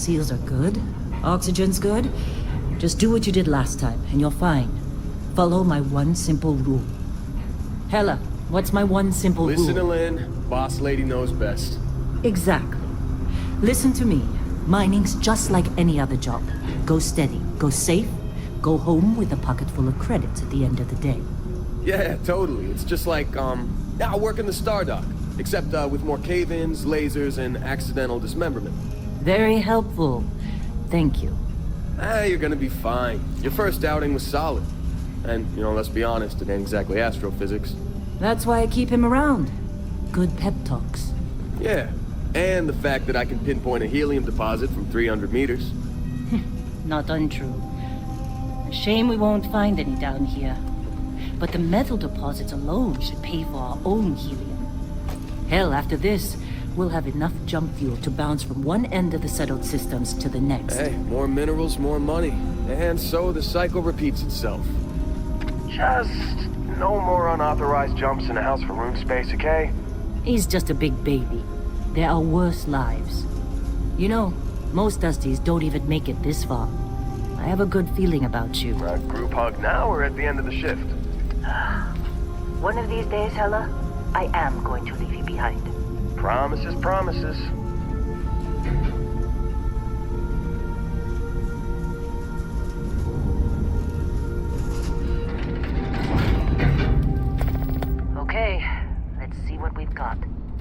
Seals are good. Oxygen's good. Just do what you did last time, and you're fine. Follow my one simple rule. Hella, what's my one simple rule? Listen to Lynn. Boss lady knows best. Exactly. Listen to me. Mining's just like any other job. Go steady, go safe, go home with a pocket full of credits at the end of the day. Yeah, totally. It's just like, I work in the Stardock. Except, with more cave-ins, lasers, and accidental dismemberment. Very helpful. Thank you. You're gonna be fine. Your first outing was solid. And, let's be honest, it ain't exactly astrophysics. That's why I keep him around. Good pep talks. Yeah, and the fact that I can pinpoint a helium deposit from 300 meters. Not untrue. Shame we won't find any down here. But the metal deposits alone should pay for our own helium. Hell, after this, we'll have enough jump fuel to bounce from one end of the settled systems to the next. Hey, more minerals, more money. And so the cycle repeats itself. Just no more unauthorized jumps in the house for room space, okay? He's just a big baby. There are worse lives. Most Dusties don't even make it this far. I have a good feeling about you. Group hug now or at the end of the shift? One of these days, Hella, I am going to leave you behind. Promises, promises. Okay, let's see what we've got.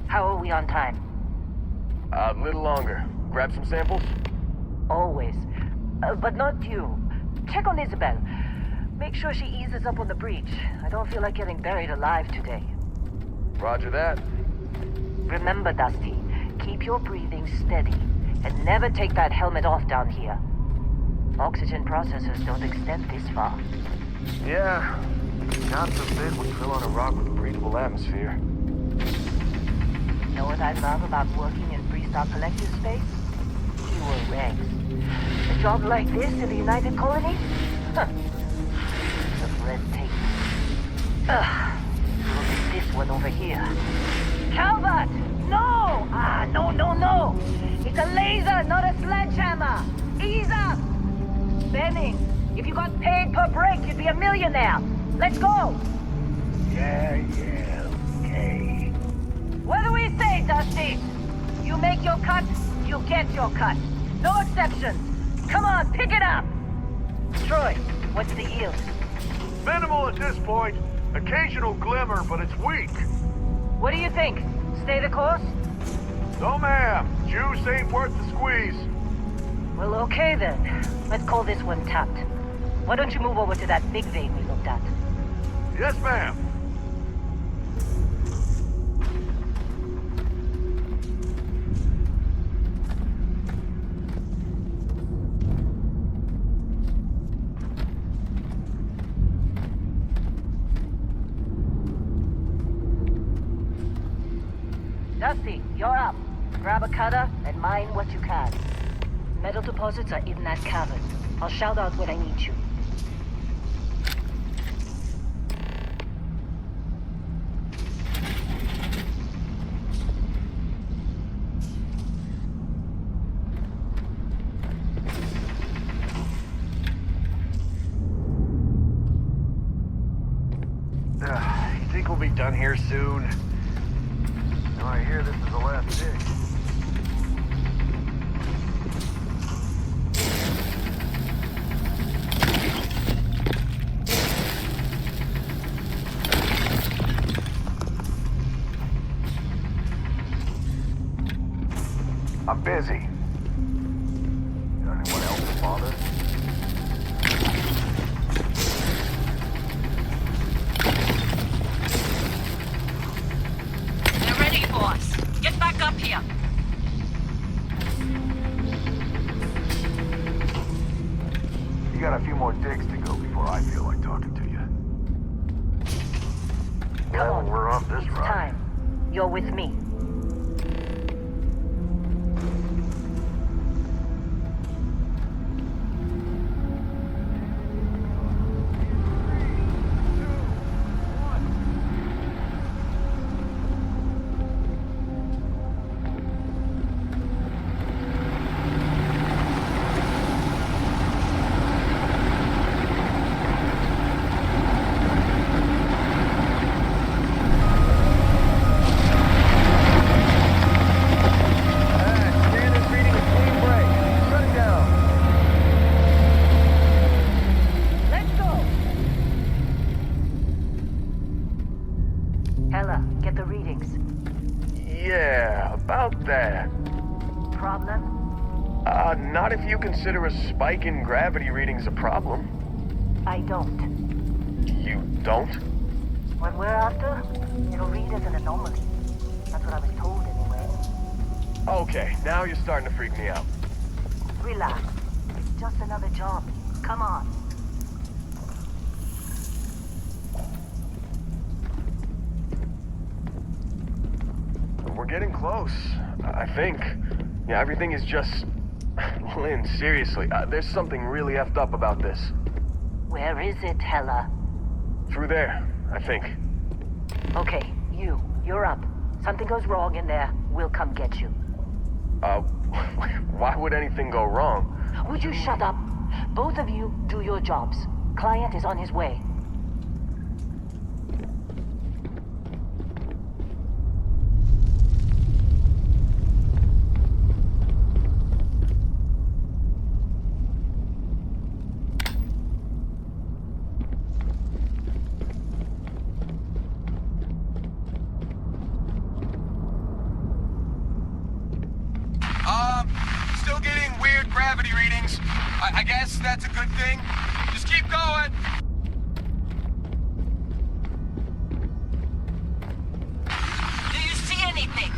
How are we on time? A little longer. Grab some samples? Always. But not you. Check on Isabel. Make sure she eases up on the breach. I don't feel like getting buried alive today. Roger that. Remember, Dusty, keep your breathing steady, and never take that helmet off down here. Oxygen processors don't extend this far. Yeah. God forbid we drill on a rock with a breathable atmosphere. Know what I love about working in Freestar Collective space? Fewer regs. A job like this in the United Colonies? Huh. Just red tape. Ugh. Look at this one over here. Calvert! No! No! It's a laser, not a sledgehammer! Ease up! Benning, if you got paid per break, you'd be a millionaire. Let's go! Yeah, okay. What do we say, Dusty? You make your cut, you get your cut. No exceptions. Come on, pick it up! Troy, what's the yield? Minimal at this point. Occasional glimmer, but it's weak. What do you think? Stay the course? No, ma'am. Juice ain't worth the squeeze. Well, okay then. Let's call this one tapped. Why don't you move over to that big vein we looked at? Yes, ma'am. Dusty, you're up. Grab a cutter and mine what you can. Metal deposits are in that cavern. I'll shout out when I need you. You think we'll be done here soon? No, I hear this is the last dig. I'm busy. Anyone else to bother? They're ready for us. Get back up here. You got a few more digs to go before I feel like talking to you. Come on. We're off this It's ride. time. You're with me. Yeah, about that. Problem? Not if you consider a spike in gravity readings a problem. I don't. You don't? What we're after, it'll read as an anomaly. That's what I was told anyway. Okay, now you're starting to freak me out. Relax. It's just another job. Come on. We're getting close, I think. Yeah, everything is just... Lynn, seriously, there's something really effed up about this. Where is it, Hella? Through there, I think. Okay, you're up. Something goes wrong in there, we'll come get you. Why would anything go wrong? Would you shut up? Both of you do your jobs. Client is on his way. Still getting weird gravity readings. I guess that's a good thing. Just keep going. Do you see anything?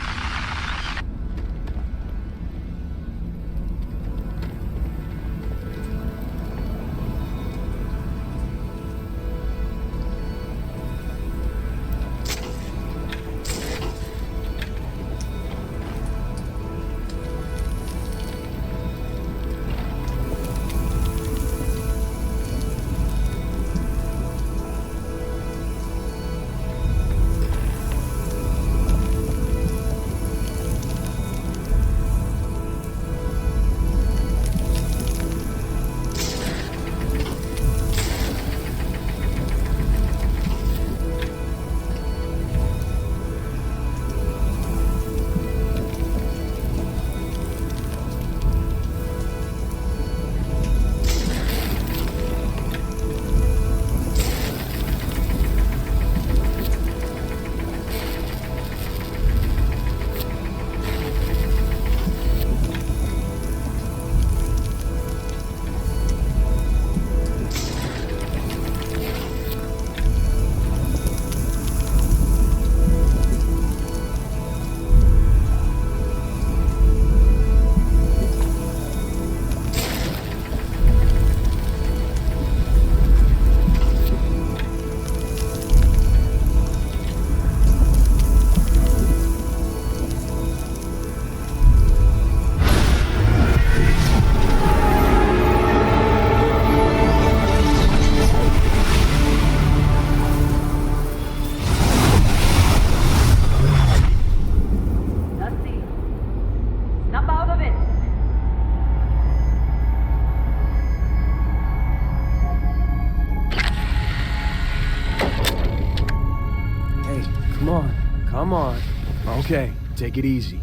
Come on. Okay, take it easy.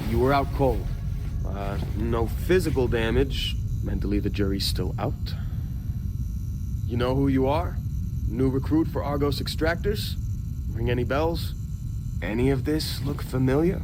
You were out cold. No physical damage. Mentally, the jury's still out. You know who you are? New recruit for Argos Extractors? Ring any bells? Any of this look familiar?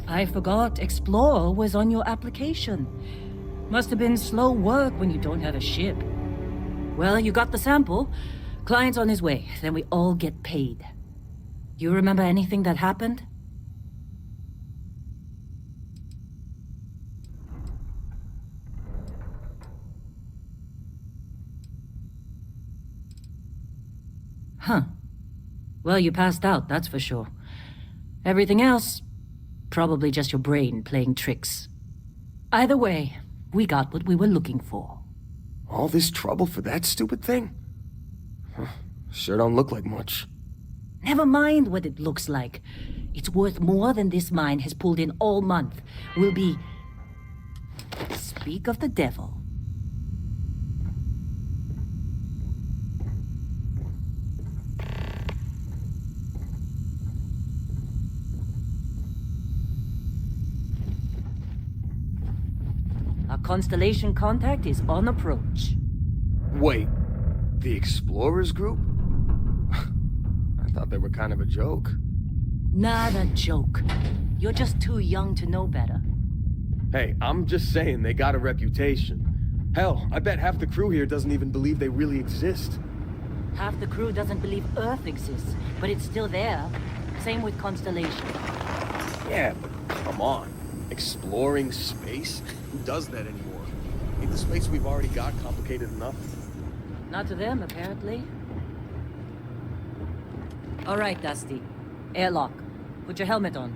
I forgot Explore was on your application. Must have been slow work when you don't have a ship. Well, you got the sample. Client's on his way, then we all get paid. You remember anything that happened? Huh. Well, you passed out, that's for sure. Everything else, probably just your brain playing tricks. Either way, we got what we were looking for. All this trouble for that stupid thing? Huh. Sure don't look like much. Never mind what it looks like. It's worth more than this mine has pulled in all month. We'll be... Speak of the devil. Our constellation contact is on approach. Wait, the Explorers group? I thought they were kind of a joke. Not a joke. You're just too young to know better. Hey, I'm just saying they got a reputation. Hell, I bet half the crew here doesn't even believe they really exist. Half the crew doesn't believe Earth exists, but it's still there. Same with Constellation. Yeah, but come on. Exploring space? Who does that anymore? Ain't the space we've already got complicated enough? Not to them, apparently. All right, Dusty. Airlock. Put your helmet on.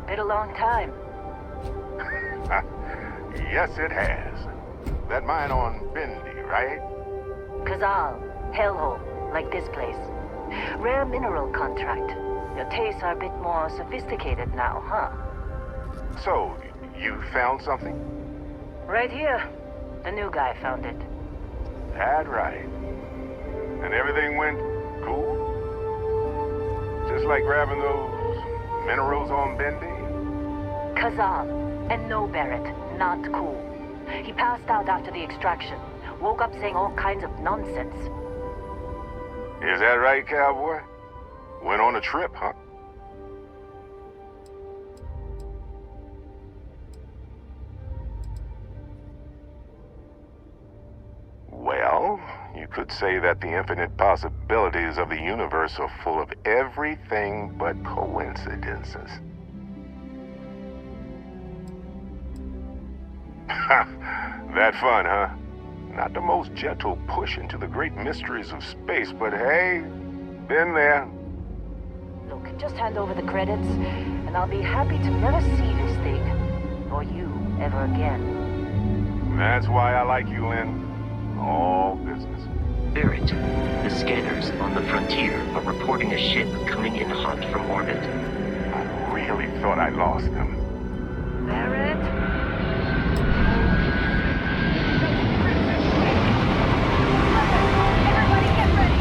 Been a long time. Yes, it has. That mine on Bendy, right? Kazal, hellhole, like this place. Rare mineral contract. Your tastes are a bit more sophisticated now, huh? So, you found something? Right here. The new guy found it. That right. And everything went cool? Just like grabbing those minerals on Bendy? Kazal, and no Barrett, not cool. He passed out after the extraction. Woke up saying all kinds of nonsense. Is that right, cowboy? Went on a trip, huh? Well, you could say that the infinite possibilities of the universe are full of everything but coincidences. That fun, huh? Not the most gentle push into the great mysteries of space, but hey, been there. Look, just hand over the credits, and I'll be happy to never see this thing, or you, ever again. That's why I like you, Lynn. All business. Barrett, the scanners on the frontier are reporting a ship coming in hot from orbit. I really thought I lost them. Barrett? Everybody get ready!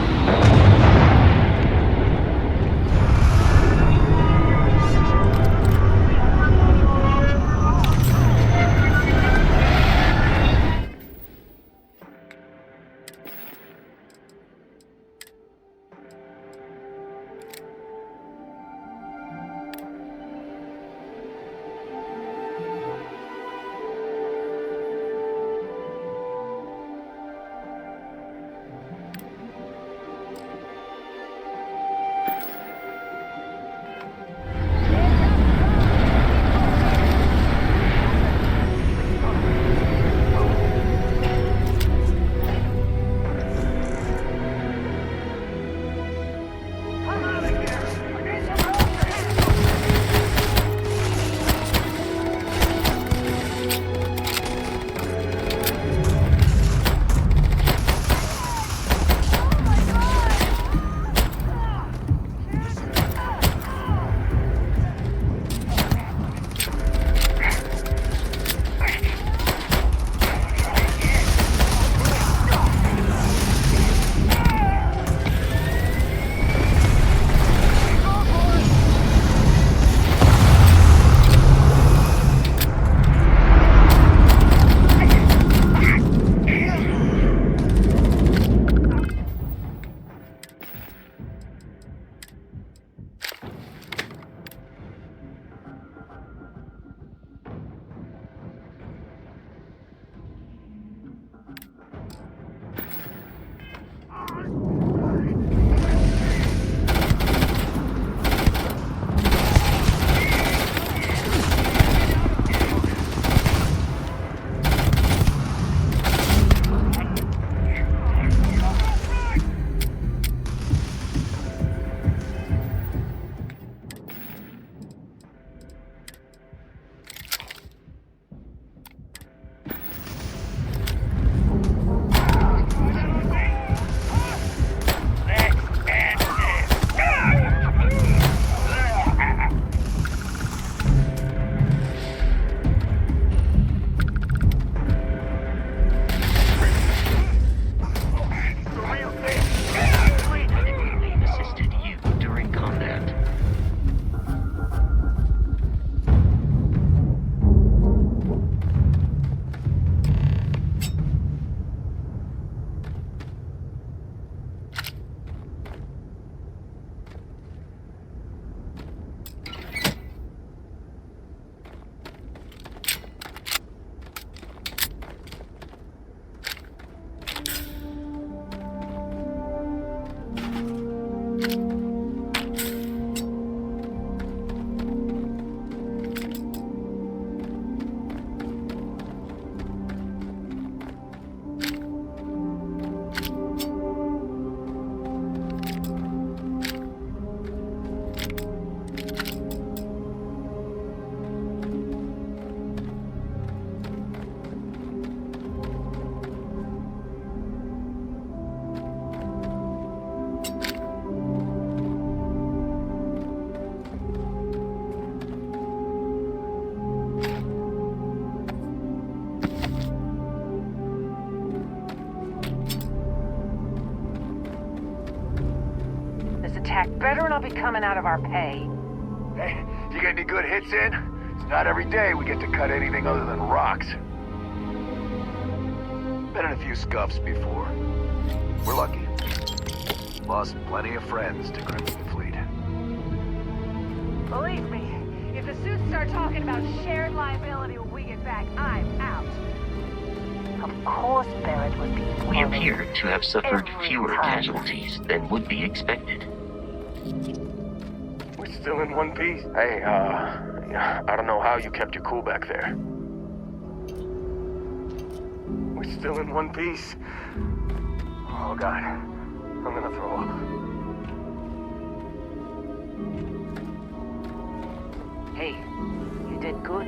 Better not be coming out of our pay. Hey, you get any good hits in? It's not every day we get to cut anything other than rocks. Been in a few scuffs before. We're lucky. Lost plenty of friends to Crimson Fleet. Believe me, if the suits start talking about shared liability when we get back, I'm out. Of course Barrett would be... We appear to have suffered fewer casualties than would be expected. We're still in one piece. Hey, I don't know how you kept your cool back there. We're still in one piece. Oh, God. I'm gonna throw up. Hey, you did good.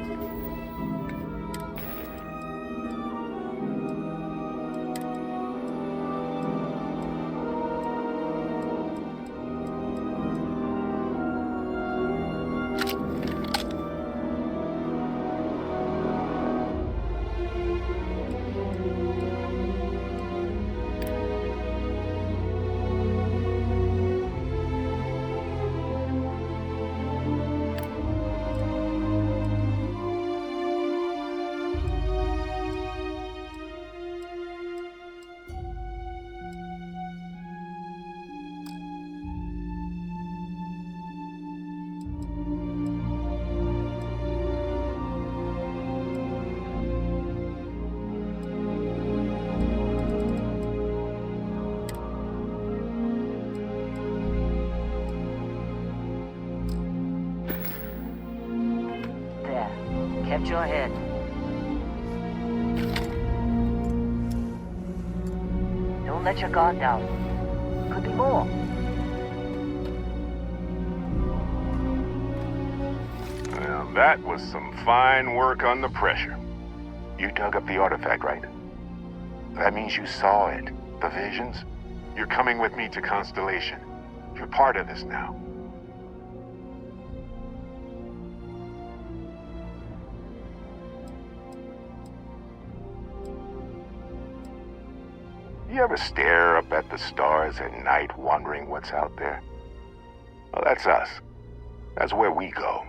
Kept your head. Don't let your guard down. Could be more. Well, that was some fine work under pressure. You dug up the artifact, right? That means you saw it. The visions? You're coming with me to Constellation. You're part of this now. You ever stare up at the stars at night wondering what's out there? Well, that's us. That's where we go.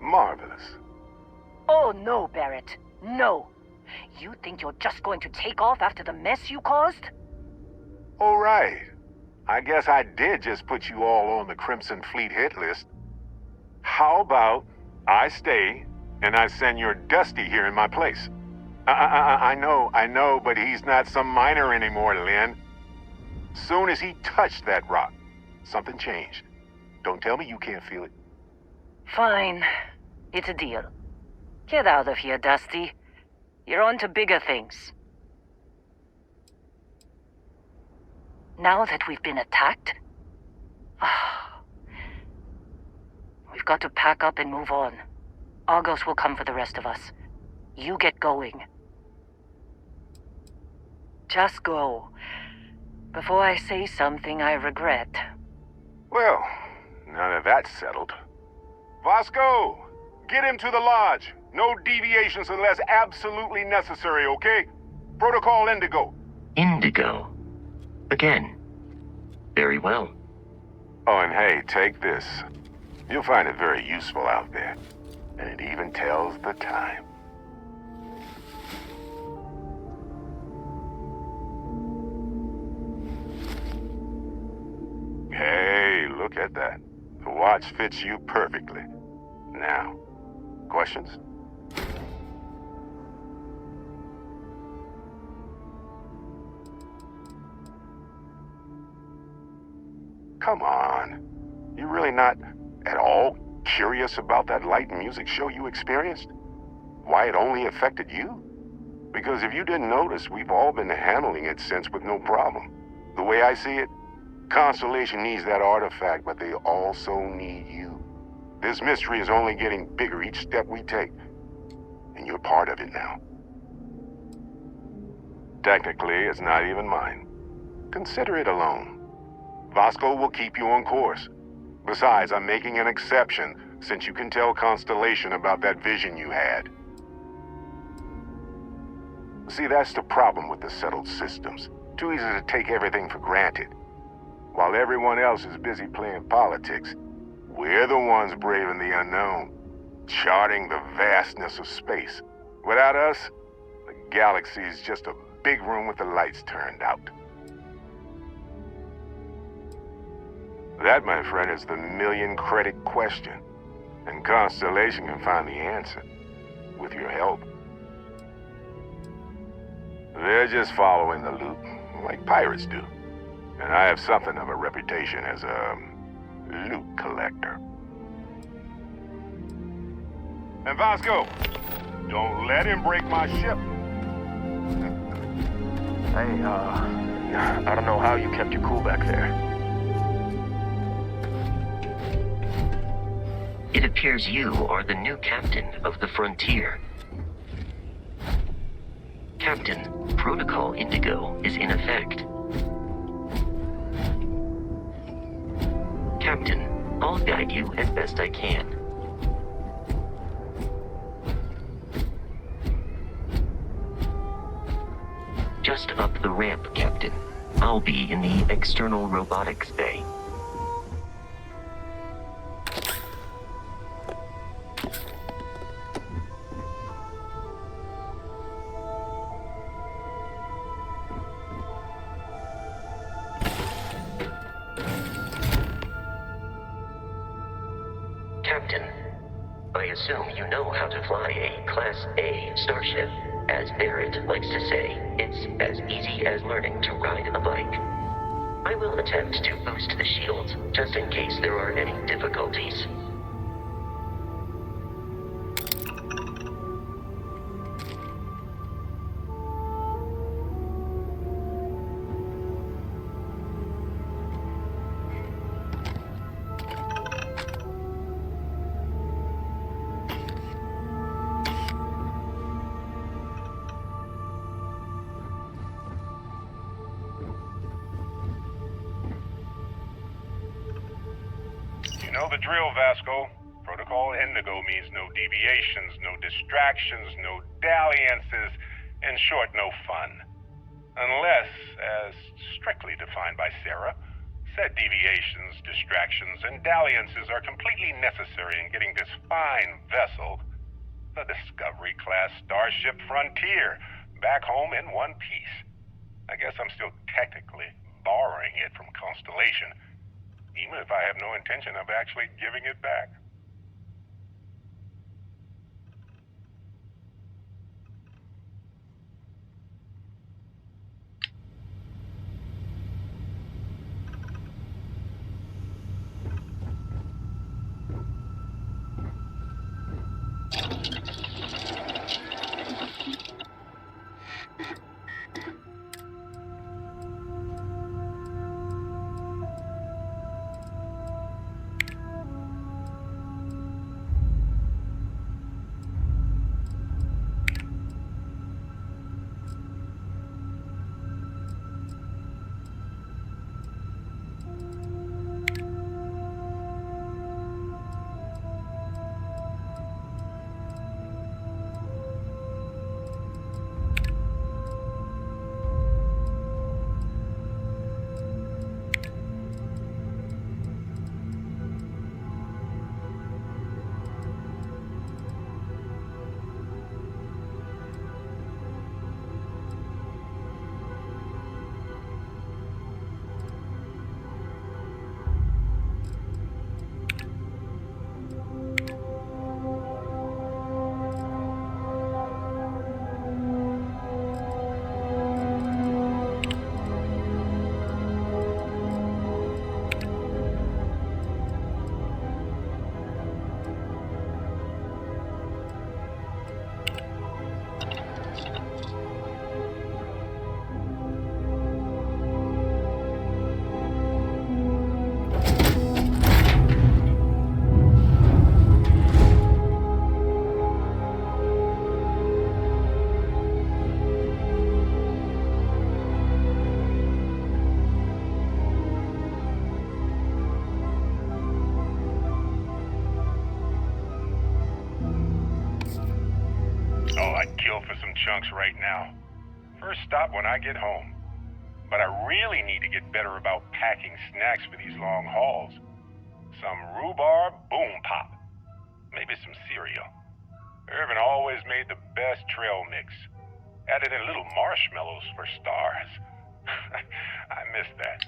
Marvelous. Oh, no, Barrett. No. You think you're just going to take off after the mess you caused? All right. I guess I did just put you all on the Crimson Fleet hit list. How about I stay and I send your Dusty here in my place? I know, but he's not some miner anymore, Lynn. Soon as he touched that rock, something changed. Don't tell me you can't feel it. Fine. It's a deal. Get out of here, Dusty. You're on to bigger things. Now that we've been attacked, we've got to pack up and move on. Argos will come for the rest of us. You get going. Just go. Before I say something I regret. Well, now that that's settled. Vasco, get him to the lodge. No deviations unless absolutely necessary, okay? Protocol Indigo. Indigo. Again. Very well. Oh, and hey, take this. You'll find it very useful out there. And it even tells the time. Hey, look at that. The watch fits you perfectly. Now, questions? Come on. You really not at all curious about that light and music show you experienced? Why it only affected you? Because if you didn't notice, we've all been handling it since with no problem. The way I see it, Constellation needs that artifact, but they also need you. This mystery is only getting bigger each step we take, and you're part of it now. Technically, it's not even mine. Consider it alone. Vasco will keep you on course. Besides, I'm making an exception since you can tell Constellation about that vision you had. See, that's the problem with the settled systems. Too easy to take everything for granted. While everyone else is busy playing politics, we're the ones braving the unknown, charting the vastness of space. Without us, the galaxy is just a big room with the lights turned out. That, my friend, is the million-credit question, and Constellation can find the answer, with your help. They're just following the loot, like pirates do. And I have something of a reputation as a loot collector. And Vasco, don't let him break my ship. Hey, I don't know how you kept your cool back there. It appears you are the new captain of the Frontier. Captain, Protocol Indigo is in effect. Captain, I'll guide you as best I can. Just up the ramp, Captain. I'll be in the external robotics bay. Captain, I assume you know how to fly a Class A starship. As Barrett likes to say, it's as easy as learning to ride a bike. I will attempt to boost the shields, just in case there are any difficulties. You know the drill, Vasco. Protocol Indigo means no deviations, no distractions, no dalliances, in short, no fun. Unless, as strictly defined by Sarah, said deviations, distractions, and dalliances are completely necessary in getting this fine vessel, the Discovery-class Starship Frontier, back home in one piece. I guess I'm still technically borrowing it from Constellation, even if I have no intention of actually giving it back. Chunks right now. First stop when I get home. But I really need to get better about packing snacks for these long hauls. Some rhubarb boom pop. Maybe some cereal. Irvin always made the best trail mix. Added in little marshmallows for stars. I miss that.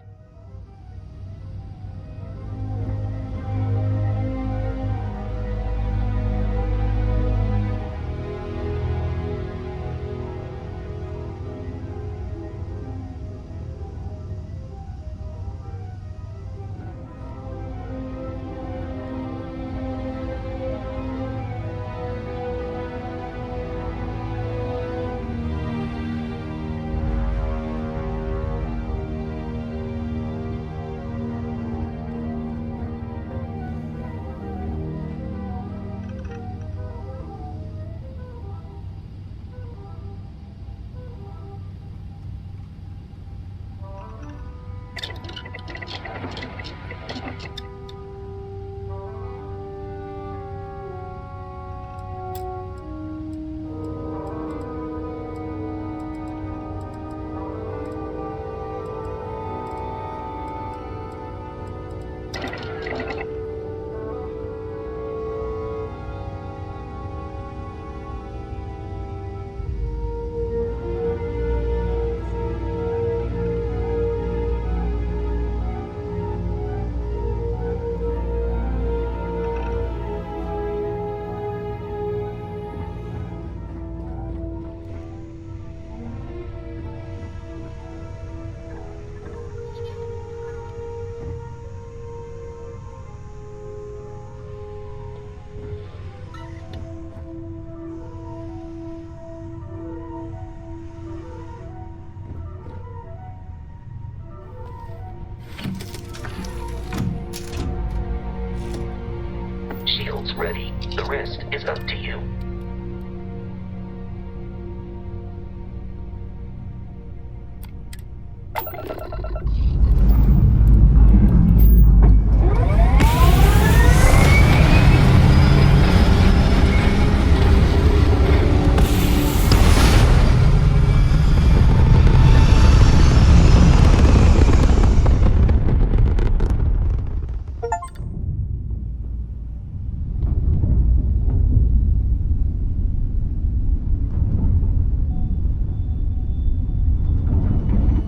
ready. The rest is up to you.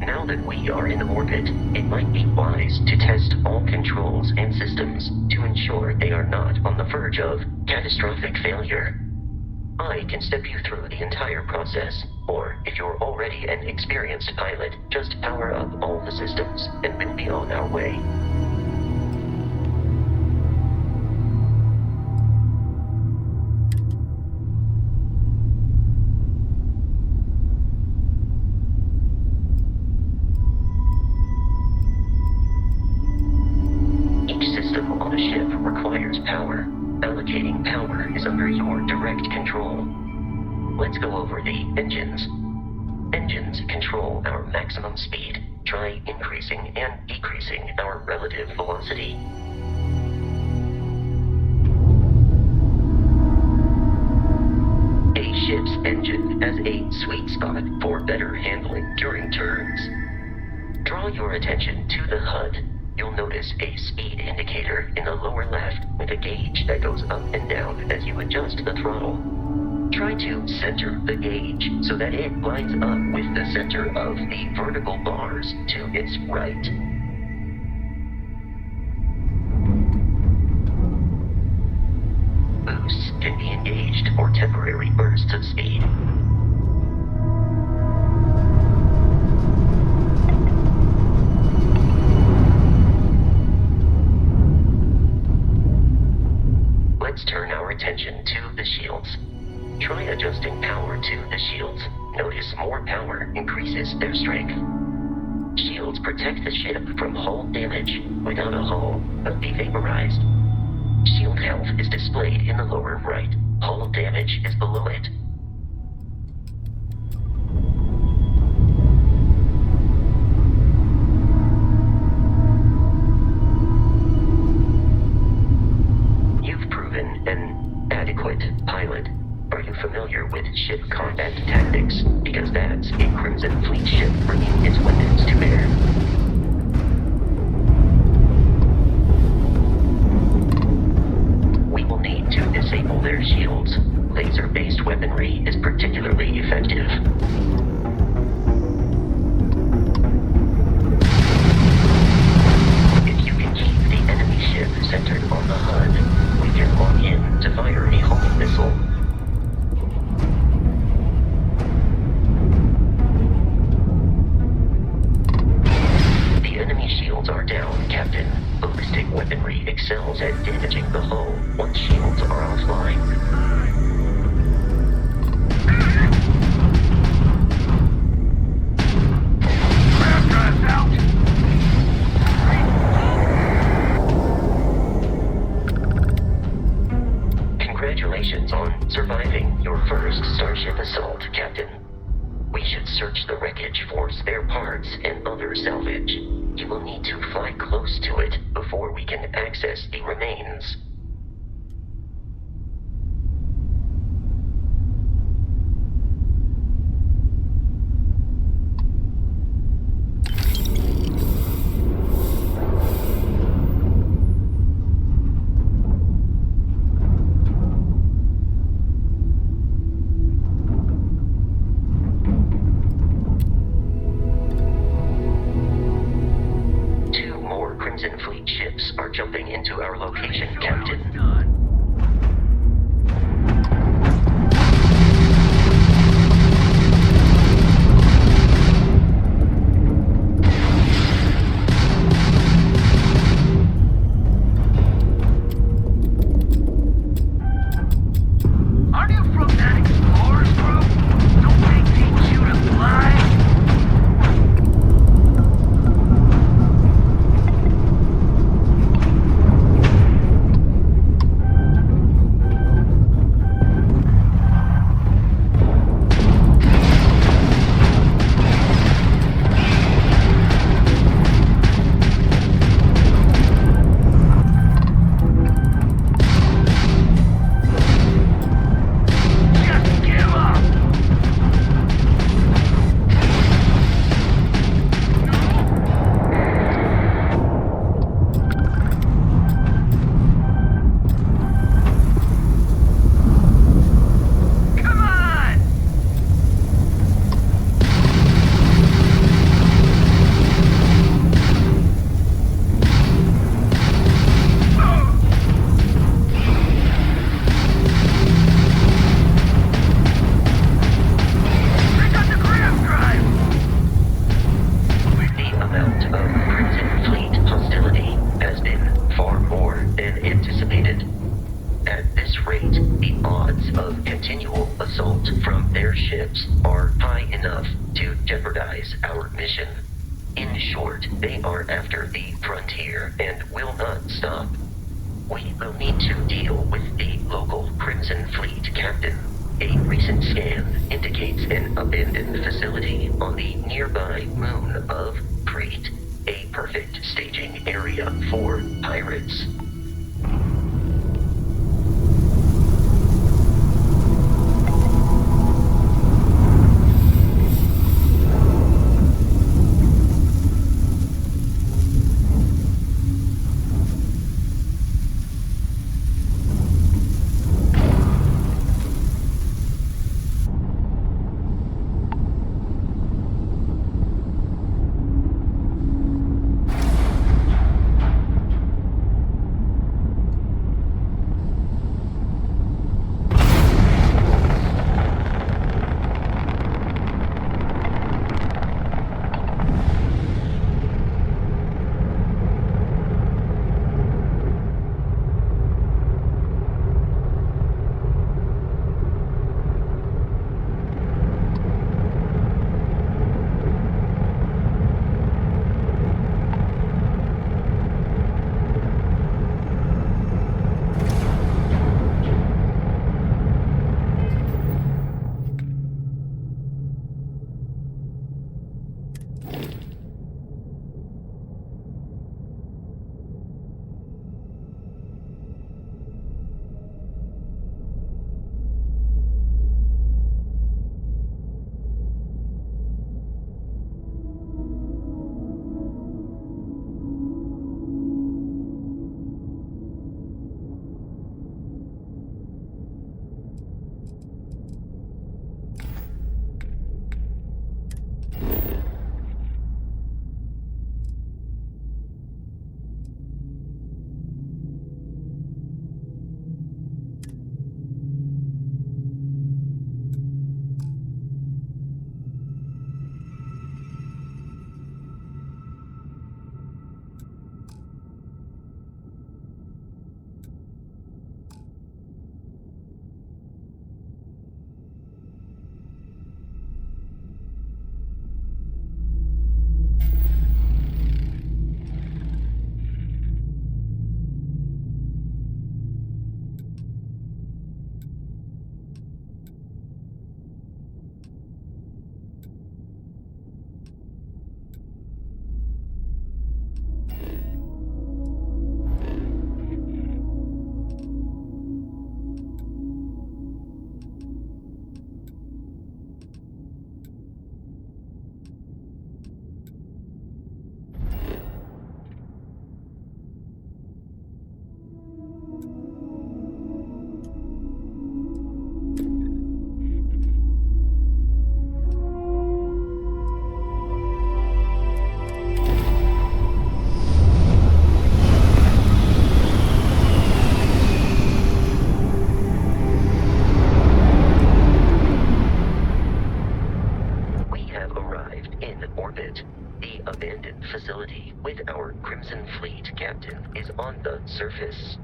Now that we are in orbit, it might be wise to test all controls and systems to ensure they are not on the verge of catastrophic failure. I can step you through the entire process, or if you're already an experienced pilot, just power up all the systems and we'll be on our way. On a ship requires power. Allocating power is under your direct control. Let's go over the engines. Engines control our maximum speed. Try increasing and decreasing our relative velocity. A ship's engine has a sweet spot for better handling during turns. Draw your attention to the HUD. You'll notice a speed indicator in the lower left with a gauge that goes up and down as you adjust the throttle. Try to center the gauge so that it lines up with the center of the vertical bars to its right. Boosts can be engaged for temporary bursts of speed. Let's turn our attention to the shields. Try adjusting power to the shields. Notice more power increases their strength. Shields protect the ship from hull damage. Without a hull, but be vaporized. Shield health is displayed in the lower right. Hull damage is below it. An adequate pilot. Are you familiar with ship combat tactics? Because that's a Crimson Fleet ship bringing its weapons to bear. We will need to disable their shields. Laser-based weaponry is particularly effective. If you can keep the enemy ship centered on the HUD, can lock in to fire a homing missile. The enemy shields are down, Captain. Ballistic weaponry excels at damaging the hull once shields are offline. Congratulations on surviving your first Starship assault, Captain. We should search the wreckage for spare parts and other salvage. You will need to fly close to it before we can access the remains. Are jumping into our location, Captain. Are you from that Explorers group? Don't they teach you to fly? jeopardize our mission. In short, they are after the frontier and will not stop. We will need to deal with the local Crimson Fleet captain. A recent scan indicates an abandoned facility on the nearby moon of Crete, a perfect staging area for pirates. facility with our Crimson Fleet captain is on the surface.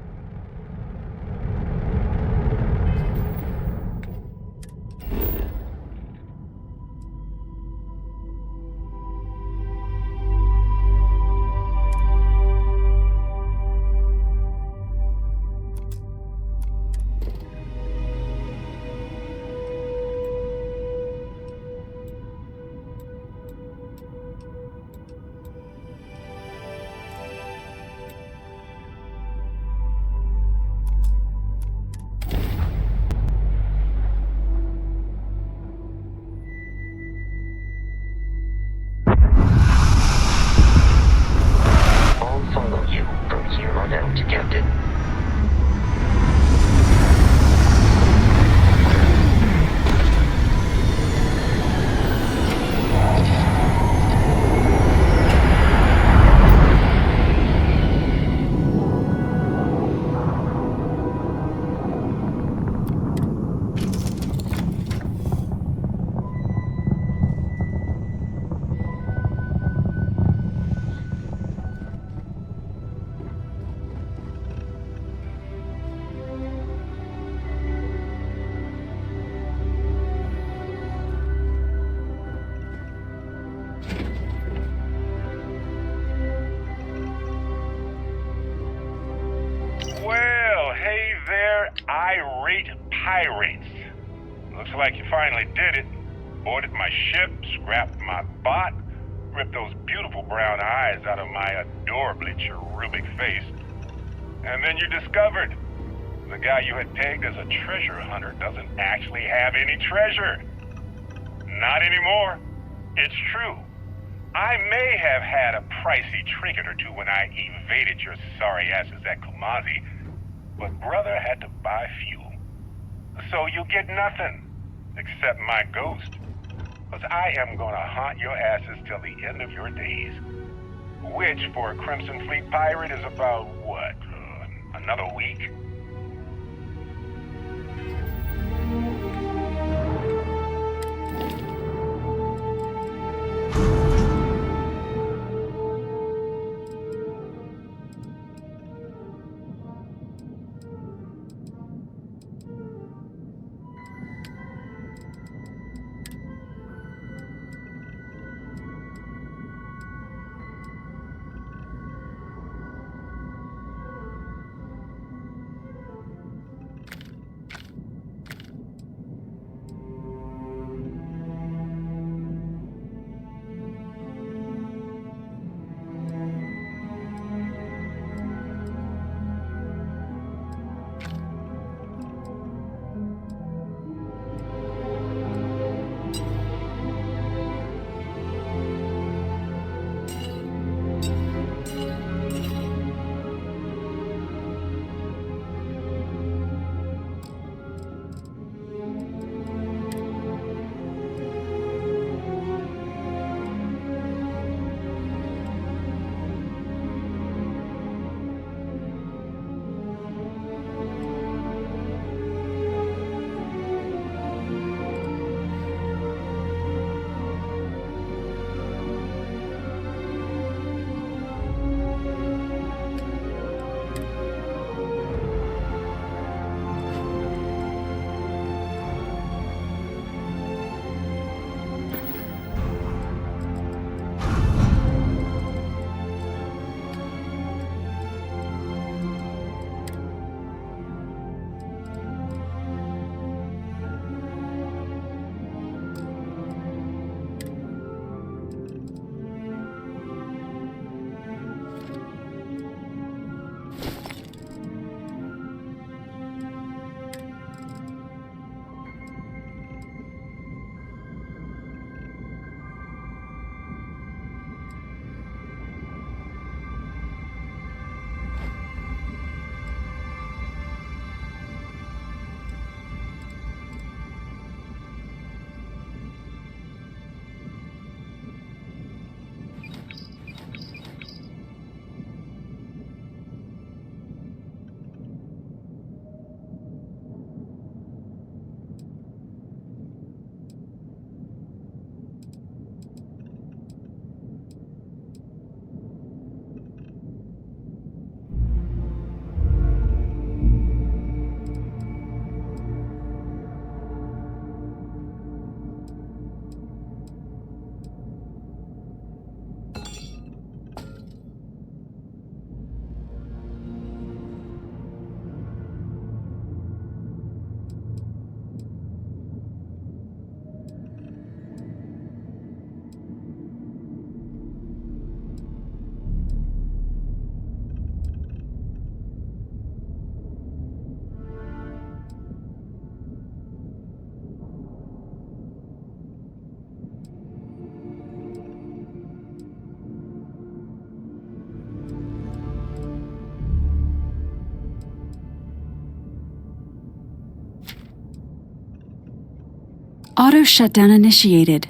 great pirates. Looks like you finally did it. Boarded my ship, scrapped my bot, ripped those beautiful brown eyes out of my adorably cherubic face. And then you discovered the guy you had pegged as a treasure hunter doesn't actually have any treasure. Not anymore. It's true. I may have had a pricey trinket or two when I evaded your sorry asses at Kumazi, but brother had to buy fuel. So you get nothing, except my ghost. Because I am gonna haunt your asses till the end of your days. Which, for a Crimson Fleet pirate, is about, what, another week? Auto shutdown initiated.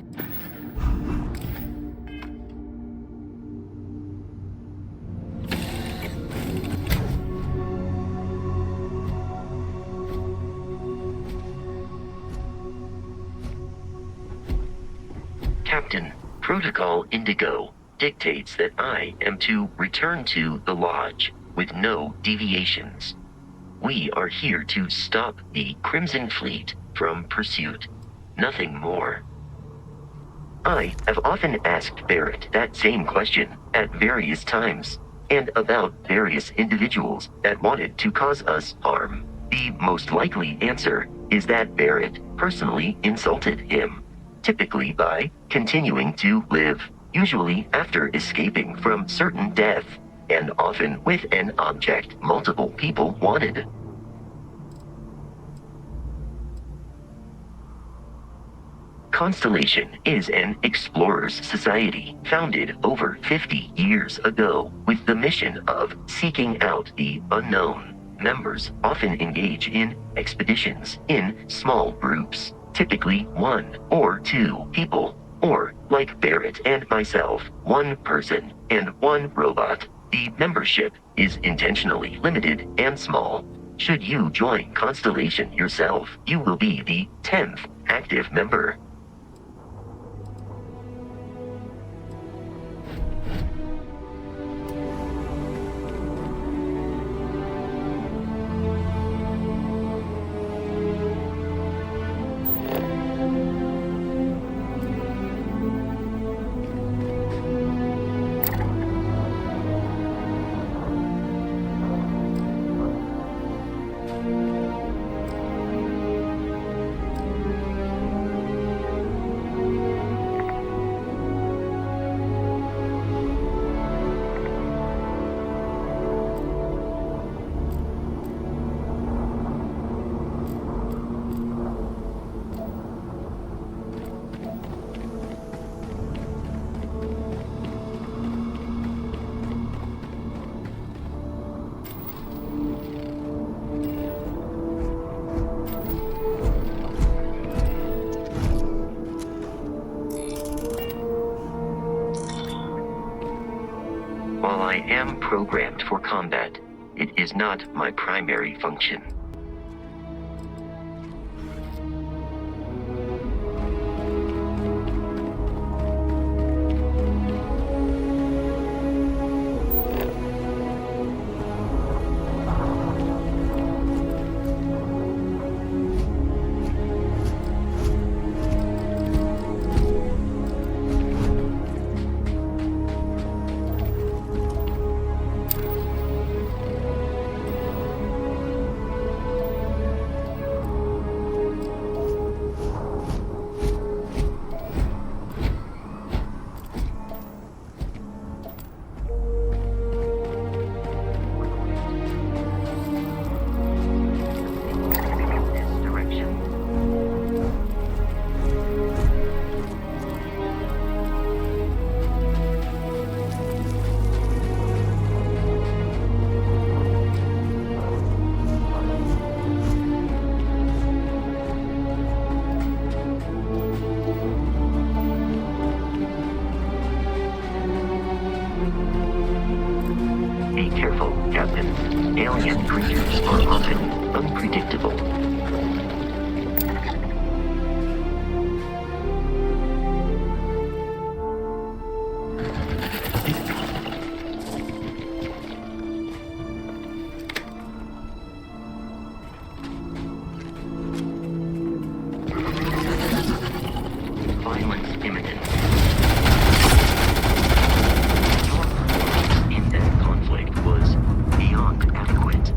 Captain, Protocol Indigo dictates that I am to return to the Lodge with no deviations. We are here to stop the Crimson Fleet from pursuit. Nothing more. I have often asked Barrett that same question at various times, and about various individuals that wanted to cause us harm. The most likely answer is that Barrett personally insulted him, typically by continuing to live, usually after escaping from certain death, and often with an object multiple people wanted. Constellation is an explorers society founded over 50 years ago with the mission of seeking out the unknown. Members often engage in expeditions in small groups, typically 1 or 2 people, or, like Barrett and myself, 1 person and 1 robot. The membership is intentionally limited and small. Should you join Constellation yourself, you will be the 10th active member. While I am programmed for combat, it is not my primary function. Be careful, Captain. Alien creatures are often unpredictable. Violence imminent. In that conflict was beyond adequate.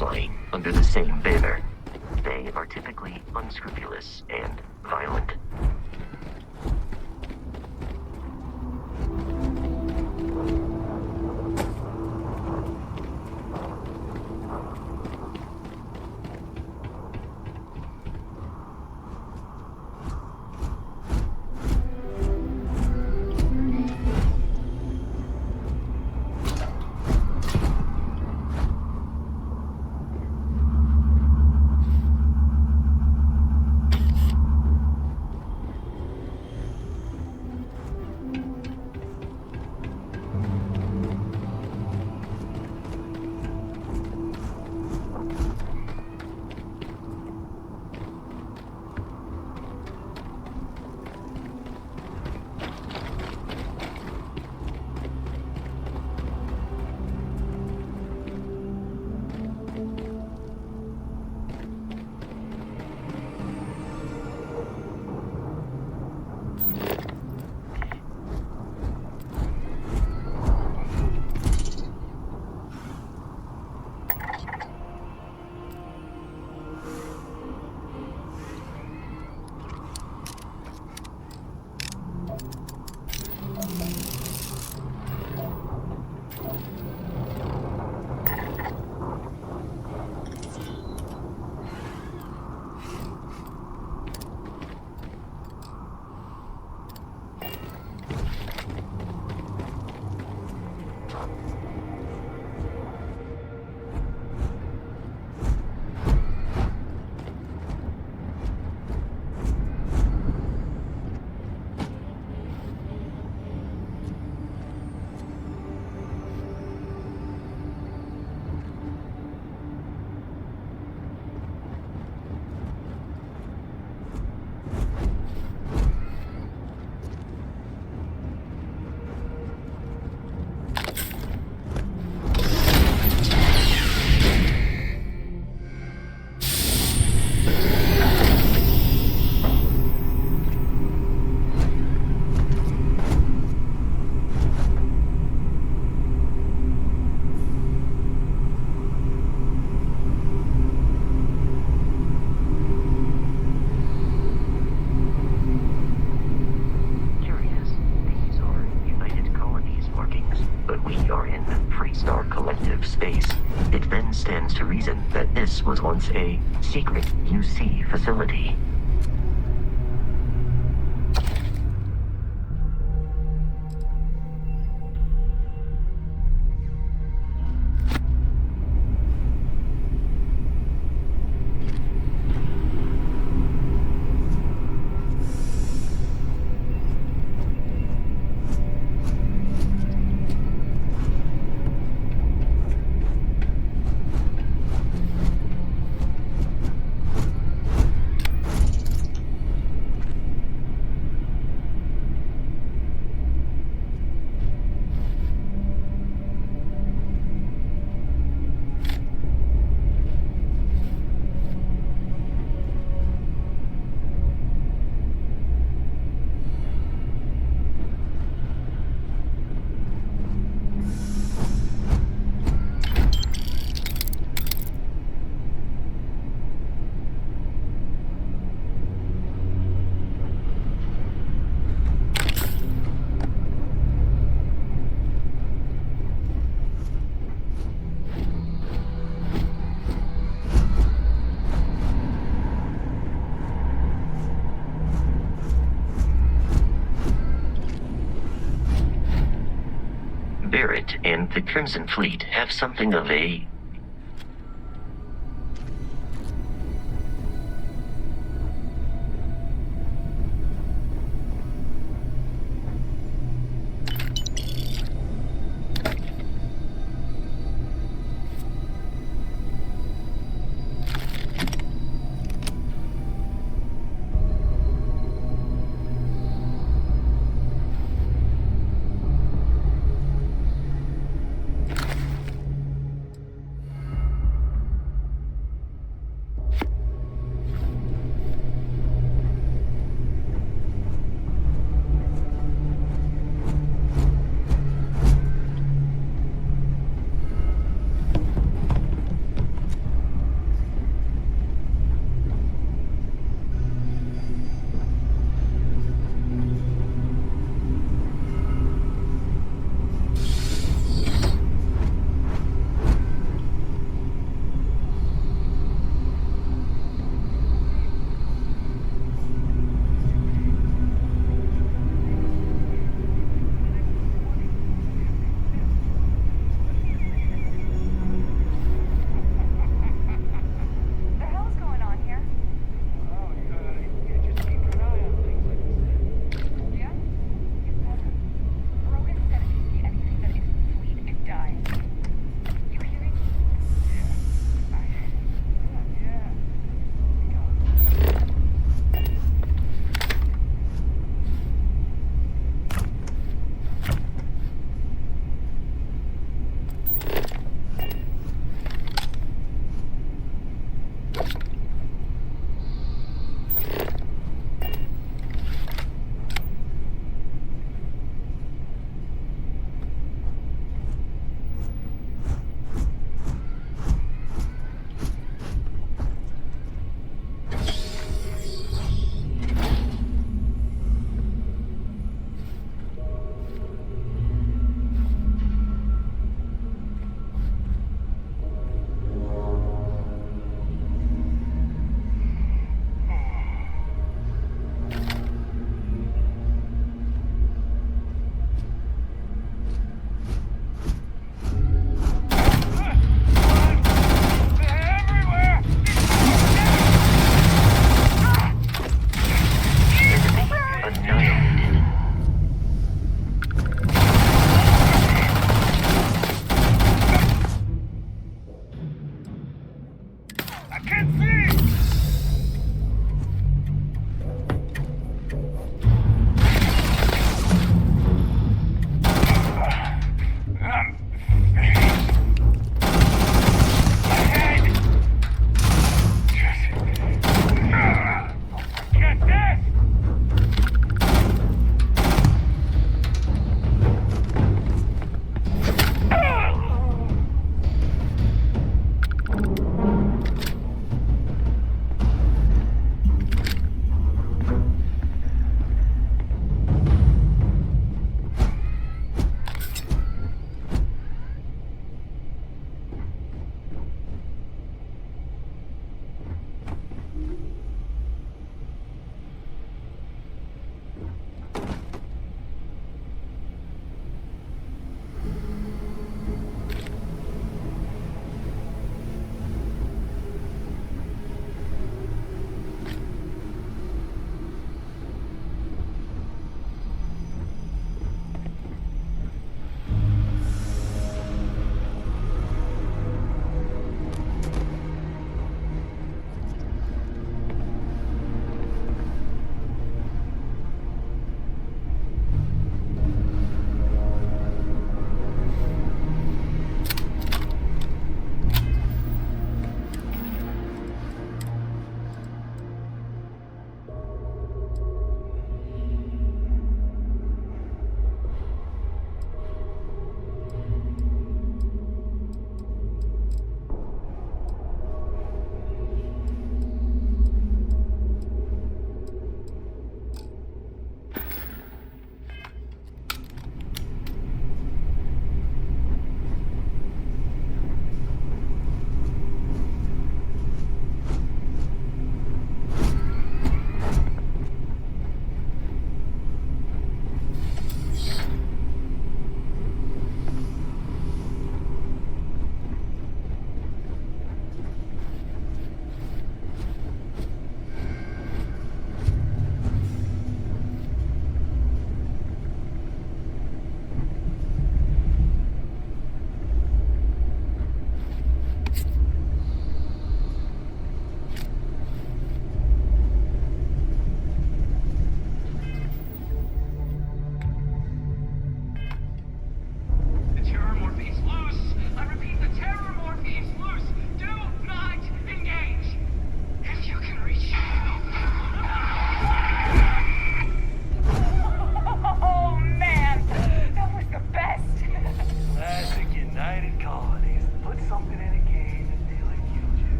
flying under the same banner. They are typically unscrupulous and violent. This was once a secret UC facility. Barrett and the Crimson Fleet have something of a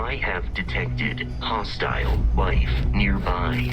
I have detected hostile life nearby.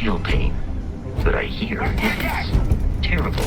Feel pain, but I hear it is terrible.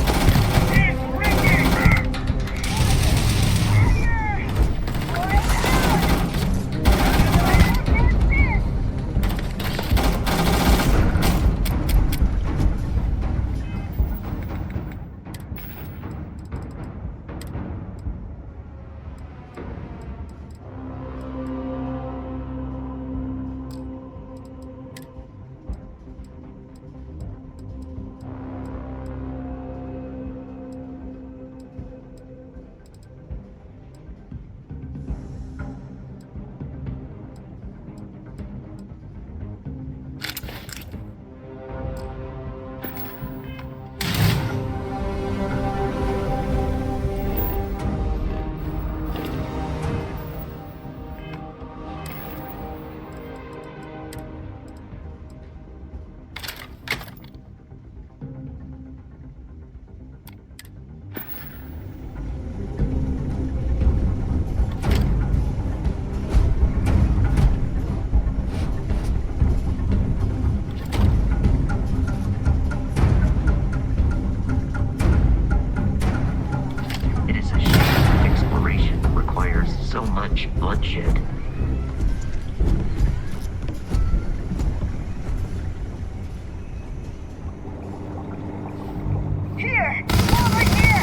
Bloodshed. Here! Over here!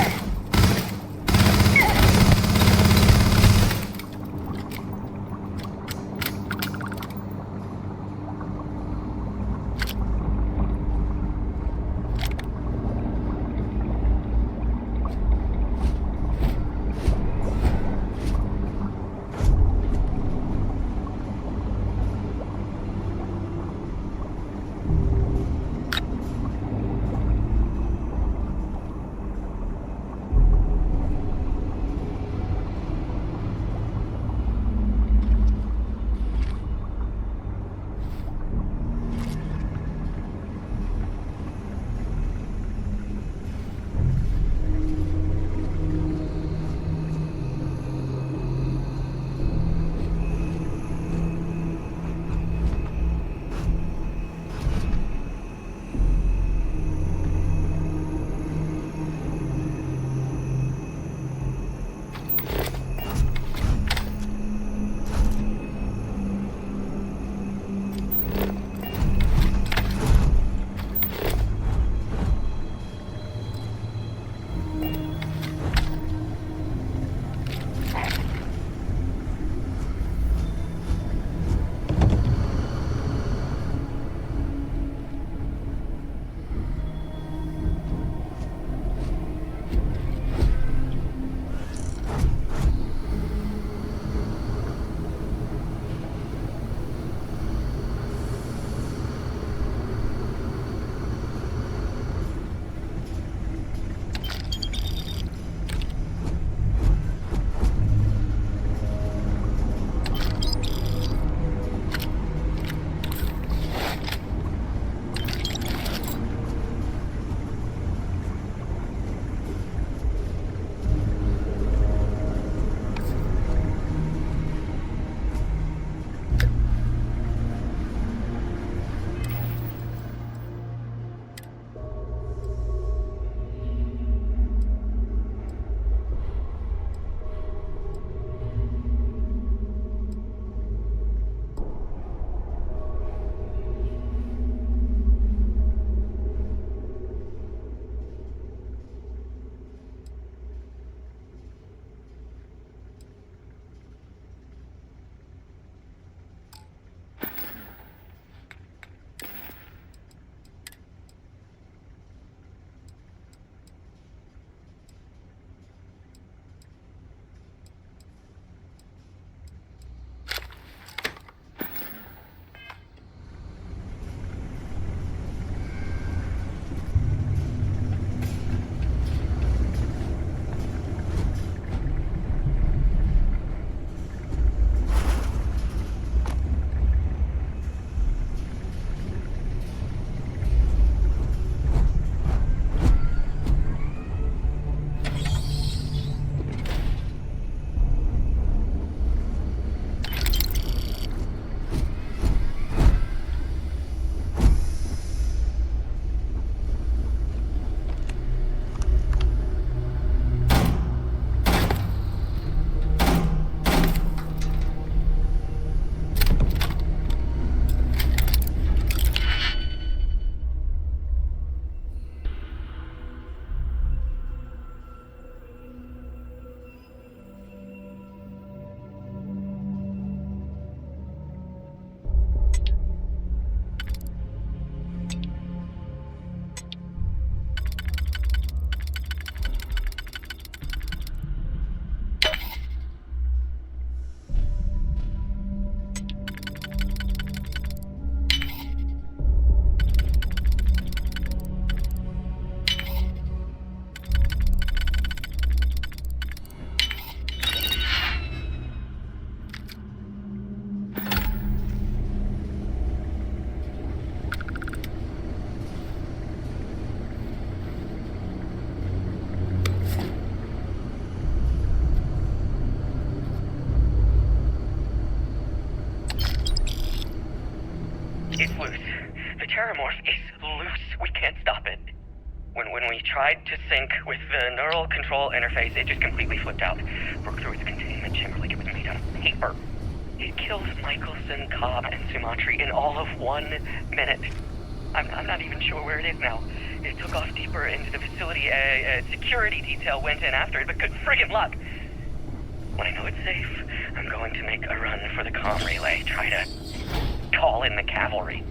tried to sync with the neural control interface. It just completely flipped out. Broke through its containment chamber like it was made out of paper. It killed Michelson, Cobb, and Sumatri in all of 1 minute. I'm not even sure where it is now. It took off deeper into the facility. A security detail went in after it, but good friggin' luck. When I know it's safe, I'm going to make a run for the comm relay. Try to call in the cavalry.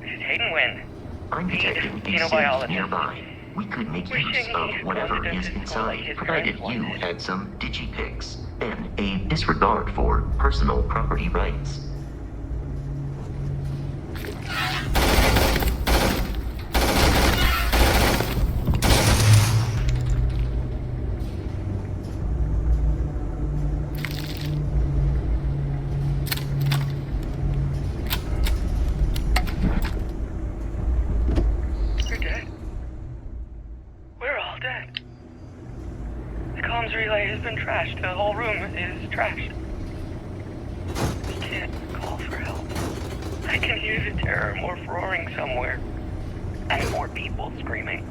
This is Hayden Wynn. I'm detecting a safe nearby. We could make use of whatever is inside, provided you had some digipics, and a disregard for personal property rights. Trashed. The whole room is trashed. We can't call for help. I can hear the terror morph roaring somewhere. And more people screaming.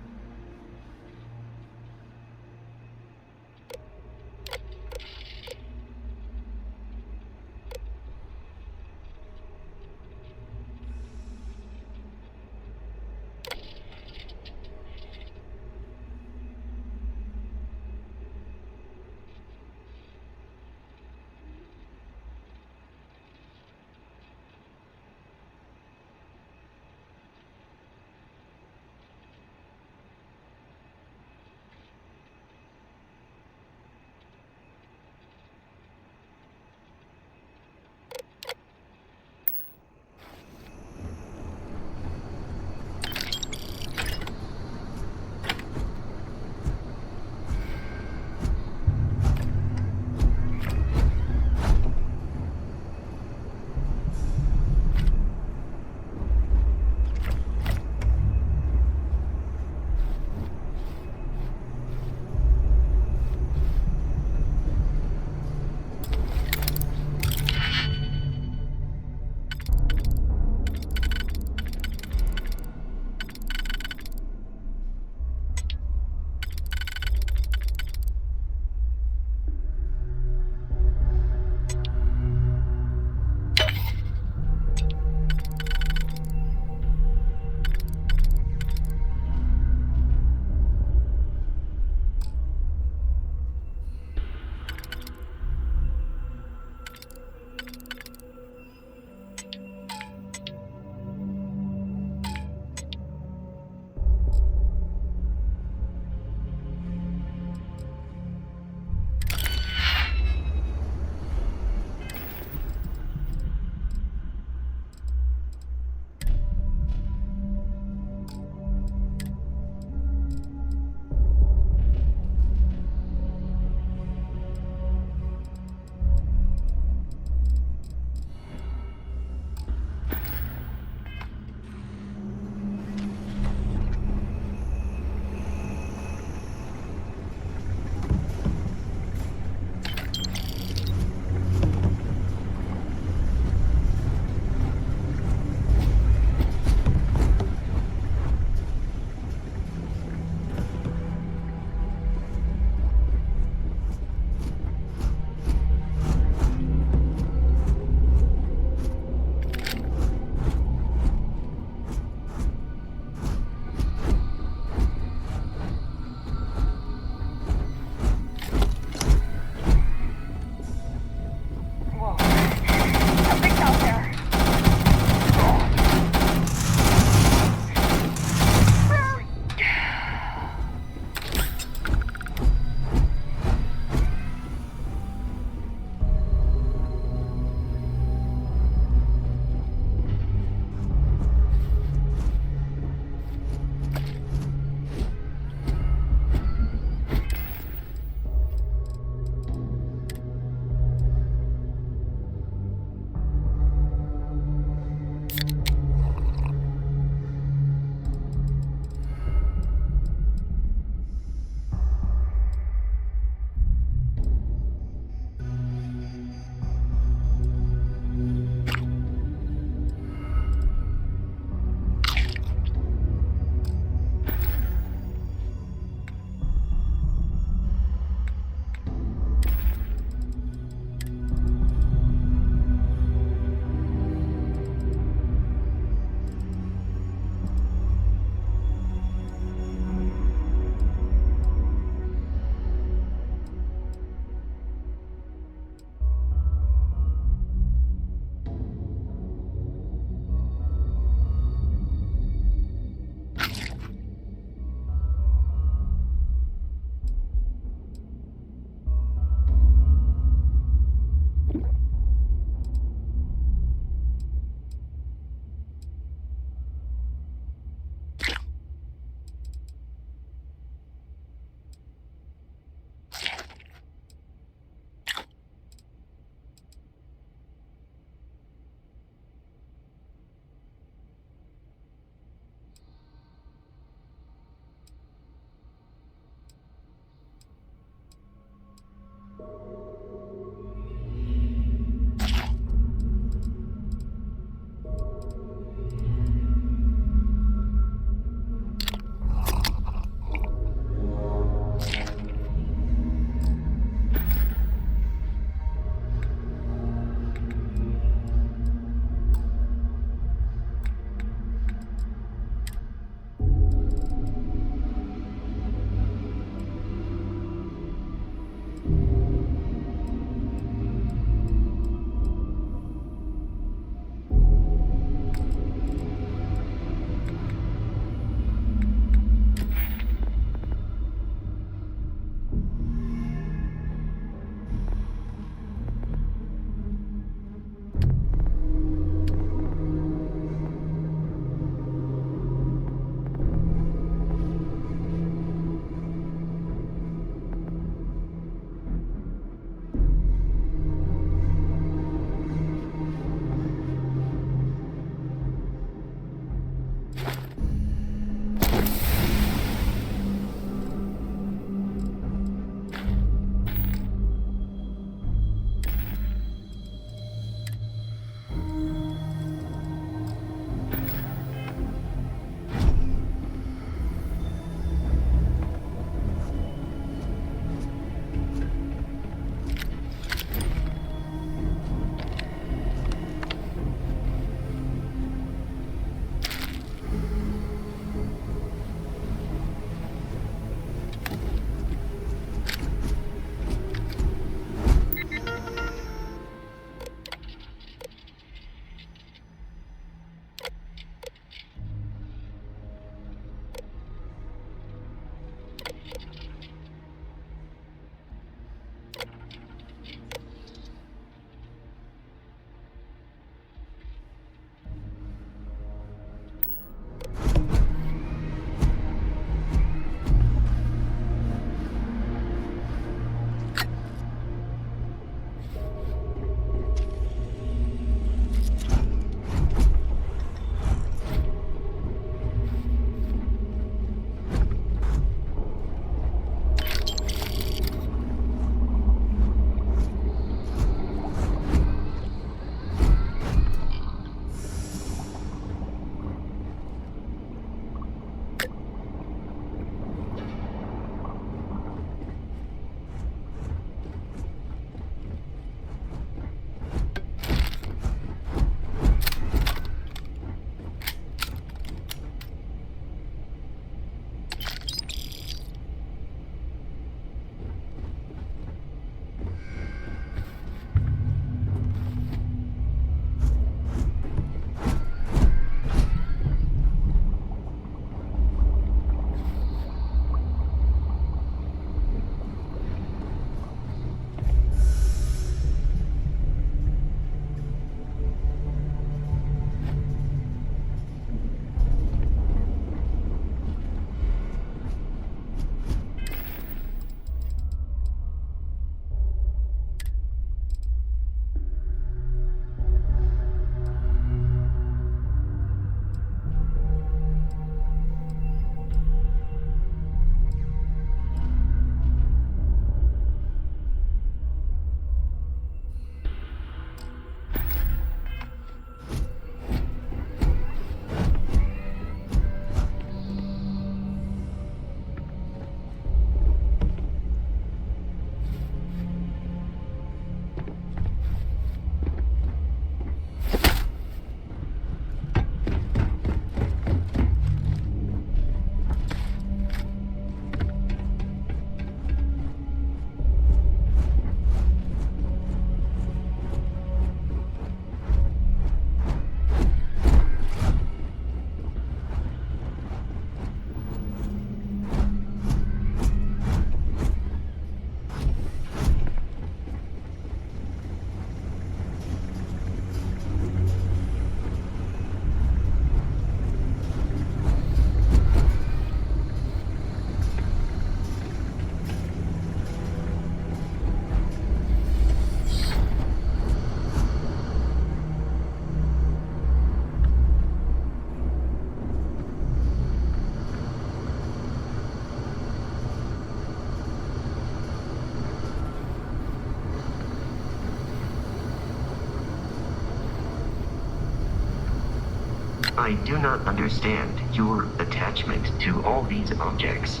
I do not understand your attachment to all these objects.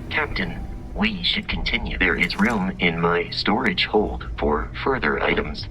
Captain, we should continue. There is room in my storage hold for further items.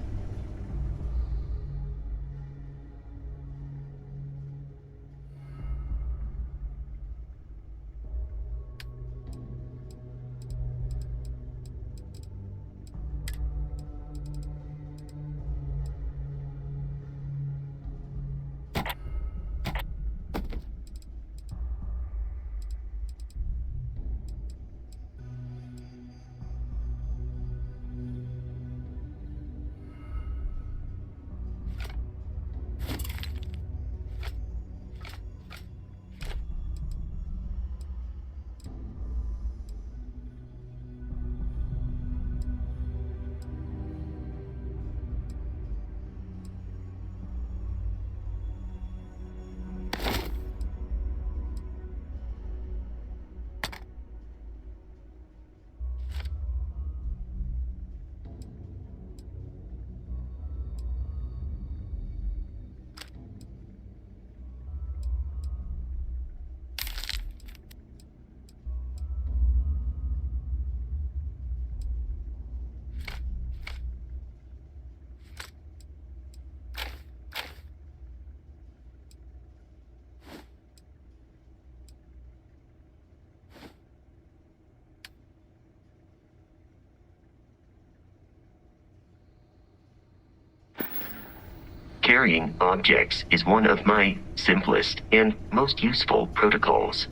Carrying objects is one of my simplest and most useful protocols.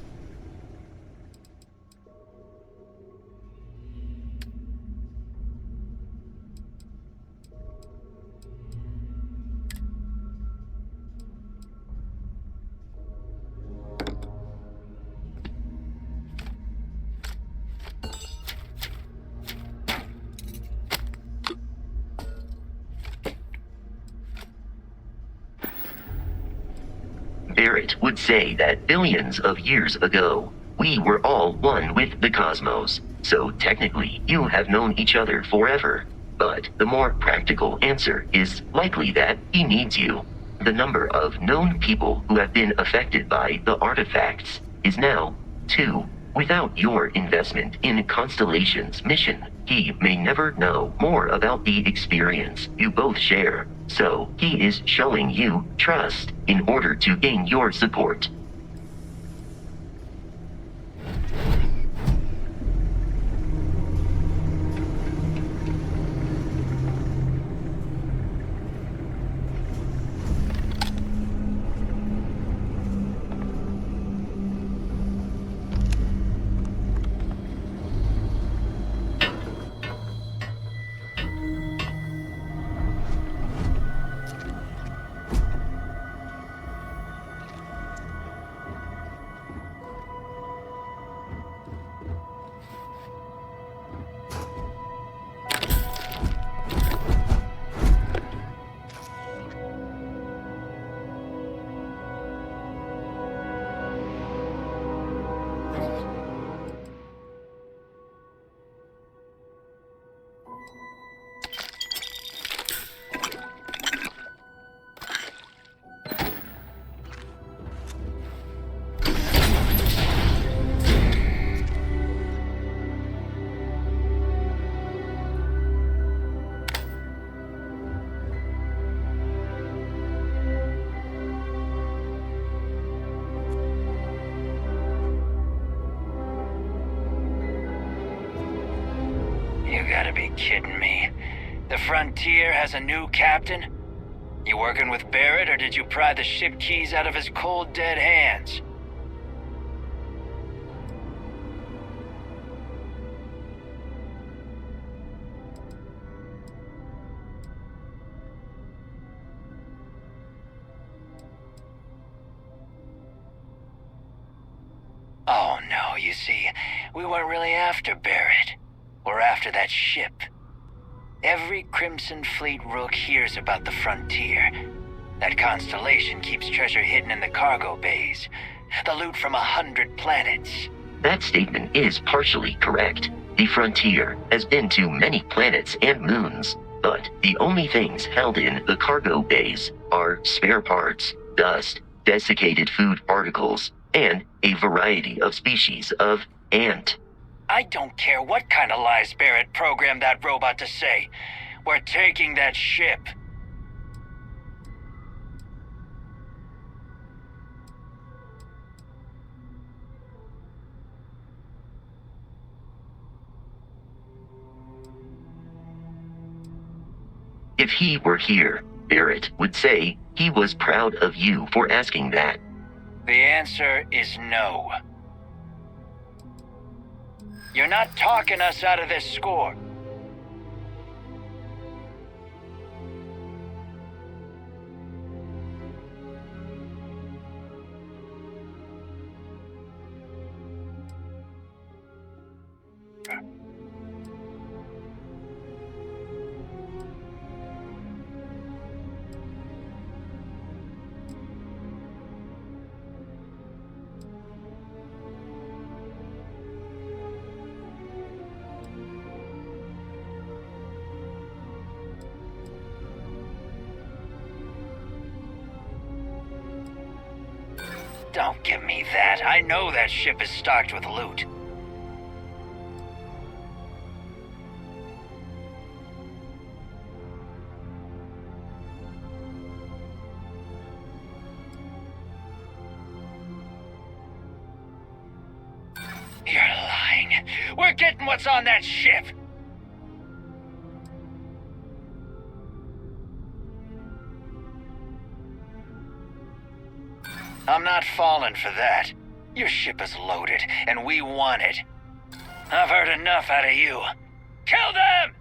Barrett would say that billions of years ago, we were all one with the cosmos, so technically you have known each other forever. But the more practical answer is likely that he needs you. The number of known people who have been affected by the artifacts is now 2. Without your investment in Constellation's mission, he may never know more about the experience you both share. So, he is showing you trust in order to gain your support. You gotta be kidding me. The Frontier has a new captain? You working with Barrett, or did you pry the ship keys out of his cold, dead hands? Oh no, you see, we weren't really after Barrett. We're after that ship. Every Crimson Fleet rook hears about the Frontier. That constellation keeps treasure hidden in the cargo bays. The loot from 100 planets. That statement is partially correct. The frontier has been to many planets and moons, but the only things held in the cargo bays are spare parts, dust, desiccated food particles, and a variety of species of ant. I don't care what kind of lies Barrett programmed that robot to say. We're taking that ship. If he were here, Barrett would say he was proud of you for asking that. The answer is no. You're not talking us out of this score. Don't give me that. I know that ship is stocked with loot. You're lying. We're getting what's on that ship. I'm not falling for that. Your ship is loaded, and we want it. I've heard enough out of you. Kill them!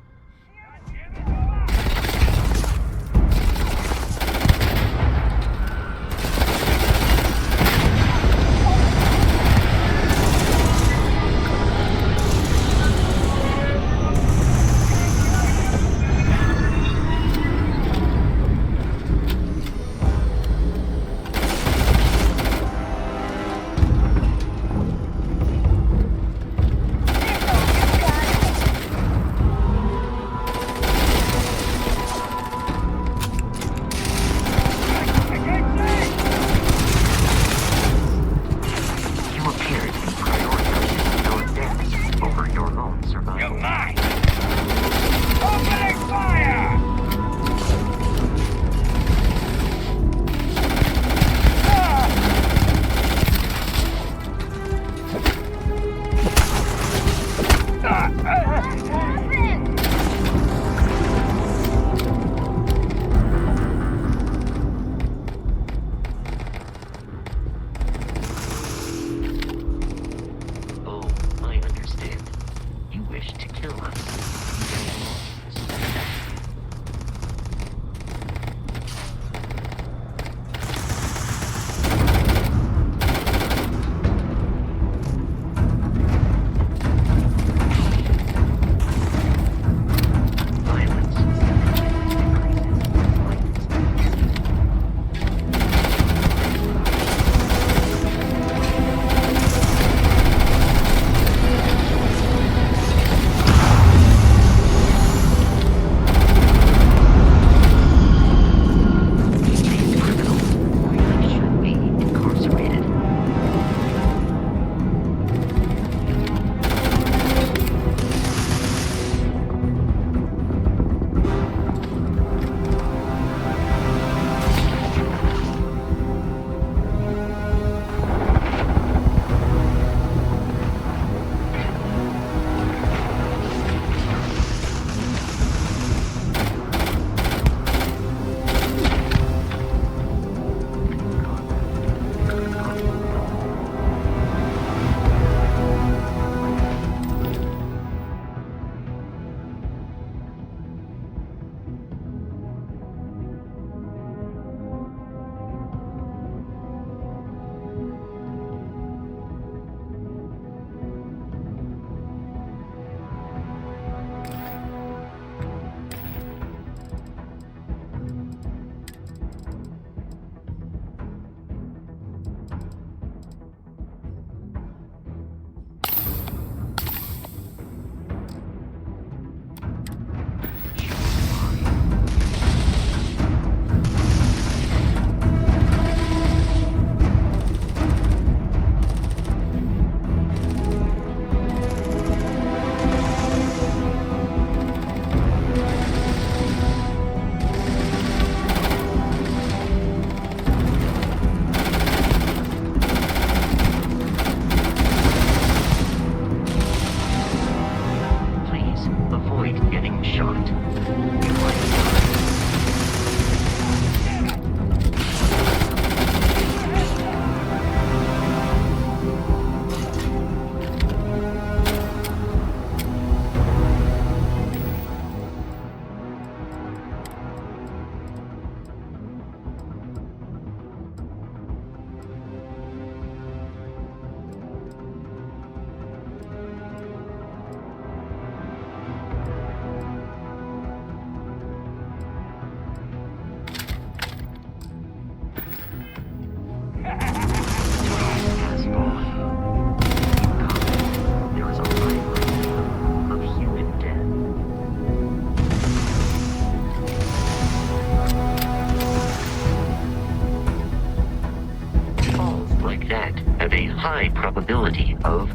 possibility of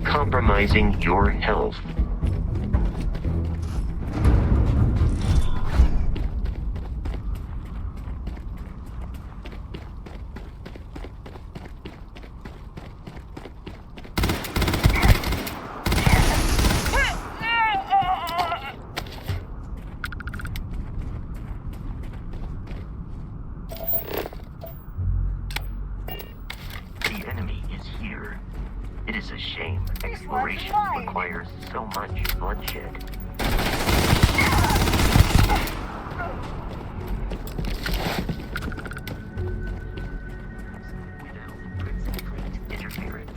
compromising your health. The enemy is here. It is a shame exploration requires so much bloodshed. Without Crimson Fleet interference.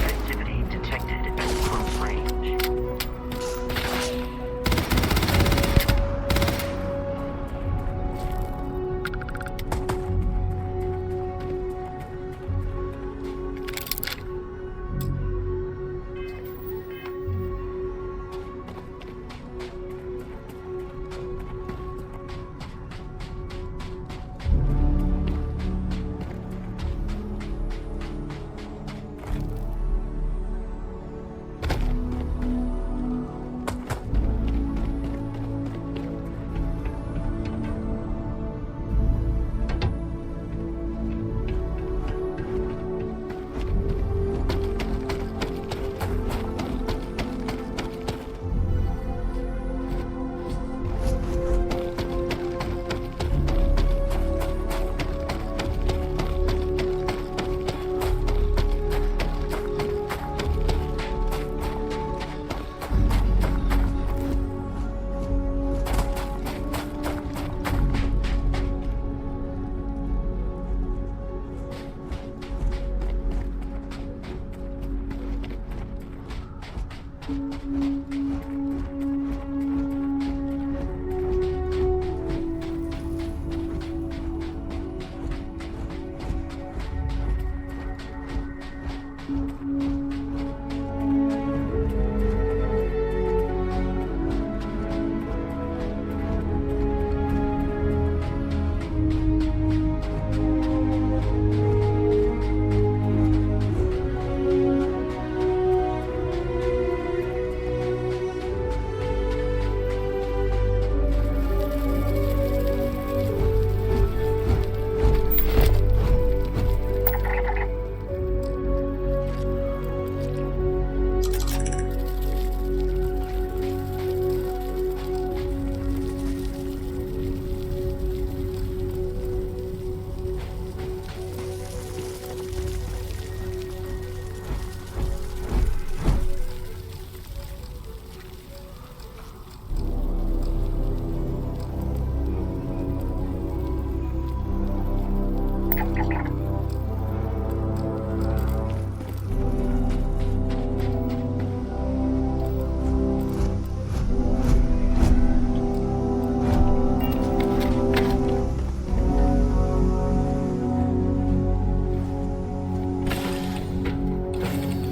Activity detected at close range.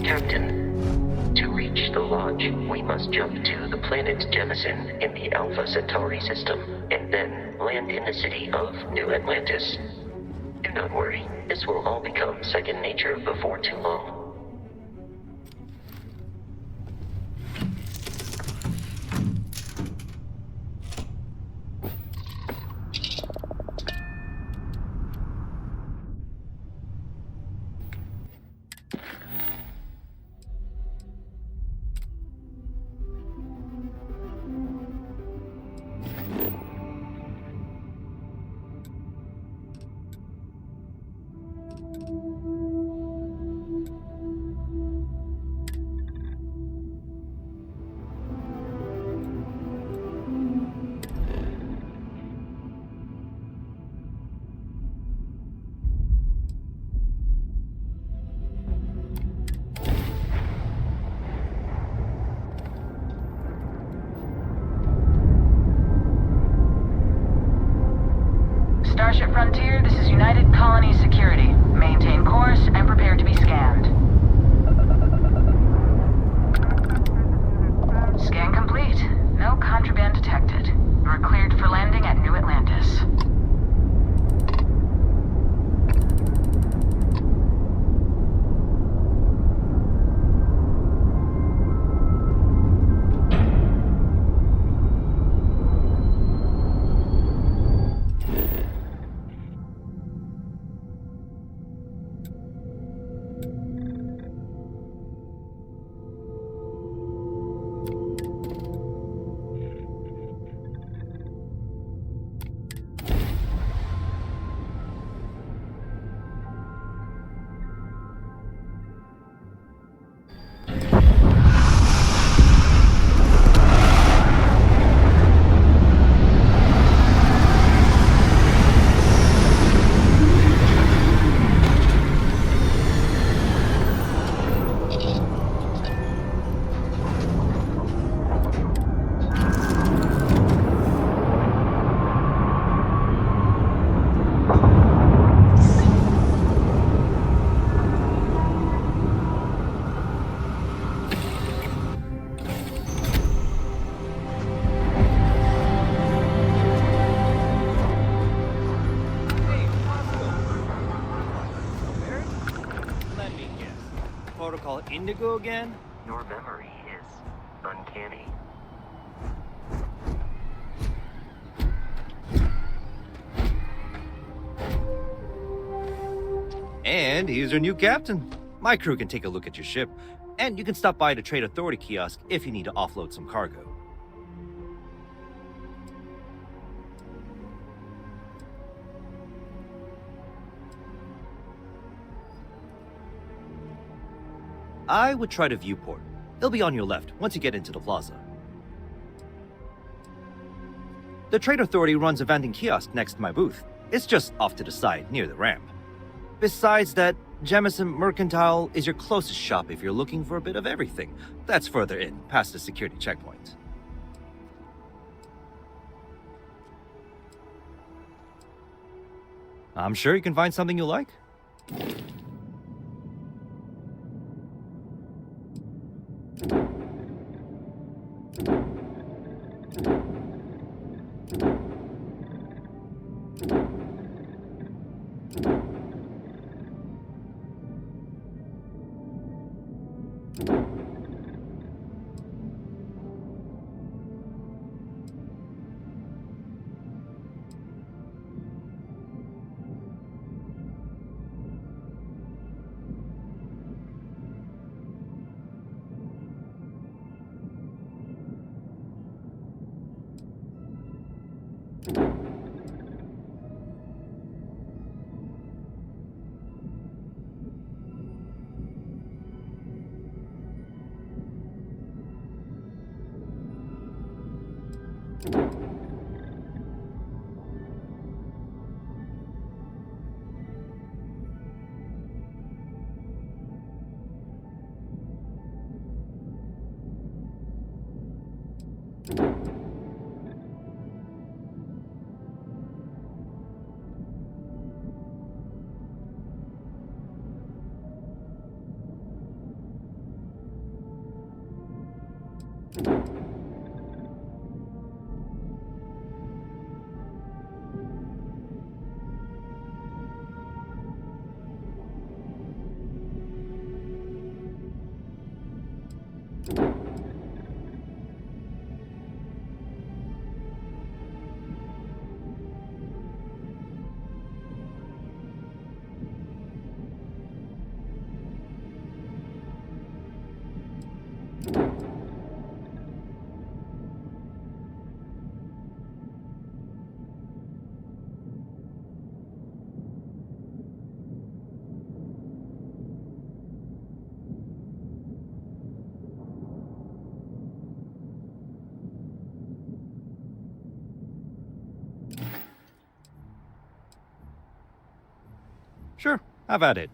Captain, to reach the lodge, we must jump to the planet Jemison in the Alpha Centauri system, and then land in the city of New Atlantis. Do not worry, this will all become second nature before too long. indigo again? Your memory is uncanny. And here's your new captain. My crew can take a look at your ship, and you can stop by the Trade Authority kiosk if you need to offload some cargo. I would try the viewport. It'll be on your left once you get into the plaza. The Trade Authority runs a vending kiosk next to my booth. It's just off to the side, near the ramp. Besides that, Jemison Mercantile is your closest shop if you're looking for a bit of everything. That's further in, past the security checkpoint. I'm sure you can find something you like. Sure, have at it.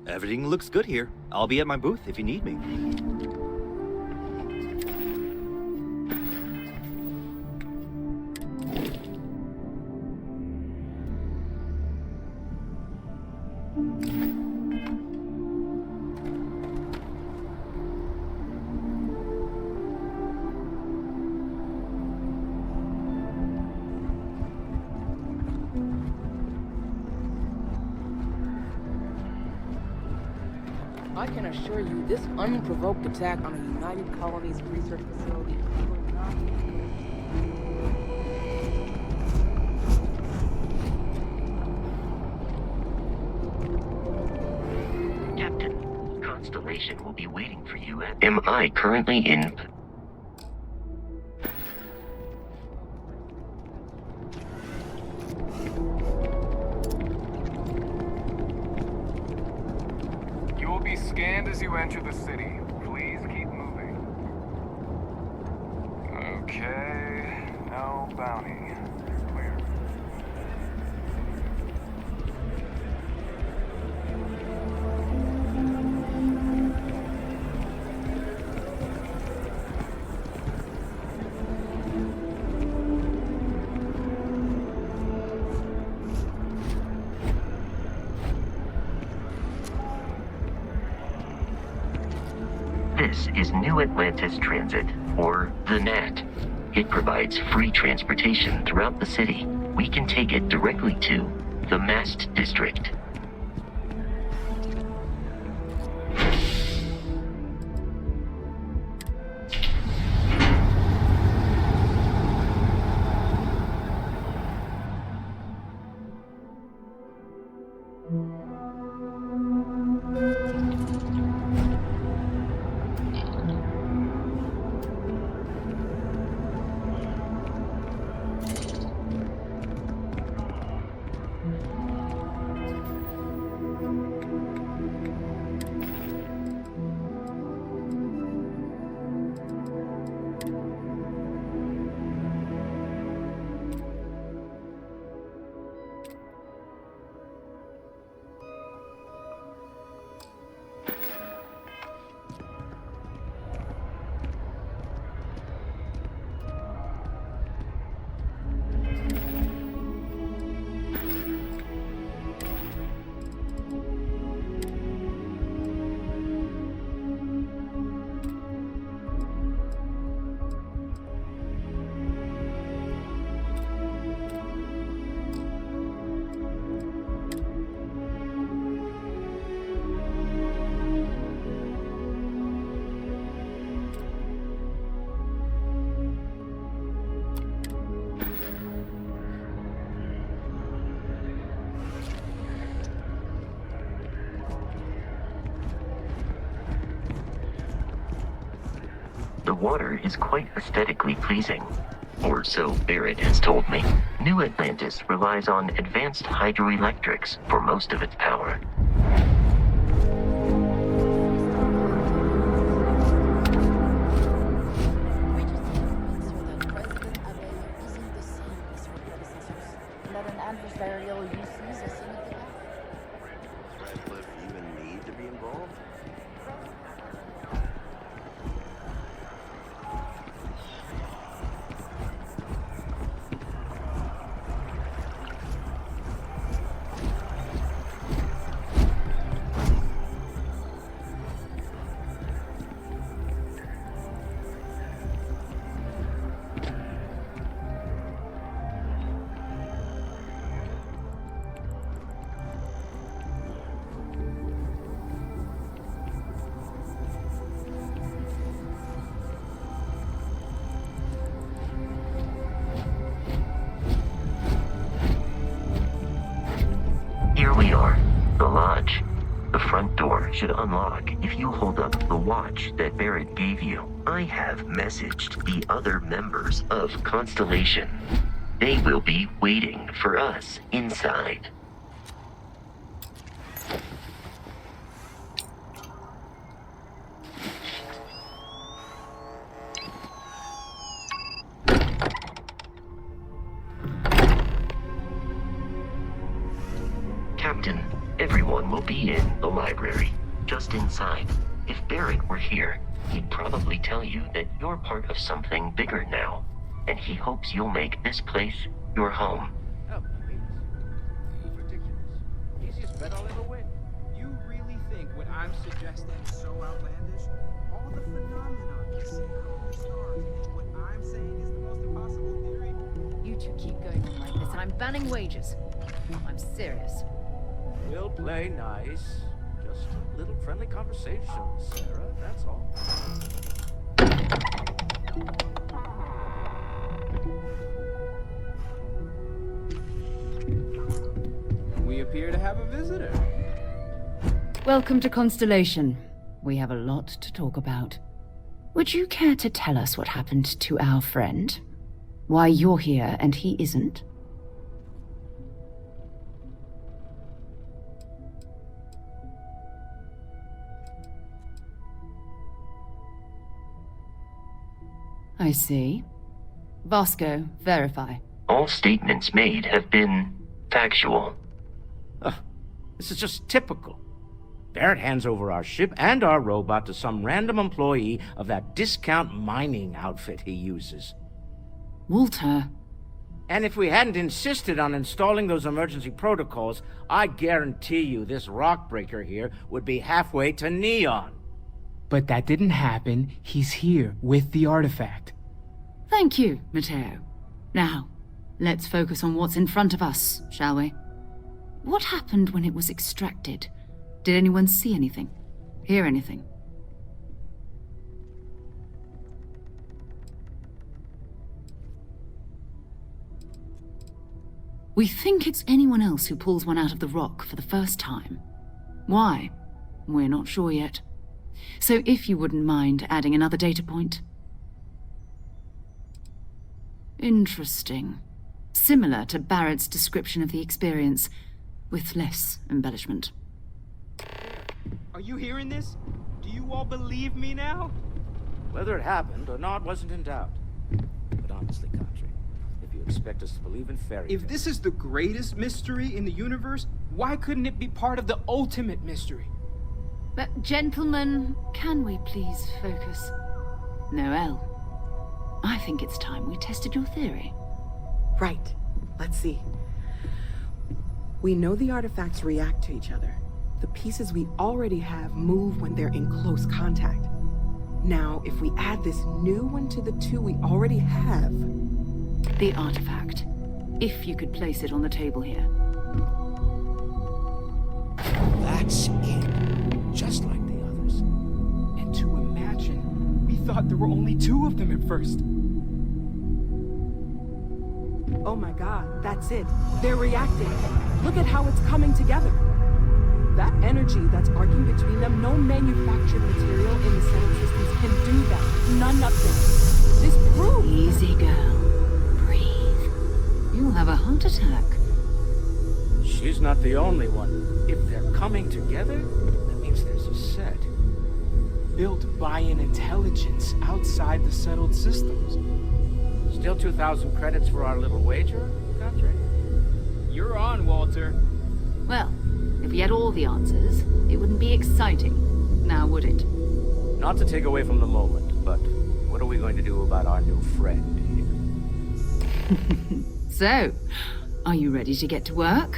Everything looks good here. I'll be at my booth if you need me. I can assure you, this unprovoked attack on a United Colonies research facility will not... Captain, Constellation will be waiting for you at... Am I currently in... Scanned as you enter the city. Please keep moving. Okay, no bounty. Clear. This is New Atlantis Transit, or the NAT. It provides free transportation throughout the city. We can take it directly to the Mast District. The water is quite aesthetically pleasing, or so Barrett has told me. New Atlantis relies on advanced hydroelectrics for most of its power. Here we are, the lodge. The front door should unlock if you hold up the watch that Barrett gave you. I have messaged the other members of Constellation. They will be waiting for us inside. Captain, everyone will will be in the library, just inside. If Barrett were here, he'd probably tell you that you're part of something bigger now, and he hopes you'll make this place your home. Oh, please. Ridiculous. Easiest bet I'll ever win. You really think what I'm suggesting is so outlandish? All the phenomena you see on the stars, and what I'm saying is the most impossible theory? You two keep going on like this, and I'm banning wagers. I'm serious. We'll play nice. Just a little friendly conversation, Sarah, that's all. We appear to have a visitor. Welcome to Constellation. We have a lot to talk about. Would you care to tell us what happened to our friend? Why you're here and he isn't? I see. Vasco, verify. All statements made have been factual. This is just typical. Barrett hands over our ship and our robot to some random employee of that discount mining outfit he uses. Walter. And if we hadn't insisted on installing those emergency protocols, I guarantee you this rock breaker here would be halfway to Neon. But that didn't happen. He's here with the artifact. Thank you, Matteo. Now, let's focus on what's in front of us, shall we? What happened when it was extracted? Did anyone see anything? Hear anything? We think it's anyone else who pulls one out of the rock for the first time. Why? We're not sure yet. So if you wouldn't mind adding another data point. Interesting. Similar to Barrett's description of the experience, with less embellishment. Are you hearing this? Do you all believe me now? Whether it happened or not wasn't in doubt. But honestly, Country, if you expect us to believe in fairy If this is the greatest mystery in the universe, why couldn't it be part of the ultimate mystery? But gentlemen, can we please focus? Noelle, I think it's time we tested your theory. Right. Let's see. We know the artifacts react to each other. The pieces we already have move when they're in close contact. Now, if we add this new one to the two we already have... The artifact. If you could place it on the table here. That's it. Just like the others. And to imagine, we thought there were only two of them at first. Oh my god, that's it. They're reacting. Look at how it's coming together. That energy that's arcing between them, no manufactured material in the settled systems can do that. None of them. This proves... Easy, girl. Breathe. You'll have a heart attack. She's not the only one. If they're coming together, that means there's a set. Built by an intelligence outside the settled systems. Still 2,000 credits for our little wager, Country? You're on, Walter. Well, if we had all the answers, it wouldn't be exciting. Now, would it? Not to take away from the moment, but what are we going to do about our new friend here? So, are you ready to get to work?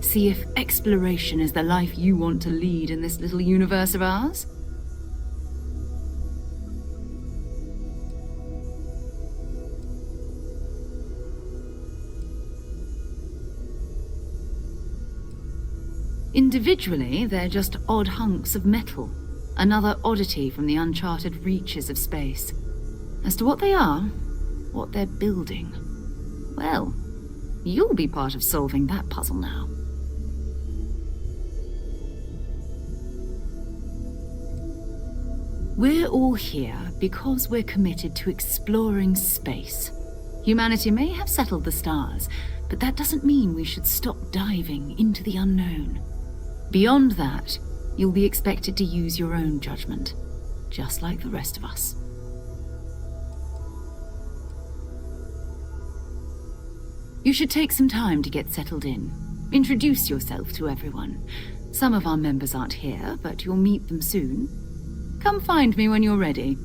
See if exploration is the life you want to lead in this little universe of ours? Individually, they're just odd hunks of metal. Another oddity from the uncharted reaches of space. As to what they are, what they're building, well, you'll be part of solving that puzzle now. We're all here because we're committed to exploring space. Humanity may have settled the stars, but that doesn't mean we should stop diving into the unknown. Beyond that, you'll be expected to use your own judgment, just like the rest of us. You should take some time to get settled in. Introduce yourself to everyone. Some of our members aren't here, but you'll meet them soon. Come find me when you're ready.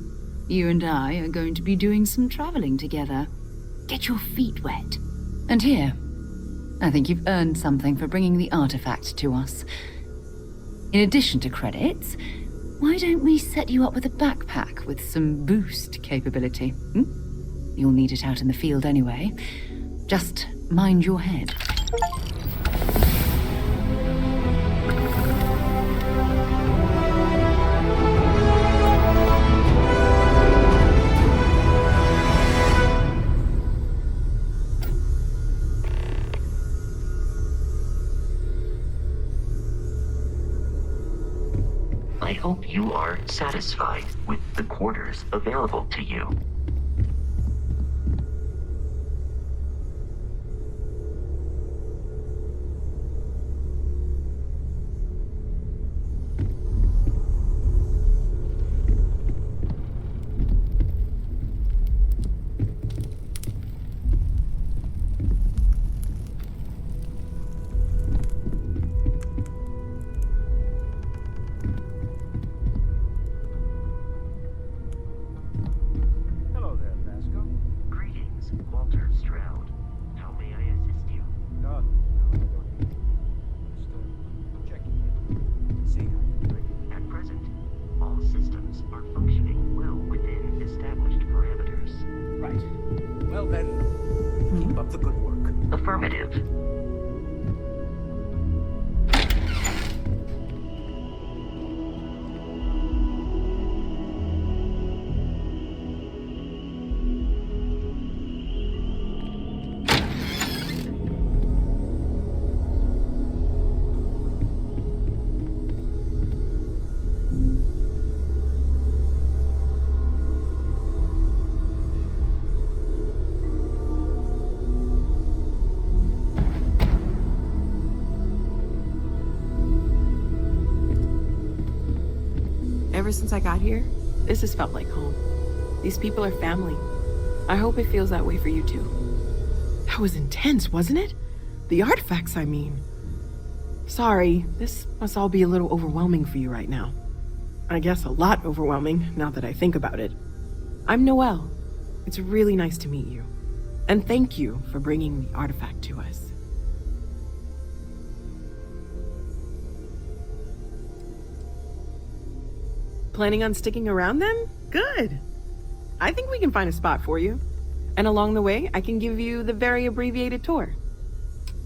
You and I are going to be doing some traveling together. Get your feet wet. And here, I think you've earned something for bringing the artifact to us. In addition to credits, why don't we set you up with a backpack with some boost capability? You'll need it out in the field anyway. Just mind your head. I hope you are satisfied with the quarters available to you. Affirmative. Ever since I got here, this has felt like home. These people are family. I hope it feels that way for you too. That was intense, wasn't it? The artifacts, I mean. Sorry, this must all be a little overwhelming for you right now. I guess a lot overwhelming, now that I think about it. I'm Noelle. It's really nice to meet you. And thank you for bringing the artifact to us. Planning on sticking around then? Good. I think we can find a spot for you. And along the way, I can give you the very abbreviated tour.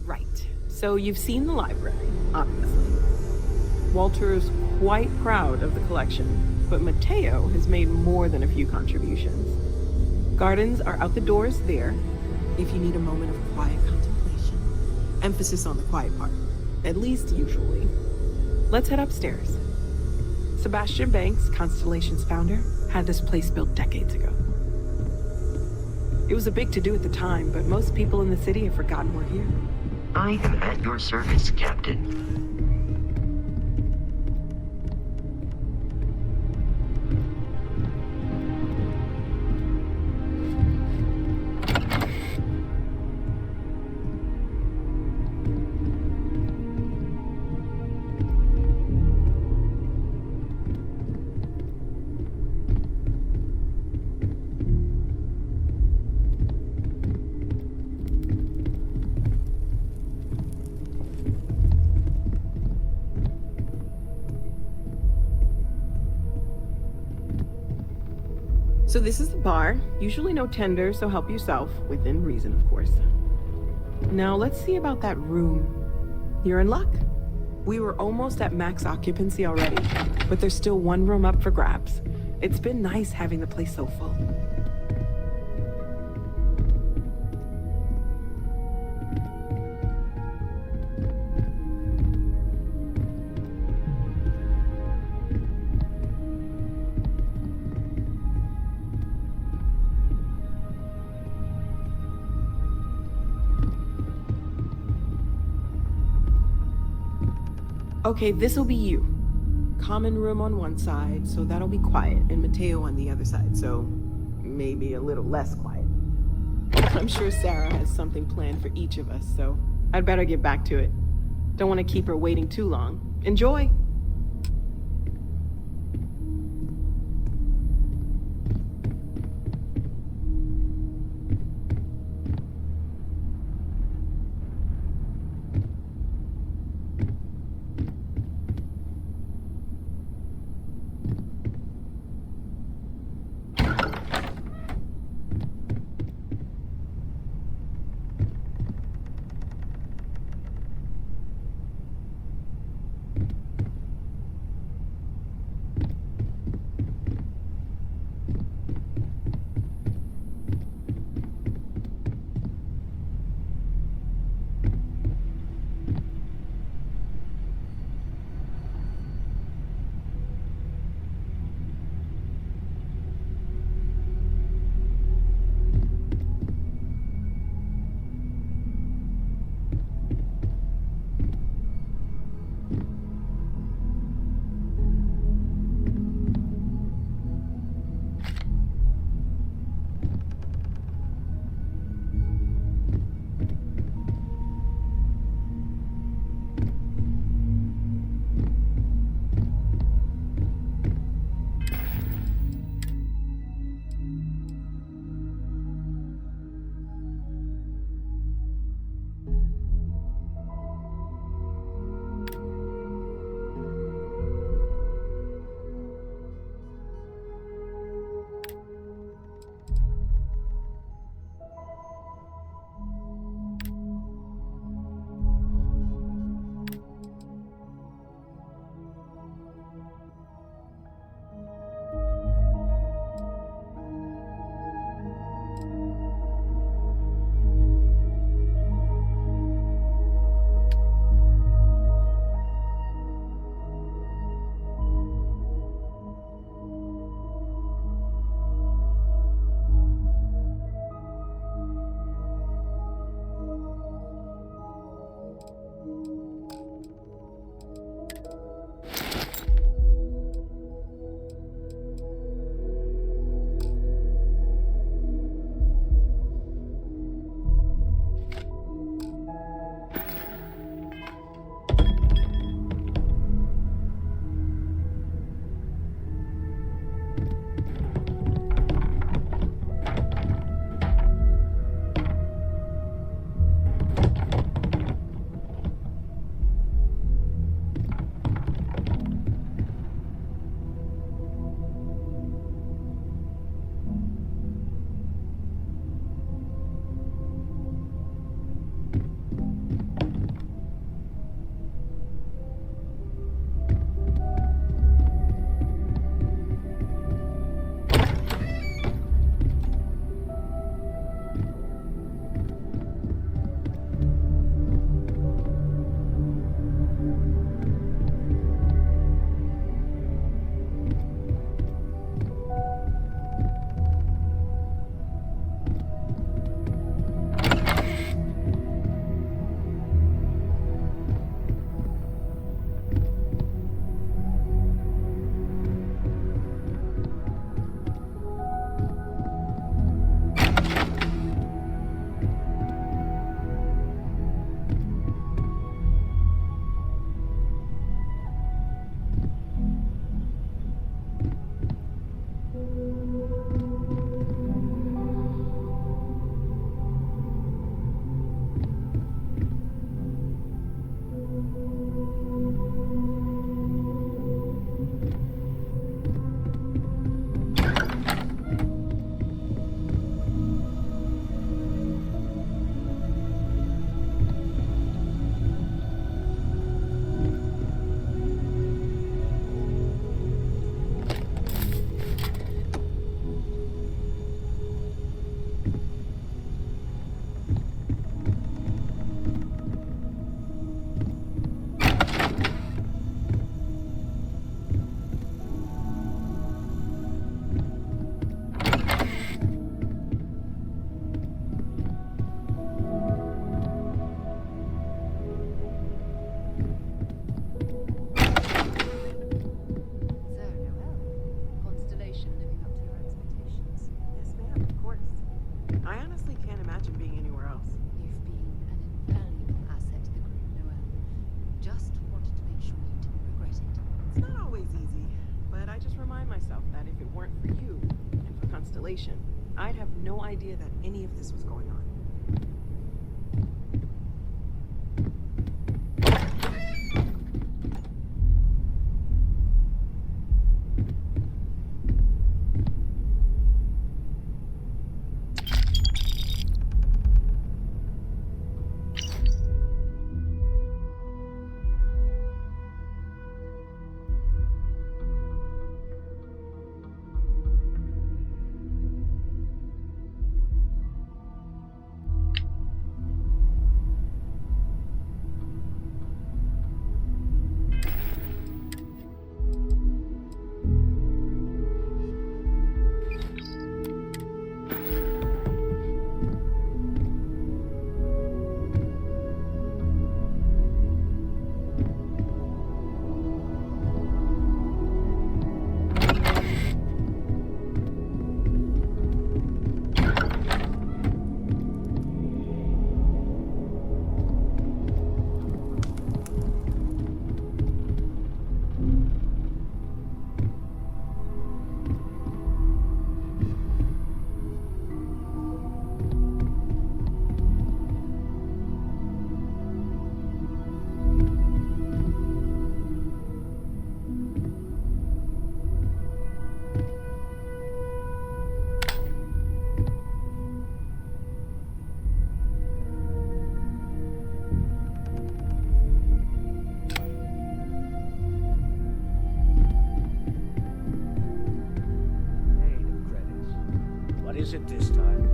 Right. So you've seen the library, obviously. Walter is quite proud of the collection, but Mateo has made more than a few contributions. Gardens are out the doors there, if you need a moment of quiet contemplation. Emphasis on the quiet part, at least usually. Let's head upstairs. Sebastian Banks, Constellation's founder, had this place built decades ago. It was a big to-do at the time, but most people in the city have forgotten we're here. I am at your service, Captain. So this is the bar. Usually no tender, so help yourself, within reason, of course. Now let's see about that room. You're in luck. We were almost at max occupancy already, but there's still one room up for grabs. It's been nice having the place so full. Okay, this'll be you. Common room on one side, so that'll be quiet, and Mateo on the other side, so maybe a little less quiet. I'm sure Sarah has something planned for each of us, so I'd better get back to it. Don't want to keep her waiting too long. Enjoy. It's not always easy, but I just remind myself that if it weren't for you and for Constellation, I'd have no idea that any of this was going on. What is it this time?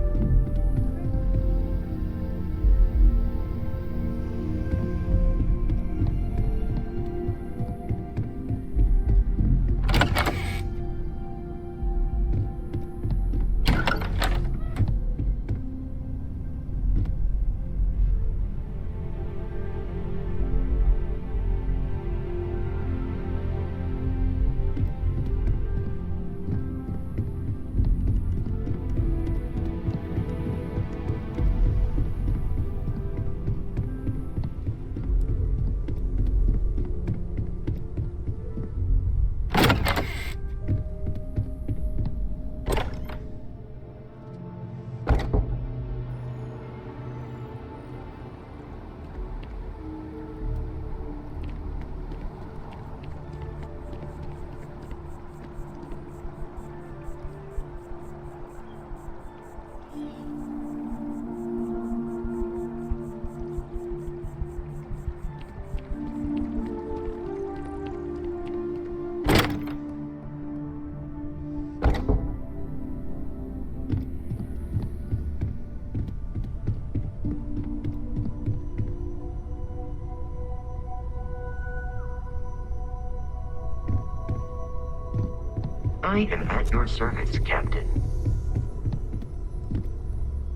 I am at your service, Captain.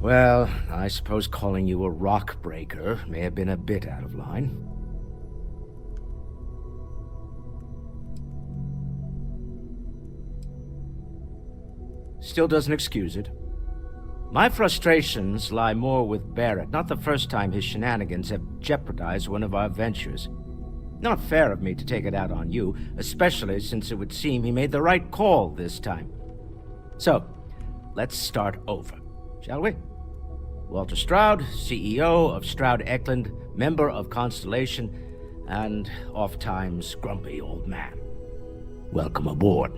Well, I suppose calling you a rock breaker may have been a bit out of line. Still doesn't excuse it. My frustrations lie more with Barrett. Not the first time his shenanigans have jeopardized one of our ventures. Not fair of me to take it out on you, especially since it would seem he made the right call this time. So, let's start over, shall we? Walter Stroud, CEO of Stroud Eklund, member of Constellation, and oft-times grumpy old man. Welcome aboard.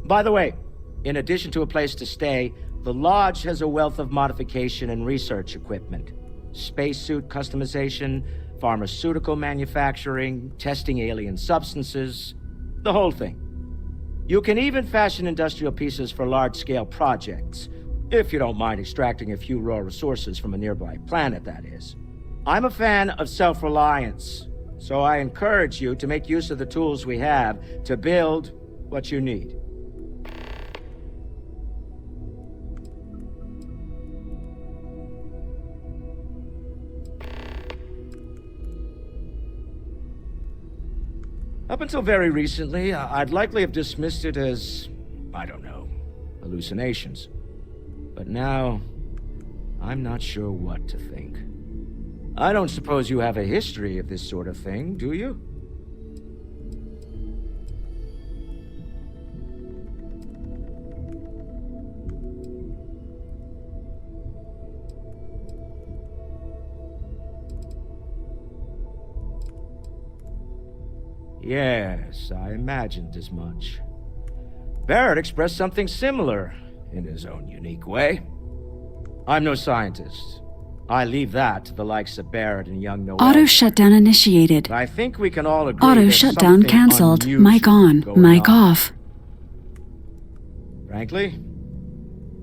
By the way, in addition to a place to stay, the Lodge has a wealth of modification and research equipment. Spacesuit customization, pharmaceutical manufacturing, testing alien substances, the whole thing. You can even fashion industrial pieces for large-scale projects, if you don't mind extracting a few raw resources from a nearby planet, that is. I'm a fan of self-reliance, so I encourage you to make use of the tools we have to build what you need. Up until very recently, I'd likely have dismissed it as, I don't know, hallucinations. But now, I'm not sure what to think. I don't suppose you have a history of this sort of thing, do you? Yes, I imagined as much. Barrett expressed something similar, in his own unique way. I'm no scientist. I leave that to the likes of Barrett and young Noel. Auto shutdown initiated. I think we can all agree Auto there's shutdown something cancelled. unusual Mic on, going mic on. off. Frankly,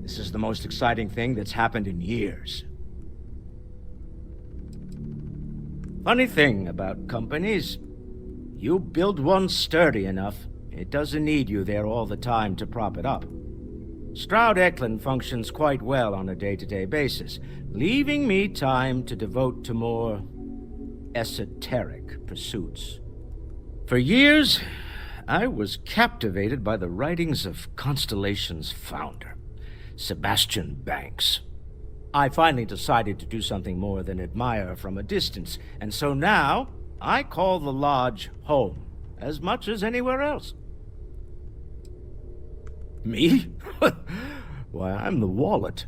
this is the most exciting thing that's happened in years. Funny thing about companies, you build one sturdy enough, it doesn't need you there all the time to prop it up. Stroud Eklund functions quite well on a day-to-day basis, leaving me time to devote to more esoteric pursuits. For years, I was captivated by the writings of Constellation's founder, Sebastian Banks. I finally decided to do something more than admire from a distance, and so now I call the Lodge home as much as anywhere else. Me? Why, I'm the wallet.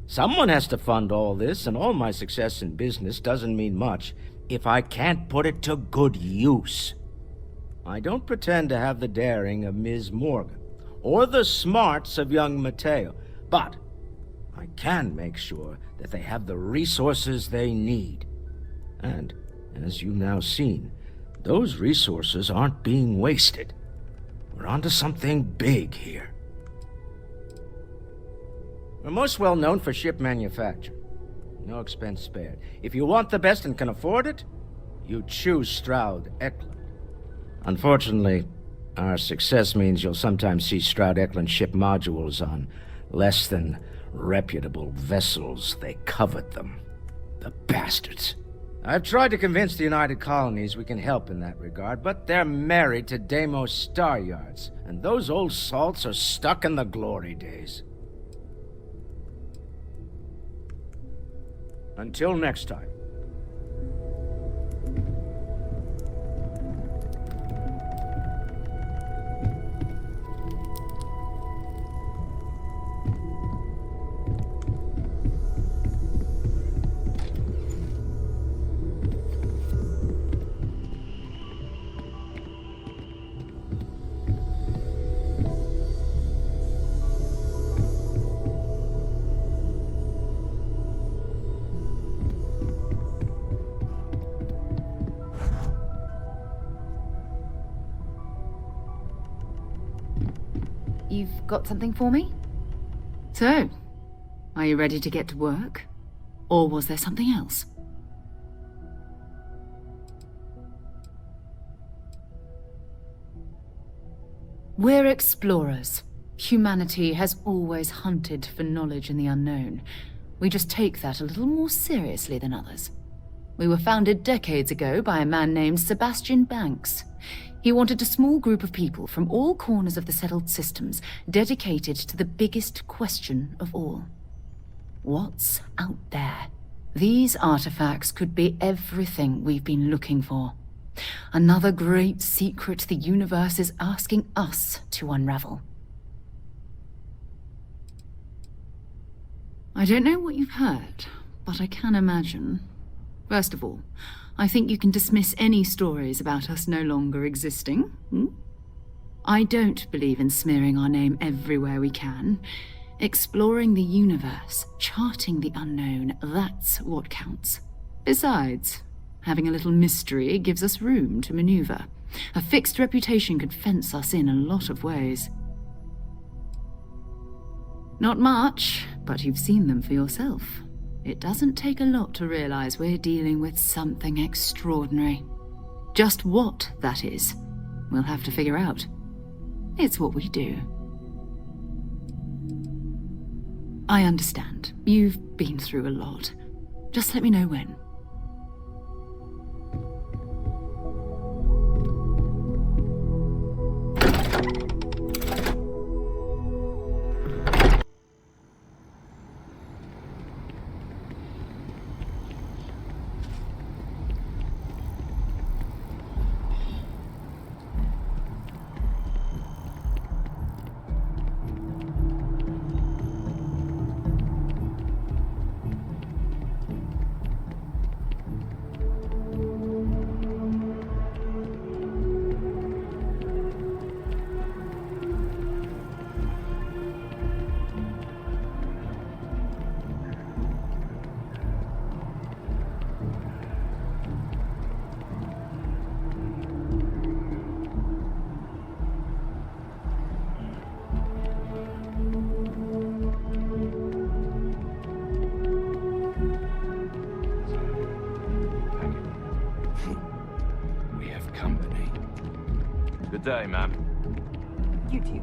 Someone has to fund all this, and all my success in business doesn't mean much if I can't put it to good use. I don't pretend to have the daring of Ms. Morgan, or the smarts of young Mateo, but I can make sure that they have the resources they need. And, as you've now seen, those resources aren't being wasted. We're onto something big here. We're most well known for ship manufacture. No expense spared. If you want the best and can afford it, you choose Stroud Eklund. Unfortunately, our success means you'll sometimes see Stroud Eklund ship modules on less than reputable vessels. They covet them. The bastards. I've tried to convince the United Colonies we can help in that regard, but they're married to Deimos Star Yards, and those old salts are stuck in the glory days. Until next time. You've got something for me? So, are you ready to get to work? Or was there something else? We're explorers. Humanity has always hunted for knowledge in the unknown. We just take that a little more seriously than others. We were founded decades ago by a man named Sebastian Banks. He wanted a small group of people from all corners of the settled systems dedicated to the biggest question of all. What's out there? These artifacts could be everything we've been looking for. Another great secret the universe is asking us to unravel. I don't know what you've heard, but I can imagine. First of all, I think you can dismiss any stories about us no longer existing. I don't believe in smearing our name everywhere we can. Exploring the universe, charting the unknown, that's what counts. Besides, having a little mystery gives us room to maneuver. A fixed reputation could fence us in a lot of ways. Not much, but you've seen them for yourself. It doesn't take a lot to realize we're dealing with something extraordinary. Just what that is, we'll have to figure out. It's what we do. I understand. You've been through a lot. Just let me know when. Good day, ma'am. You too.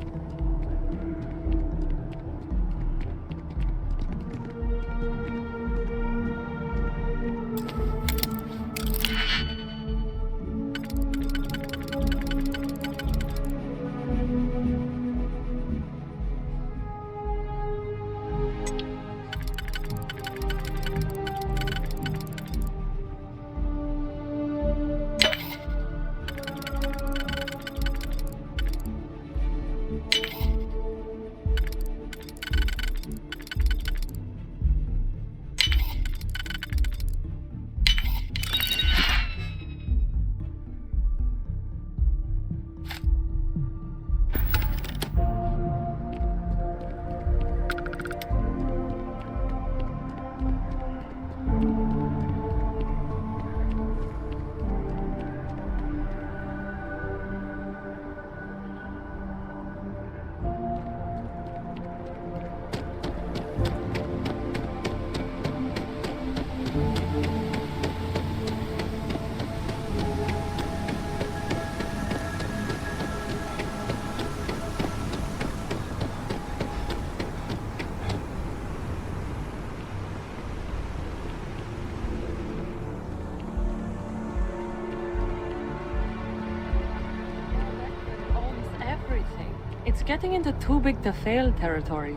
It's getting into too big to fail territory.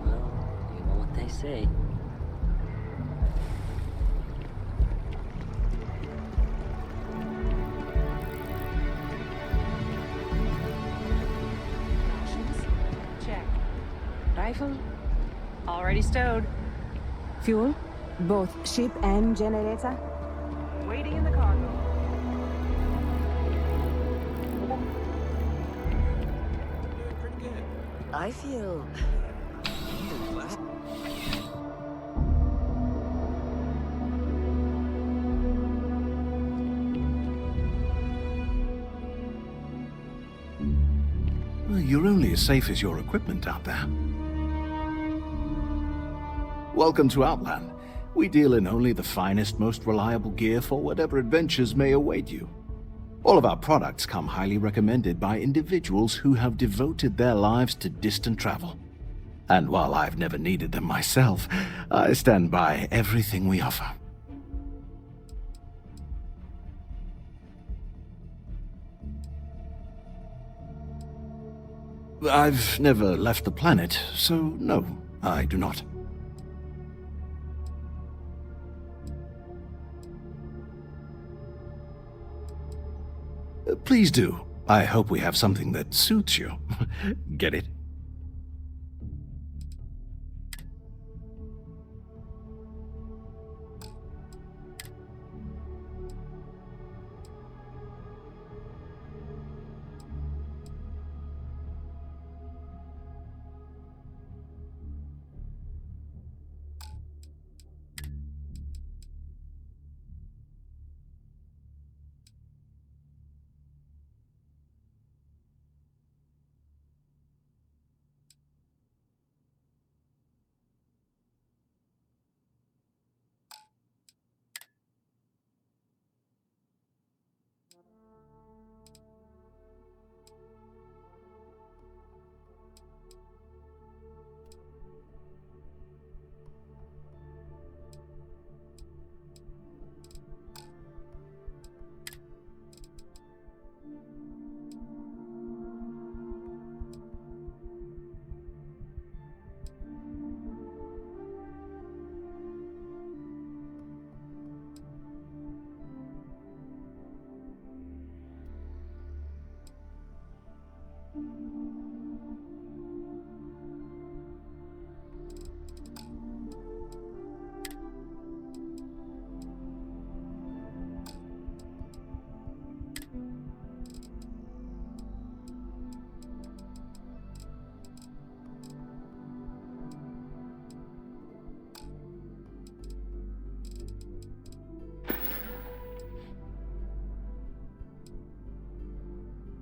Well, you know what they say. Check. Rifle? Already stowed. Fuel? Both ship and generator? Waiting in the cargo. I feel... Well, you're only as safe as your equipment out there. Welcome to Outland. We deal in only the finest, most reliable gear for whatever adventures may await you. All of our products come highly recommended by individuals who have devoted their lives to distant travel. And while I've never needed them myself, I stand by everything we offer. I've never left the planet, so no, I do not. Please do. I hope we have something that suits you. Get it?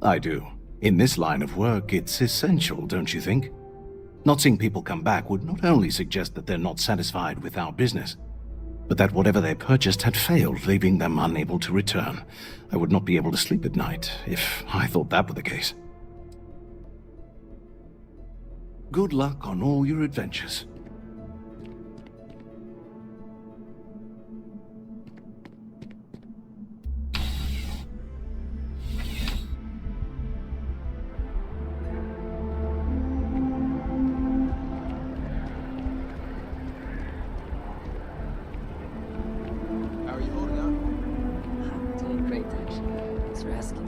I do. In this line of work, it's essential, don't you think? Not seeing people come back would not only suggest that they're not satisfied with our business, but that whatever they purchased had failed, leaving them unable to return. I would not be able to sleep at night if I thought that were the case. Good luck on all your adventures.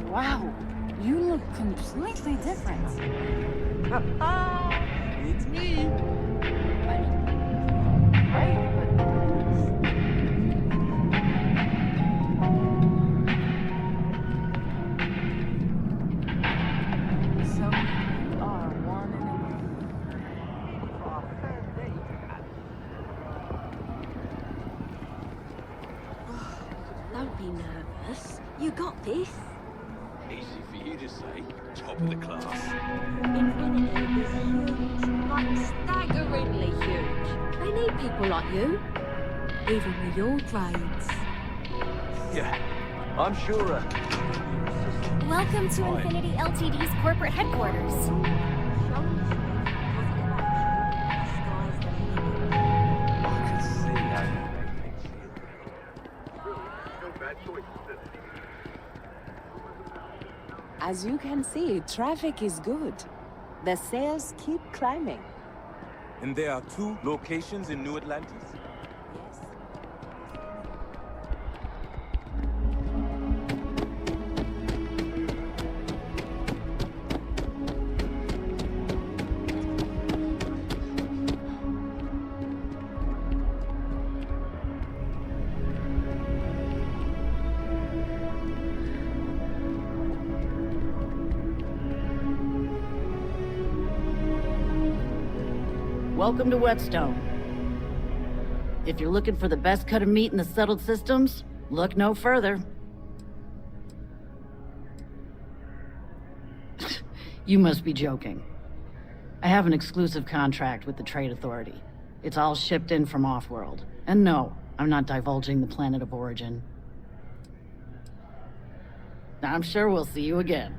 Wow, you look completely different. It's me. So you are one and Don't be nervous. You got this. Easy for you to say. Top of the class. Infinity is huge. Like staggeringly huge. They need people like you. Even with your trades. Yeah, I'm sure. Welcome to Hi. Infinity Ltd's corporate headquarters. I can see how As you can see, traffic is good. The sales keep climbing. And there are 2 locations in New Atlantis? Welcome to Whetstone. If you're looking for the best cut of meat in the settled systems, look no further. You must be joking. I have an exclusive contract with the Trade Authority. It's all shipped in from off-world. And no, I'm not divulging the planet of origin. I'm sure we'll see you again.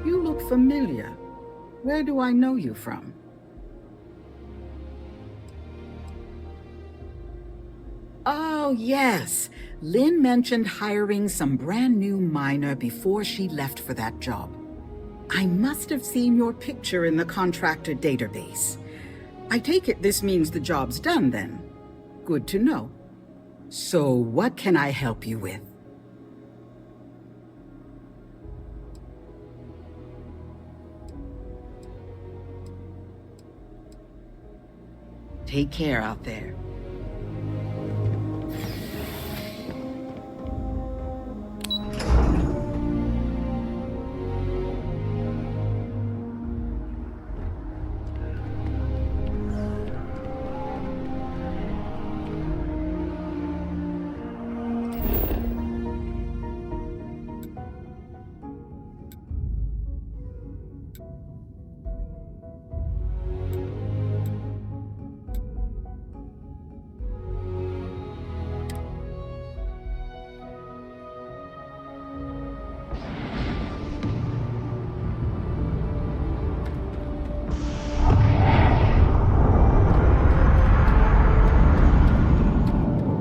You look familiar. Where do I know you from? Oh, yes. Lynn mentioned hiring some brand new miner before she left for that job. I must have seen your picture in the contractor database. I take it this means the job's done then. Good to know. So what can I help you with? Take care out there.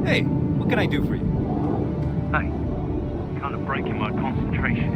Hey, what can I do for you? Hey, kind of breaking my concentration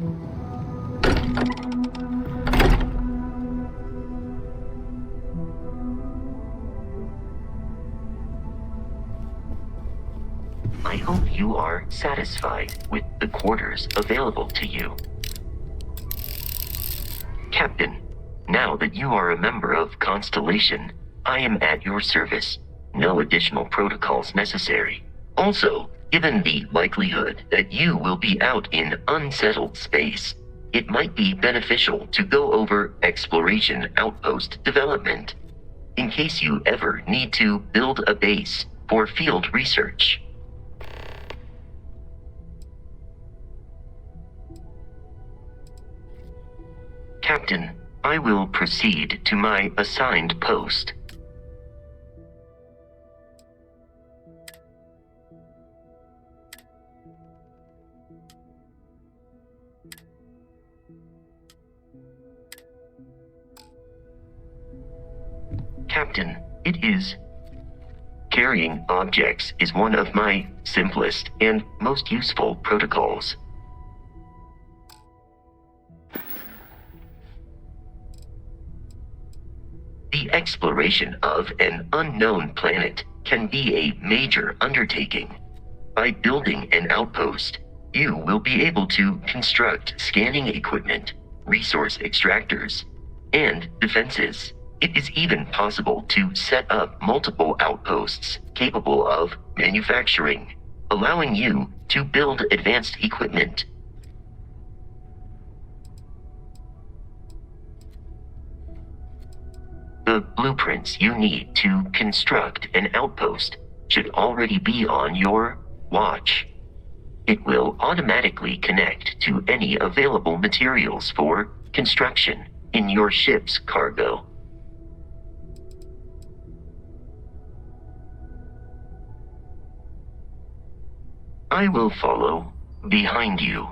I hope you are satisfied with the quarters available to you. Captain, now that you are a member of Constellation, I am at your service. No additional protocols necessary. Also, given the likelihood that you will be out in unsettled space, it might be beneficial to go over exploration outpost development, in case you ever need to build a base for field research. Captain, I will proceed to my assigned post. Captain, it is. Carrying objects is one of my simplest and most useful protocols. The exploration of an unknown planet can be a major undertaking. By building an outpost, you will be able to construct scanning equipment, resource extractors, and defenses. It is even possible to set up multiple outposts capable of manufacturing, allowing you to build advanced equipment. The blueprints you need to construct an outpost should already be on your watch. It will automatically connect to any available materials for construction in your ship's cargo. I will follow behind you.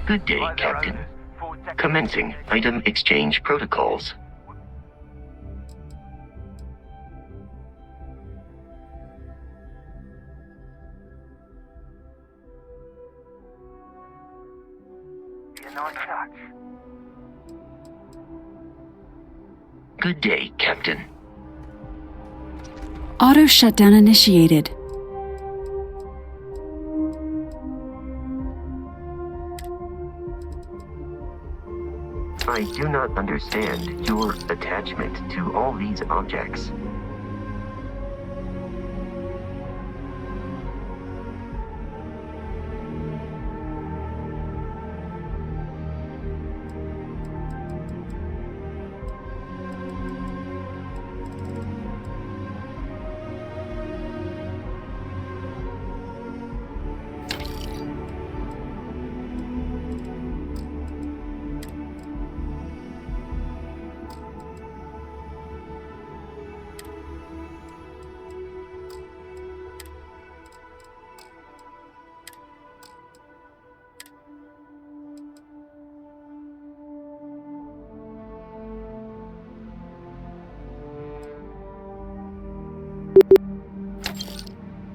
Good day, Captain. Commencing item exchange protocols. Good day, Captain. Auto shutdown initiated. I do not understand your attachment to all these objects.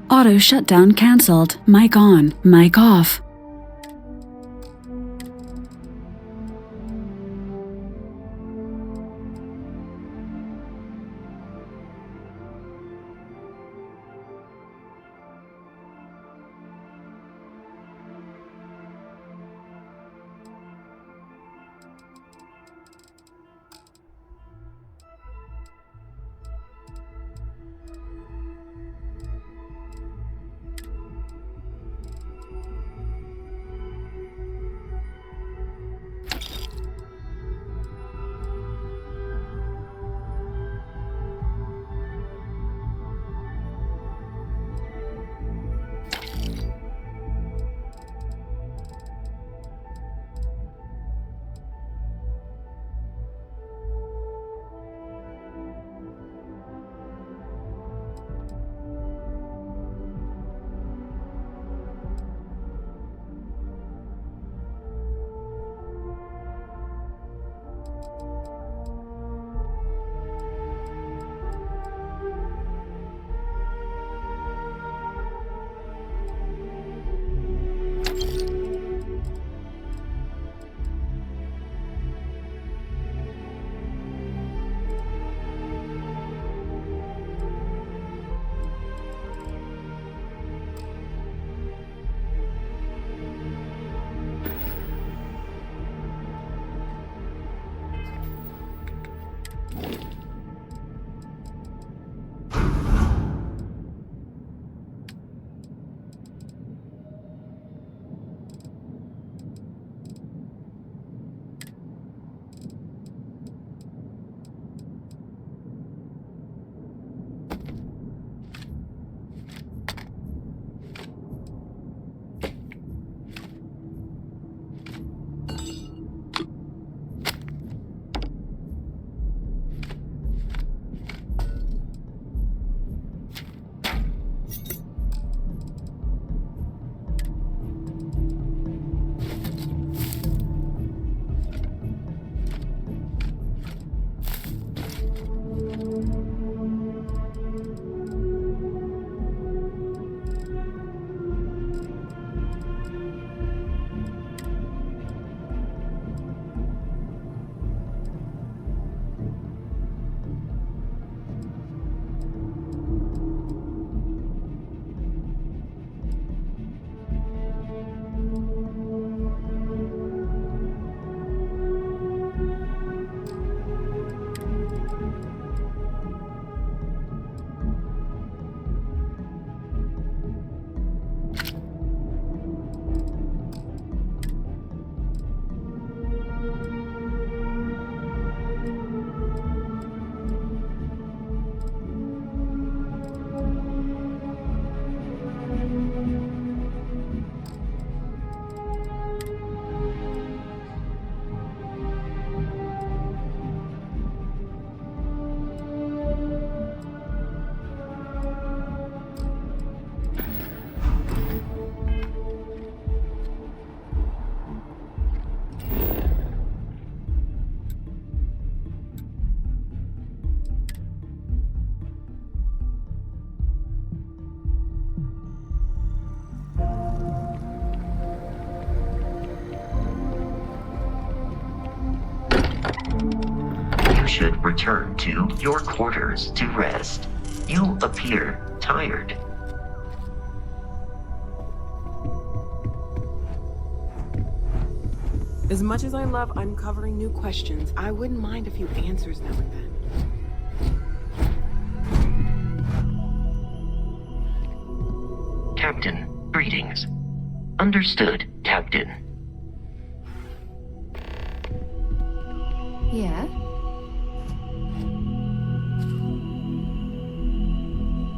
Auto shutdown cancelled. Mic on, mic off. Should return to your quarters to rest. You appear tired. As much as I love uncovering new questions, I wouldn't mind a few answers now and then. Captain, greetings. Understood, Captain. Yeah?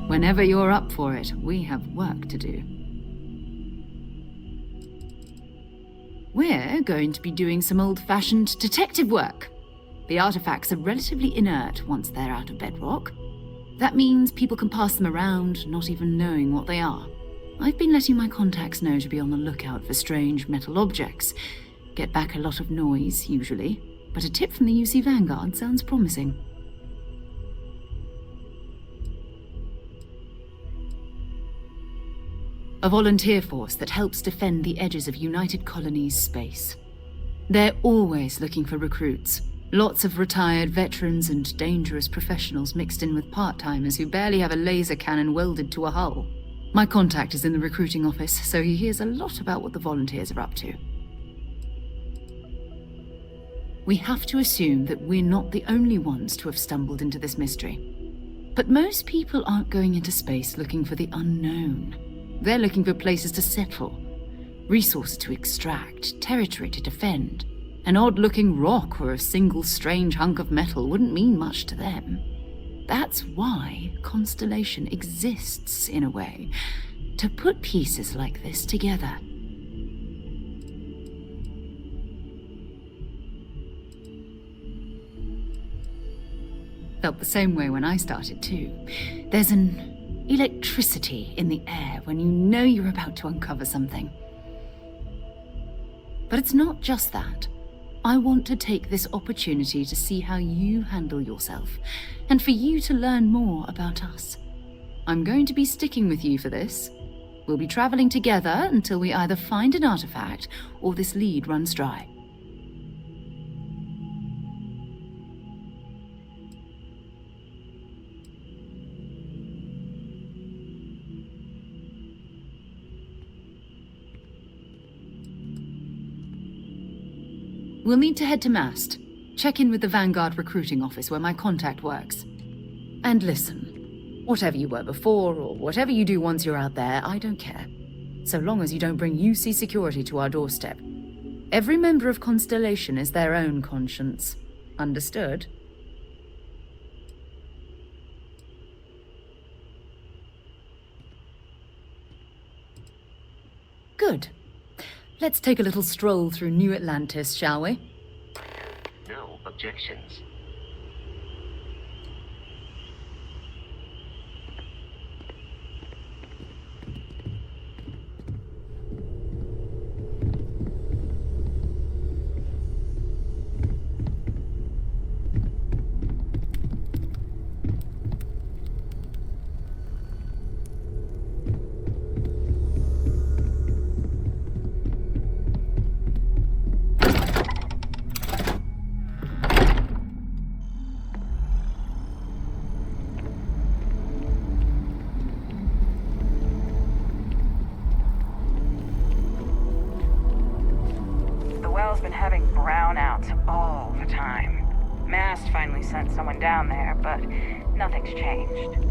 Whenever you're up for it, we have work to do. We're going to be doing some old-fashioned detective work. The artifacts are relatively inert once they're out of bedrock. That means people can pass them around, not even knowing what they are. I've been letting my contacts know to be on the lookout for strange metal objects. Get back a lot of noise, usually, but a tip from the UC Vanguard sounds promising. A volunteer force that helps defend the edges of United Colonies space. They're always looking for recruits. Lots of retired veterans and dangerous professionals mixed in with part-timers who barely have a laser cannon welded to a hull. My contact is in the recruiting office, so he hears a lot about what the volunteers are up to. We have to assume that we're not the only ones to have stumbled into this mystery. But most people aren't going into space looking for the unknown. They're looking for places to settle, resources to extract, territory to defend. An odd-looking rock or a single strange hunk of metal wouldn't mean much to them. That's why Constellation exists, in a way, to put pieces like this together. Felt the same way when I started, too. There's an electricity in the air when you know you're about to uncover something. But it's not just that. I want to take this opportunity to see how you handle yourself, and for you to learn more about us. I'm going to be sticking with you for this. We'll be traveling together until we either find an artifact or this lead runs dry. We'll need to head to mast. Check in with the Vanguard recruiting office where my contact works. And listen, whatever you were before, or whatever you do once you're out there, I don't care. So long as you don't bring UC security to our doorstep. Every member of Constellation is their own conscience. Understood? Good. Let's take a little stroll through New Atlantis, shall we? No objections. Been having brownouts all the time. Mast finally sent someone down there, but nothing's changed.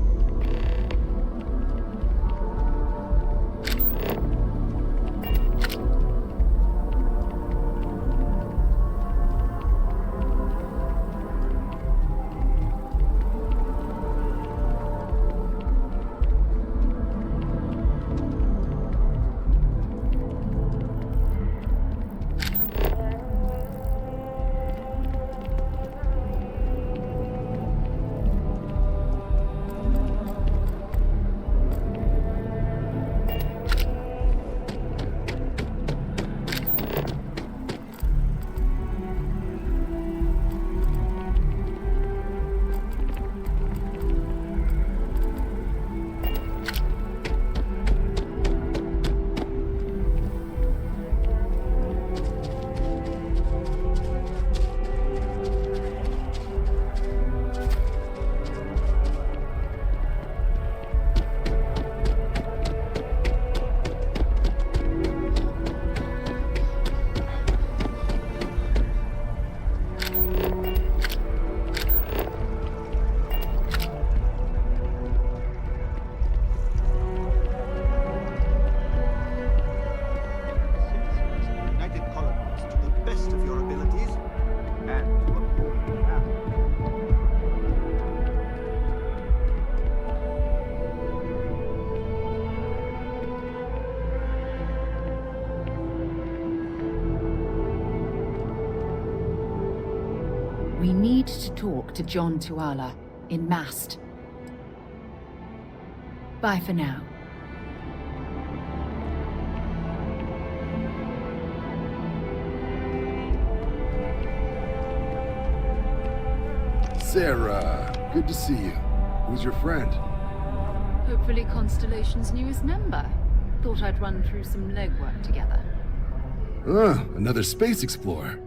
We need to talk to John Tuala in Mast. Bye for now. Sarah, good to see you. Who's your friend? Hopefully Constellation's newest member. Thought I'd run through some legwork together. Another space explorer.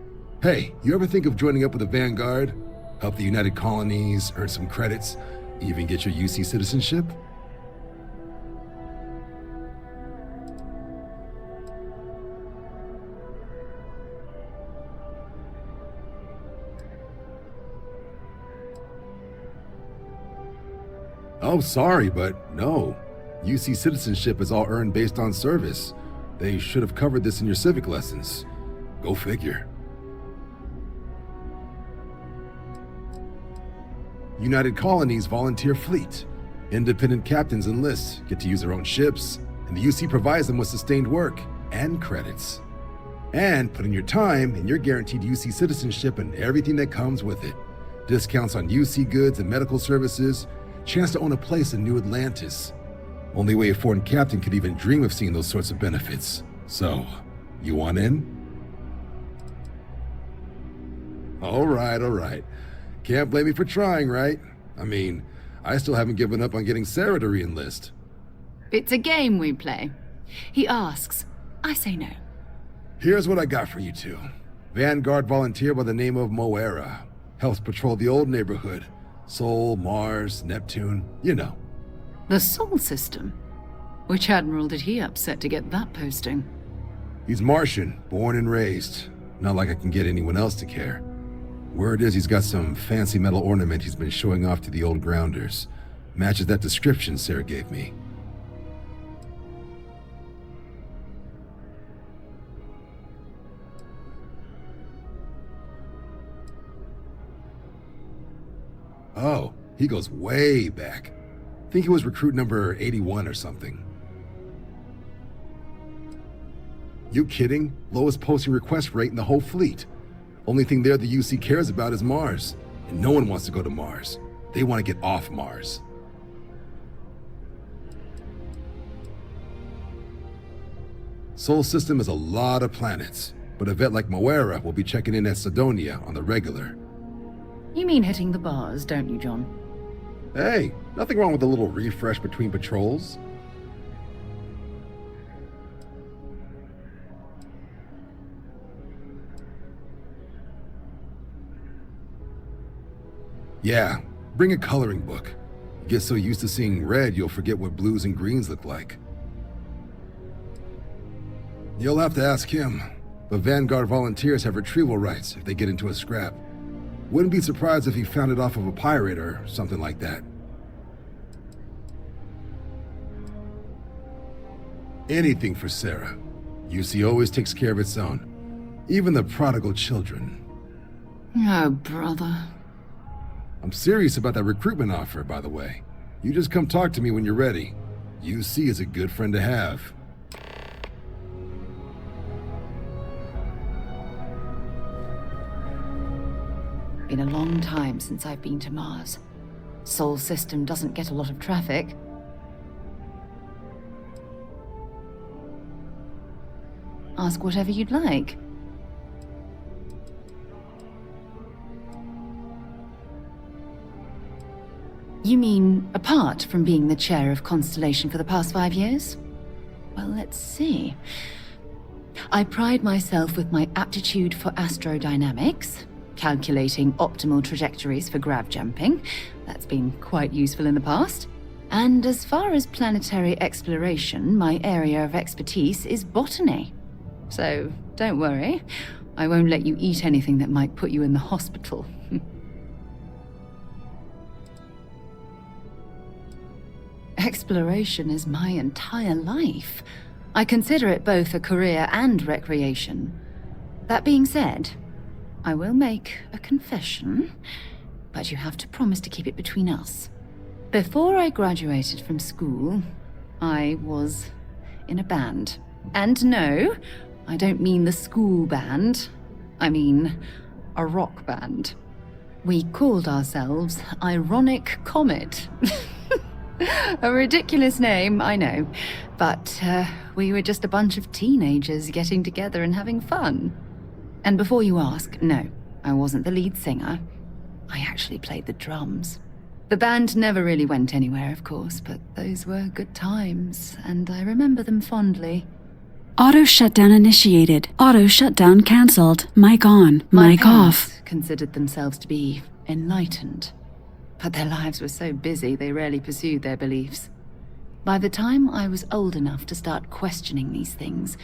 Hey, you ever think of joining up with the Vanguard? Help the United Colonies, earn some credits, even get your UC citizenship? Oh, sorry, but no. UC citizenship is all earned based on service. They should have covered this in your civic lessons. Go figure. United Colonies volunteer fleet. Independent captains enlist, get to use their own ships, and the UC provides them with sustained work and credits. And put in your time, and you're guaranteed UC citizenship and everything that comes with it. Discounts on UC goods and medical services, chance to own a place in New Atlantis. Only way a foreign captain could even dream of seeing those sorts of benefits. So, you want in? All right. Can't blame me for trying, right? I mean, I still haven't given up on getting Sarah to re-enlist. It's a game we play. He asks, I say no. Here's what I got for you two. Vanguard volunteer by the name of Moera. Helps patrol the old neighborhood. Sol, Mars, Neptune, you know. The Sol system? Which admiral did he upset to get that posting? He's Martian, born and raised. Not like I can get anyone else to care. Word is he's got some fancy metal ornament he's been showing off to the old grounders. Matches that description Sarah gave me. Oh, he goes way back. Think he was recruit number 81 or something. You kidding? Lowest posting request rate in the whole fleet. Only thing there the UC cares about is Mars. And no one wants to go to Mars. They want to get off Mars. Sol system has a lot of planets, but a vet like Moera will be checking in at Sidonia on the regular. You mean hitting the bars, don't you, John? Hey, nothing wrong with a little refresh between patrols. Yeah, bring a coloring book. You get so used to seeing red, you'll forget what blues and greens look like. You'll have to ask him, but Vanguard volunteers have retrieval rights if they get into a scrap. Wouldn't be surprised if he found it off of a pirate or something like that. Anything for Sarah. UC always takes care of its own. Even the prodigal children. Oh, brother. I'm serious about that recruitment offer, by the way. You just come talk to me when you're ready. UC is a good friend to have. Been a long time since I've been to Mars. Sol system doesn't get a lot of traffic. Ask whatever you'd like. You mean apart from being the chair of Constellation for the past 5 years? Well, let's see. I pride myself with my aptitude for astrodynamics, calculating optimal trajectories for grav jumping. That's been quite useful in the past. And as far as planetary exploration, my area of expertise is botany. So don't worry, I won't let you eat anything that might put you in the hospital. Exploration is my entire life. I consider it both a career and recreation. That being said, I will make a confession, but you have to promise to keep it between us. Before I graduated from school, I was in a band. And no, I don't mean the school band. I mean a rock band. We called ourselves Ironic Comet. A ridiculous name, I know. But we were just a bunch of teenagers getting together and having fun. And before you ask, no, I wasn't the lead singer. I actually played the drums. The band never really went anywhere, of course, but those were good times, and I remember them fondly. Auto shutdown initiated. Auto shutdown cancelled. Mic on. Mic off. Considered themselves to be enlightened, but their lives were so busy they rarely pursued their beliefs. By the time I was old enough to start questioning these things,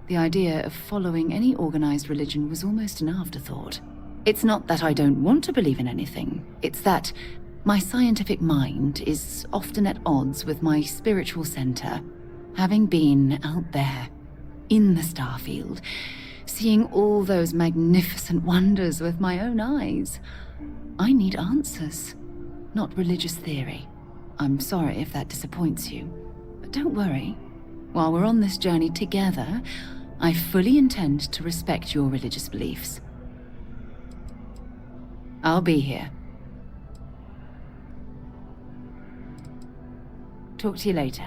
the idea of following any organized religion was almost an afterthought. It's not that I don't want to believe in anything, it's that my scientific mind is often at odds with my spiritual center. Having been out there, in the Starfield, seeing all those magnificent wonders with my own eyes, I need answers, not religious theory. I'm sorry if that disappoints you, but don't worry. While we're on this journey together, I fully intend to respect your religious beliefs. I'll be here. Talk to you later.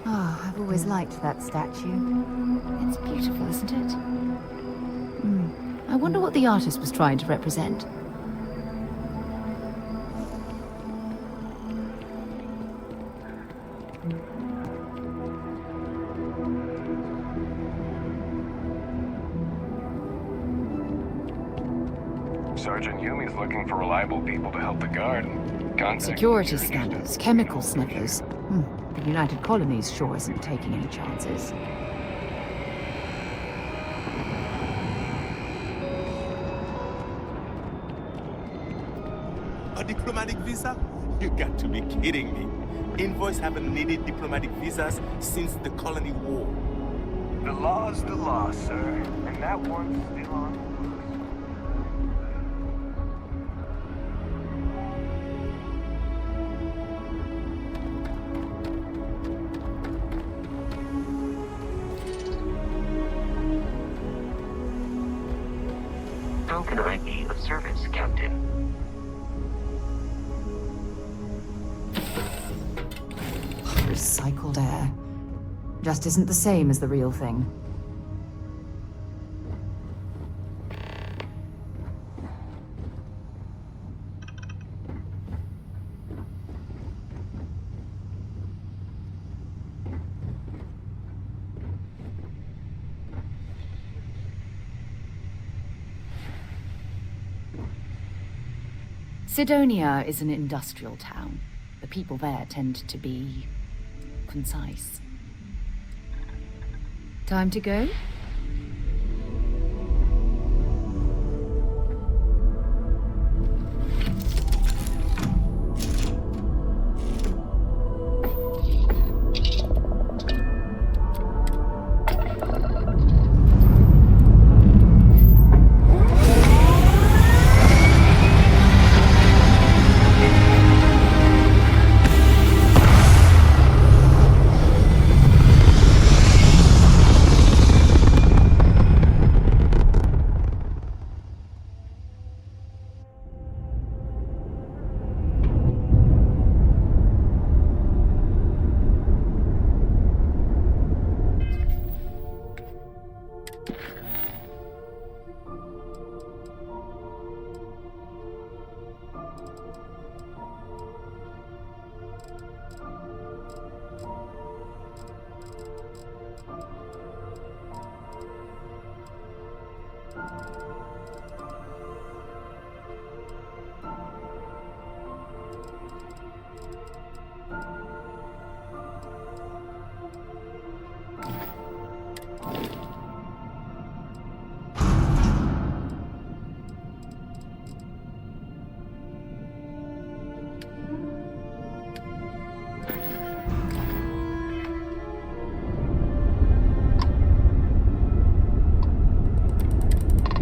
Oh, I've always liked that statue. It's beautiful, isn't it? I wonder what the artist was trying to represent. Sergeant Yumi's looking for reliable people to help the guard. Contact Security scanners, chemical sniffers. The United Colonies sure isn't taking any chances. A diplomatic visa? You got to be kidding me. Envoys haven't needed diplomatic visas since the colony war. The law's the law, sir. And that one's still on. How can I be of service, Captain? Recycled air. Just isn't the same as the real thing. Sidonia is an industrial town. The people there tend to be concise. Time to go?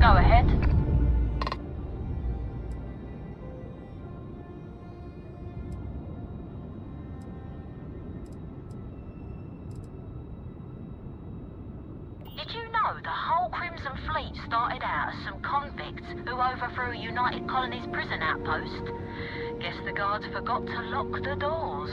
Go ahead. Did you know the whole Crimson Fleet started out as some convicts who overthrew a United Colonies prison outpost? Guess the guards forgot to lock the doors.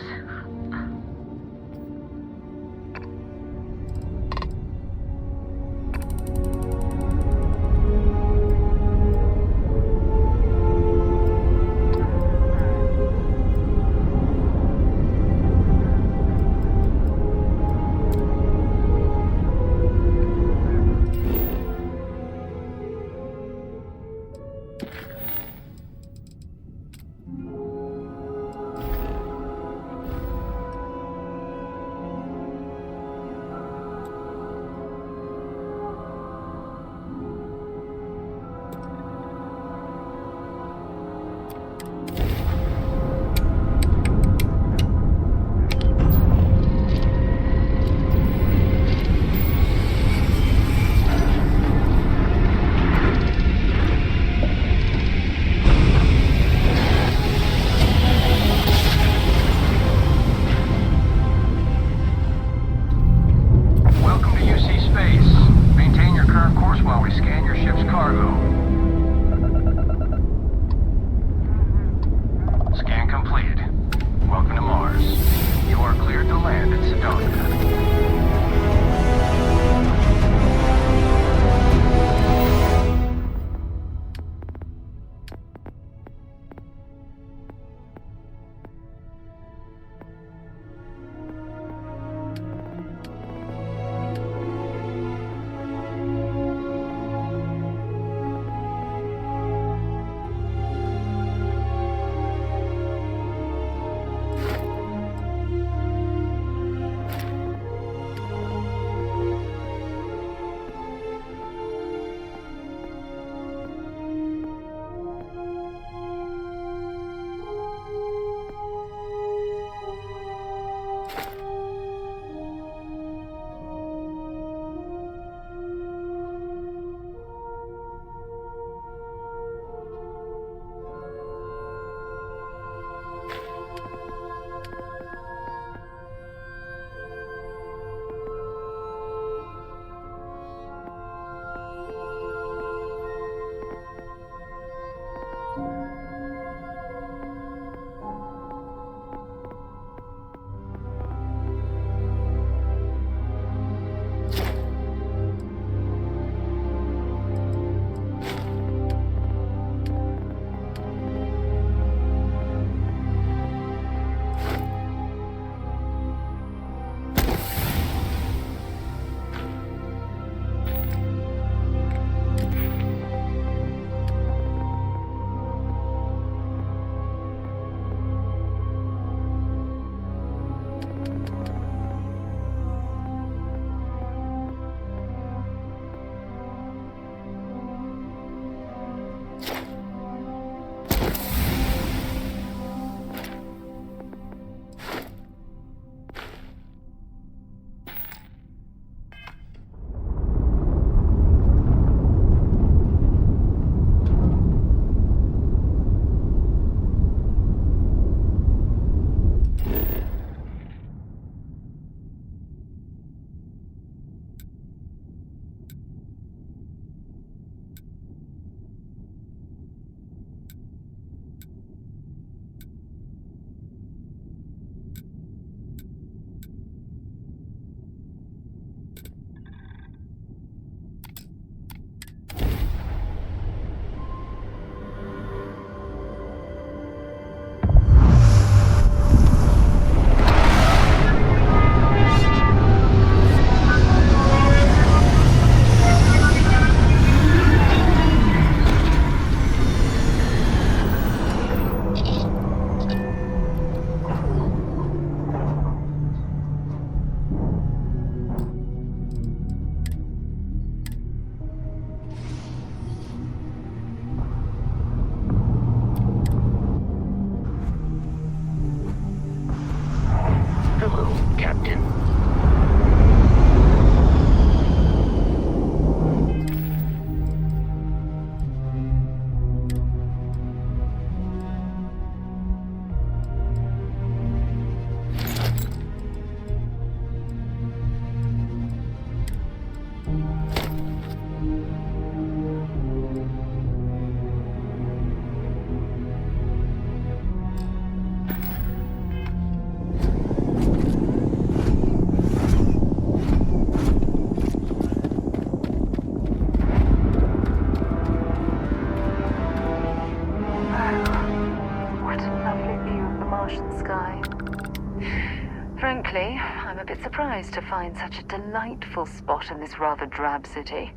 surprised to find such a delightful spot in this rather drab city.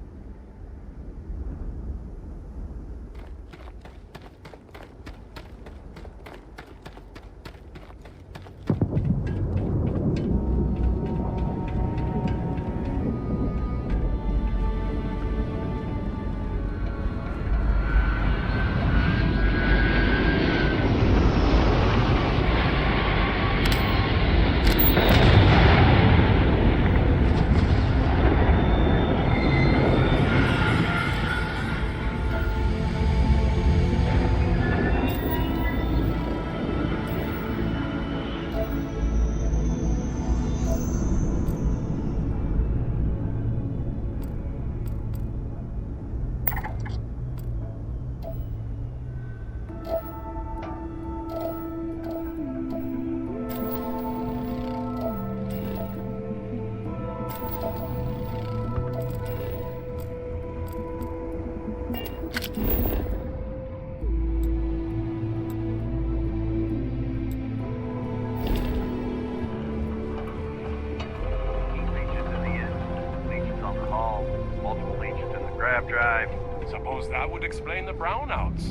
Drive. Suppose that would explain the brownouts.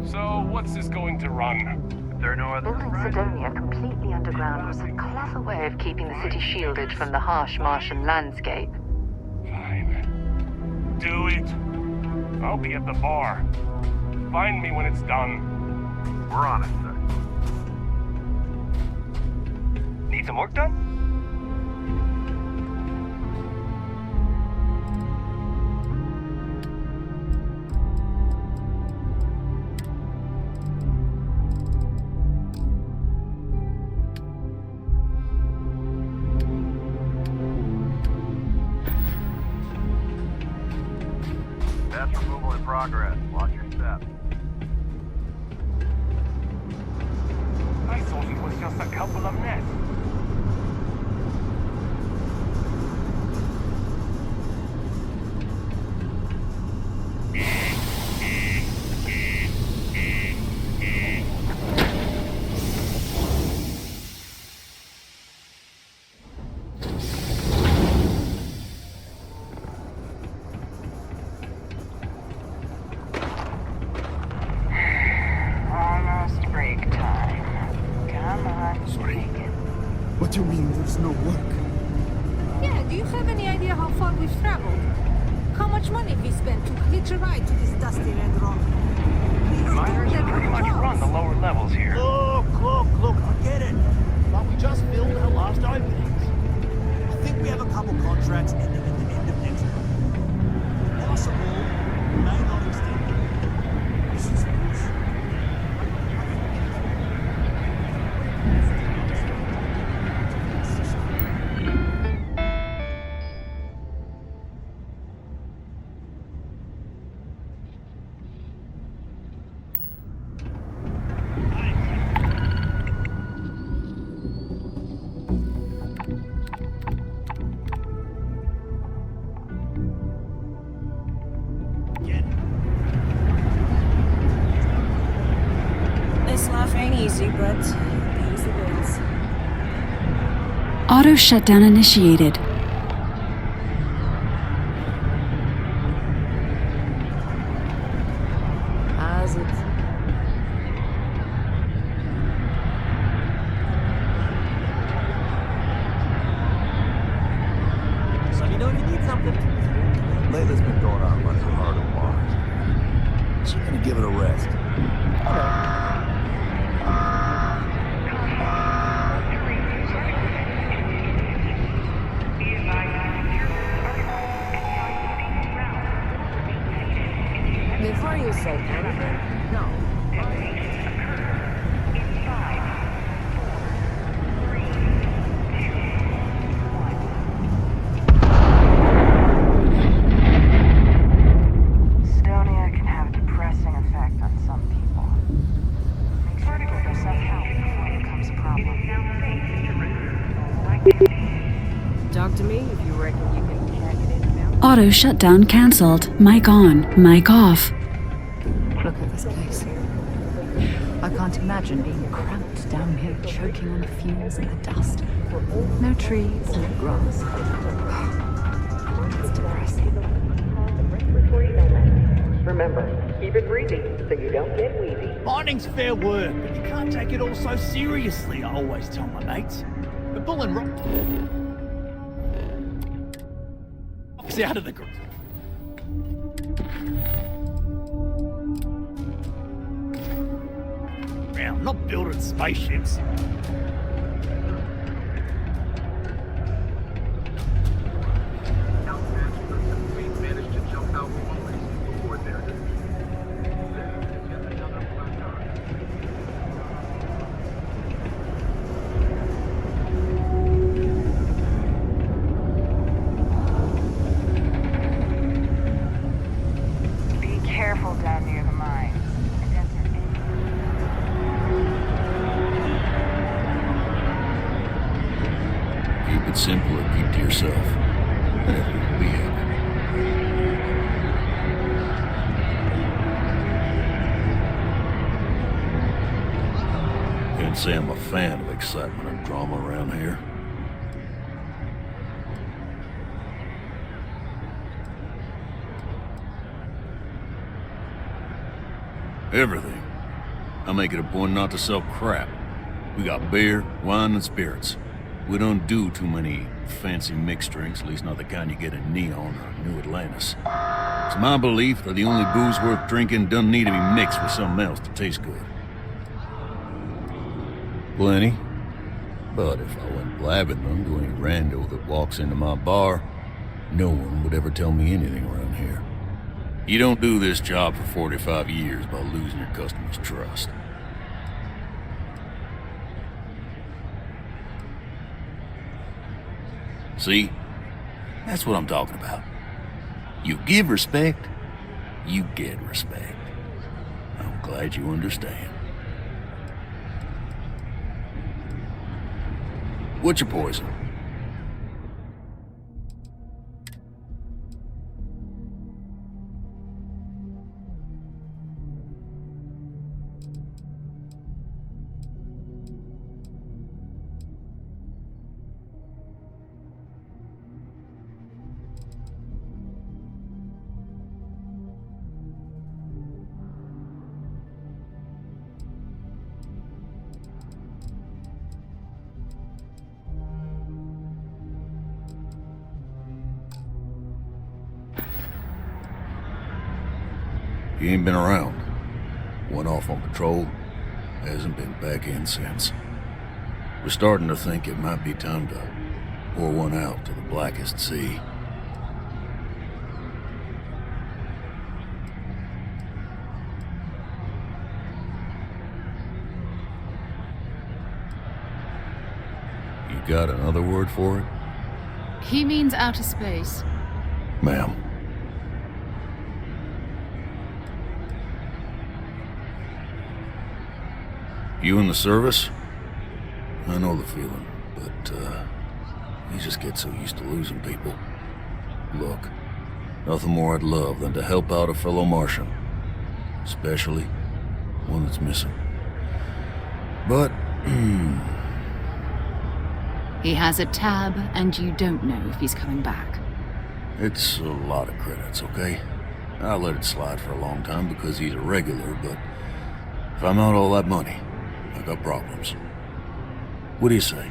So, what's this going to run? If there are no other Building Sidonia completely underground was a clever way of keeping the city shielded from the harsh Martian landscape. Fine. Do it. I'll be at the bar. Find me when it's done. We're on it, sir. Need some work done? Progress. Watch your step. I thought it was just a couple of nets. What do you mean there's no work? Yeah, do you have any idea how far we've traveled? How much money we spent to hitch a ride to this dusty red rock? Miners pretty much run the lower levels here. Look, I get it. But we just filled our last openings. I think we have a couple contracts ending at the end of next month. Possible, may not extend. This is bullshit. Auto shutdown initiated. How's it? So you know if you need something. Layla's been going on running hard on Mars. She's gonna give it a rest. Before you say anything, no. Sidonia can have a depressing effect on some people. Make sure to get yourself help before it becomes a problem. Talk to me if you reckon you can hack it in now. Auto shutdown cancelled. Mic on, mic off. Look at this place. I can't imagine being cramped down here, choking on the fumes and the dust. No trees, no grass. It's depressing. Remember, keep it breezy so you don't get wheezy. Mining's fair work, but you can't take it all so seriously, I always tell my mates. But pulling rocks out of the ground. I'm not building spaceships. Be careful down near the mine. Keep it simple or keep to yourself. And everyone will be happy. Can't say I'm a fan of excitement and drama around here. Everything. I make it a point not to sell crap. We got beer, wine, and spirits. We don't do too many fancy mixed drinks, at least not the kind you get in Neon or New Atlantis. It's my belief that the only booze worth drinking doesn't need to be mixed with something else to taste good. Plenty. But if I went blabbing them to any rando that walks into my bar, no one would ever tell me anything around here. You don't do this job for 45 years by losing your customers' trust. See? That's what I'm talking about. You give respect, you get respect. I'm glad you understand. What's your poison? He ain't been around. Went off on patrol. Hasn't been back in since. We're starting to think it might be time to pour one out to the blackest sea. You got another word for it? He means outer space. Ma'am. You in the service? I know the feeling, but, you just get so used to losing people. Look, nothing more I'd love than to help out a fellow Martian. Especially one that's missing. But, He has a tab, and you don't know if he's coming back. it's a lot of credits, okay? I let it slide for a long time because he's a regular, but if I'm out all that money, I got problems. What do you say?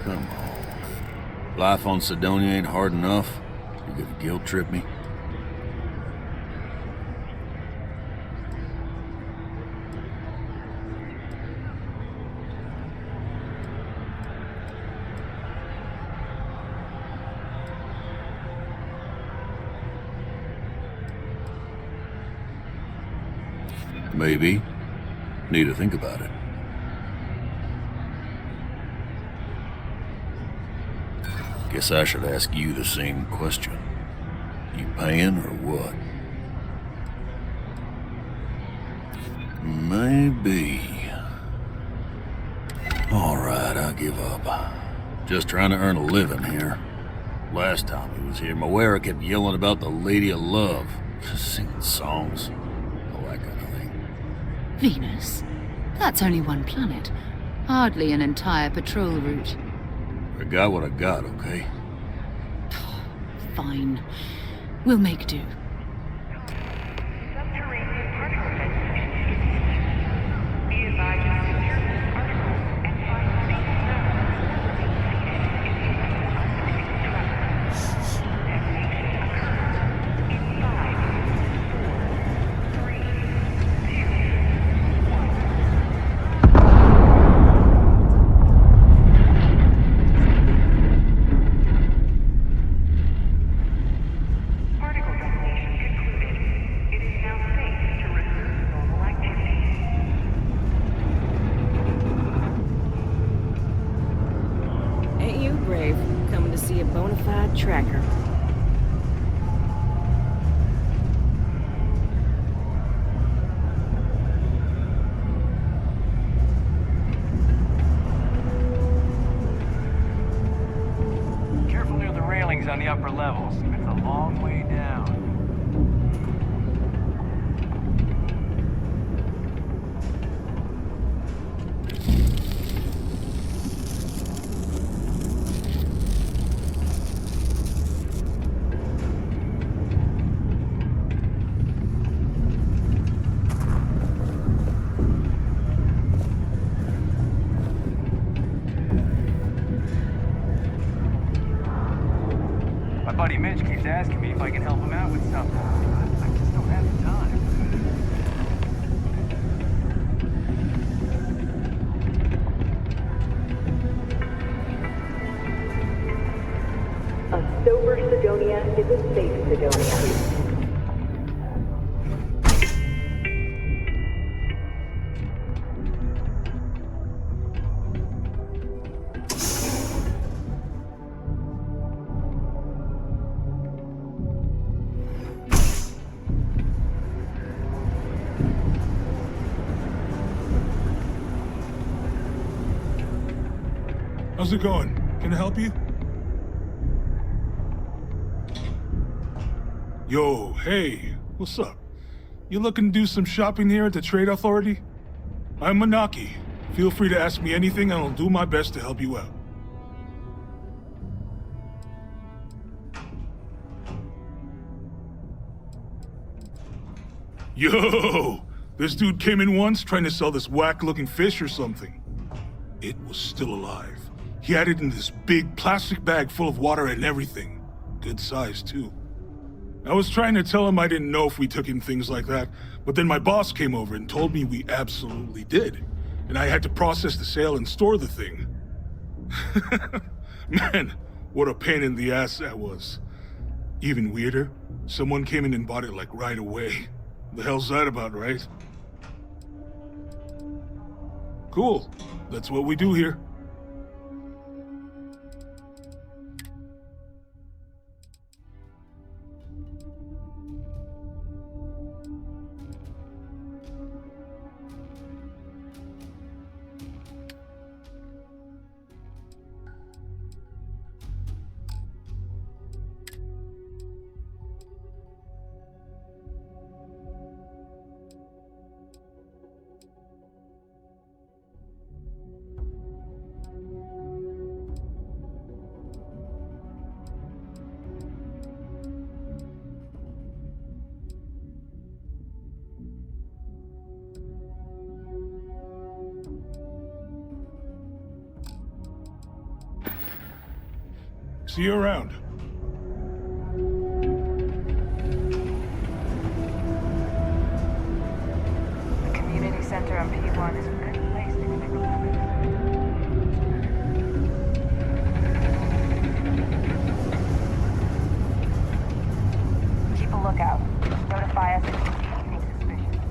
Come on. Life on Sidonia ain't hard enough. You're gonna guilt trip me? Maybe. Need to think about it. Guess I should ask you the same question. You paying or what? Maybe. Alright, I'll give up. Just trying to earn a living here. Last time he was here, Moira kept yelling about the Lady of Love. Singing songs. All that kind of thing. Venus? That's only one planet. Hardly an entire patrol route. I got what I got, okay? Fine. We'll make do. Tracker. Careful near the railings on the upper levels. It's a long way down. My buddy Mitch keeps asking me if I can help him out with something. I just don't have the time. A sober Sidonia is a safe Sidonia. How's it going? Can I help you? Yo, hey, what's up? You looking to do some shopping here at the Trade Authority? I'm Manaki. Feel free to ask me anything and I'll do my best to help you out. Yo! This dude came in once trying to sell this whack-looking fish or something. It was still alive. He had it in this big plastic bag full of water and everything. Good size, too. I was trying to tell him I didn't know if we took in things like that, but then my boss came over and told me we absolutely did, and I had to process the sale and store the thing. Man, what a pain in the ass that was. Even weirder, someone came in and bought it like right away. The hell's that about, right? Cool. That's what we do here. See you around. The community center on P1 is a good place to keep a lookout. Notify us if you see anything suspicious.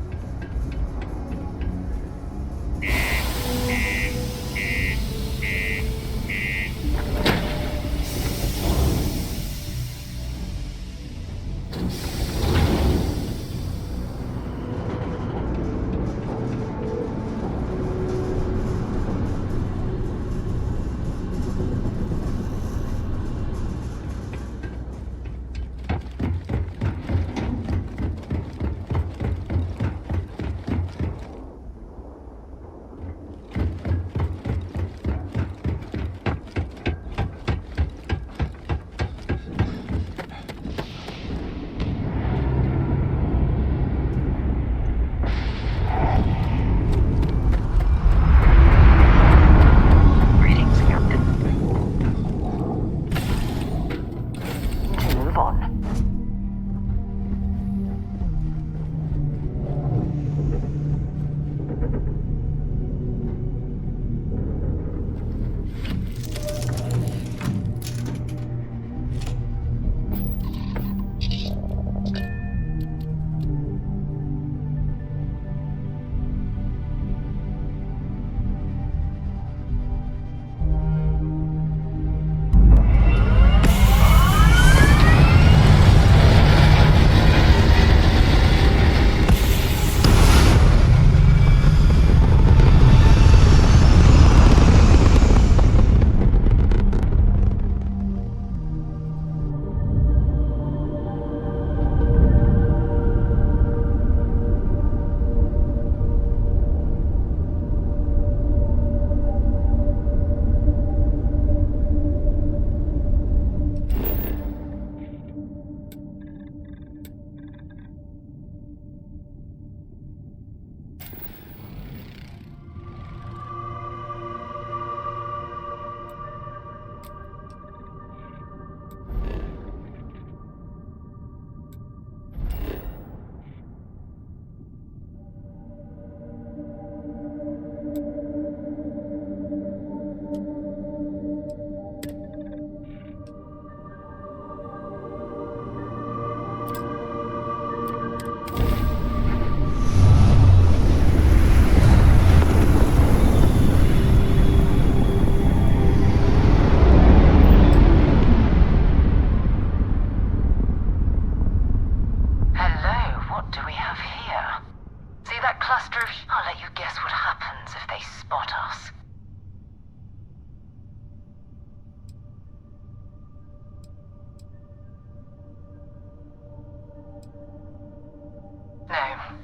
I'll let you guess what happens if they spot us.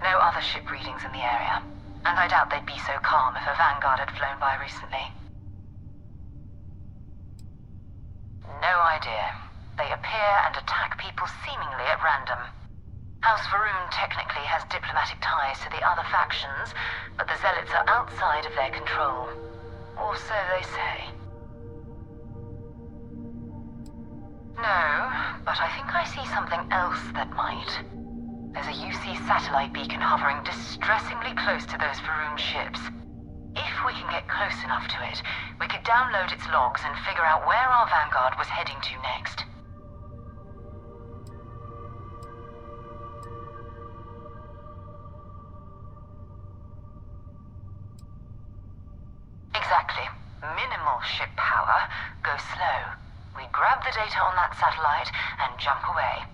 No other ship readings in the area. And I doubt they'd be so calm if a Vanguard had flown by recently. No idea. They appear and attack people seemingly at random. House Varun technically has diplomatic ties to the other factions, but the Zealots are outside of their control. Or so they say. No, but I think I see something else that might. There's a UC satellite beacon hovering distressingly close to those Varun ships. If we can get close enough to it, we could download its logs and figure out where our Vanguard was heading to next. Exactly. Minimal ship power. Go slow. We grab the data on that satellite and jump away.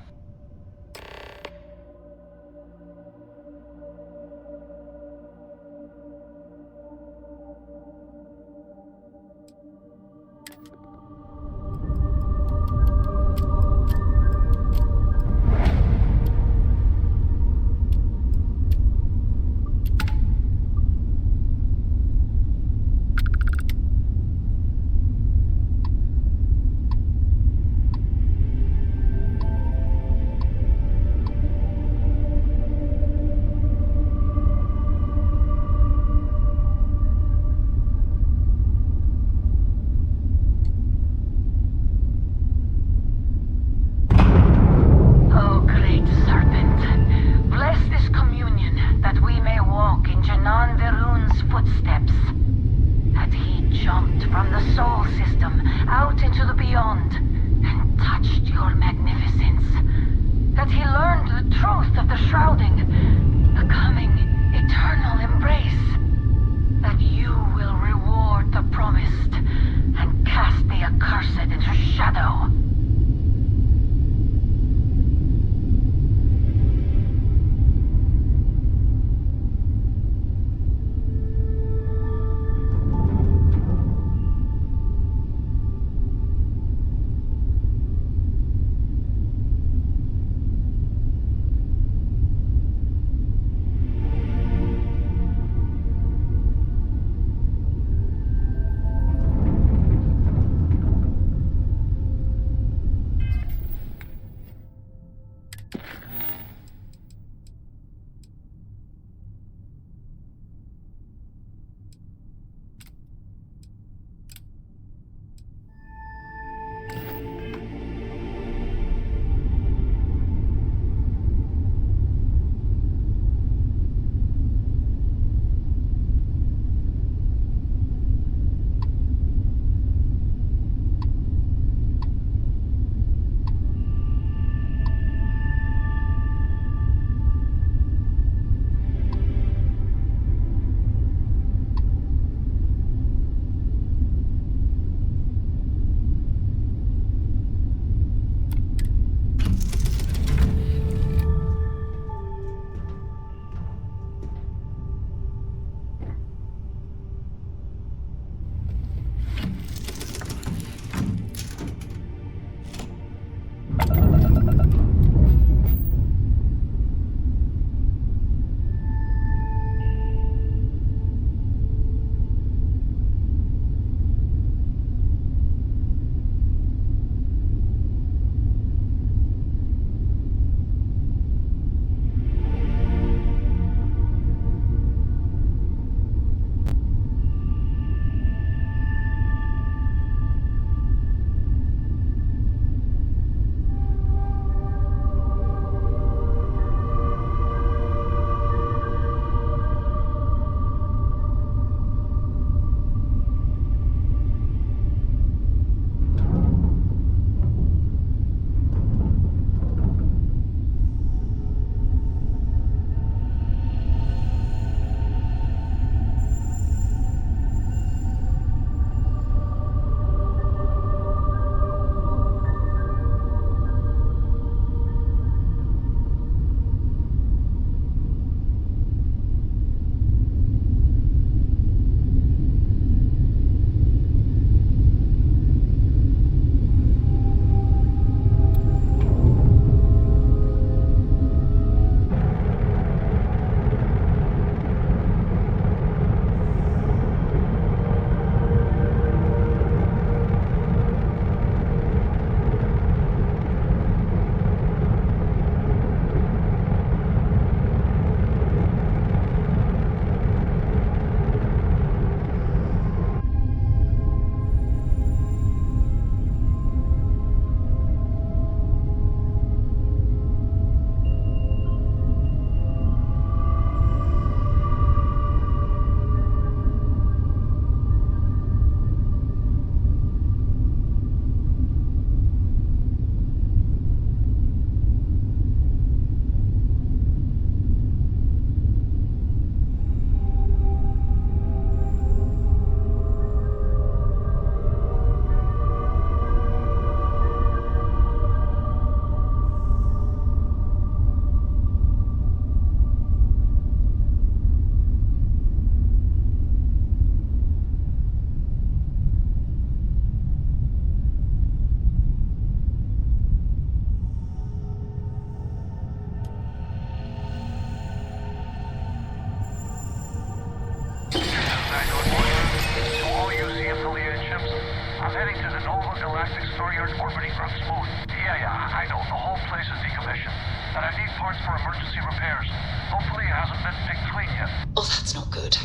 elastic storage orbiting runs smooth. Yeah, I know. The whole place is decommissioned. And I need parts for emergency repairs. Hopefully it hasn't been picked clean yet. Oh, that's not good.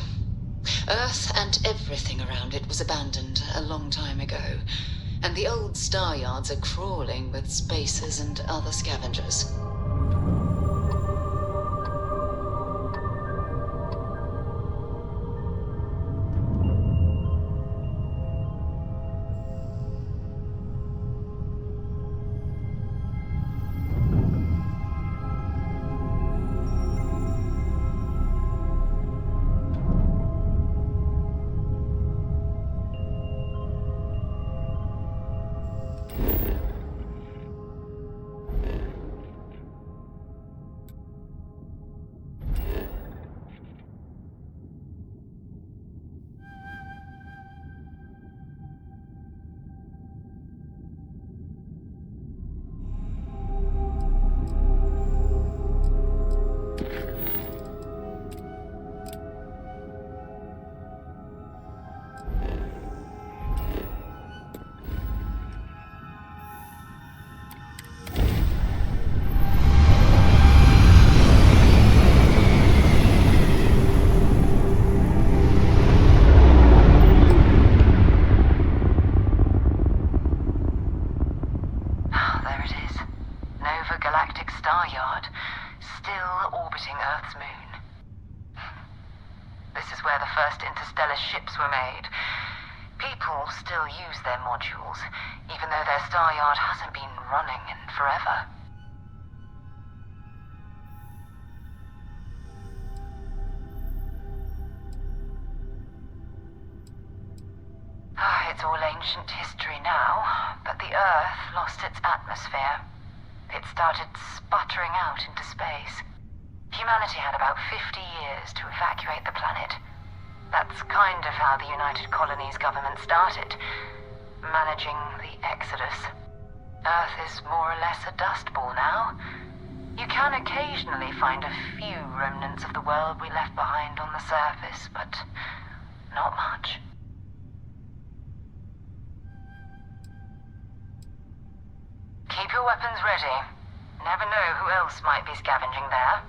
Earth and everything around it was abandoned a long time ago. And the old star yards are crawling with spacers and other scavengers. It's all ancient history now, but the Earth lost its atmosphere. It started sputtering out into space. Humanity had about 50 years to evacuate the planet. That's kind of how the United Colonies government started, managing the exodus. Earth is more or less a dust ball now. You can occasionally find a few remnants of the world we left behind on the surface, but not much. Keep your weapons ready. Never know who else might be scavenging there.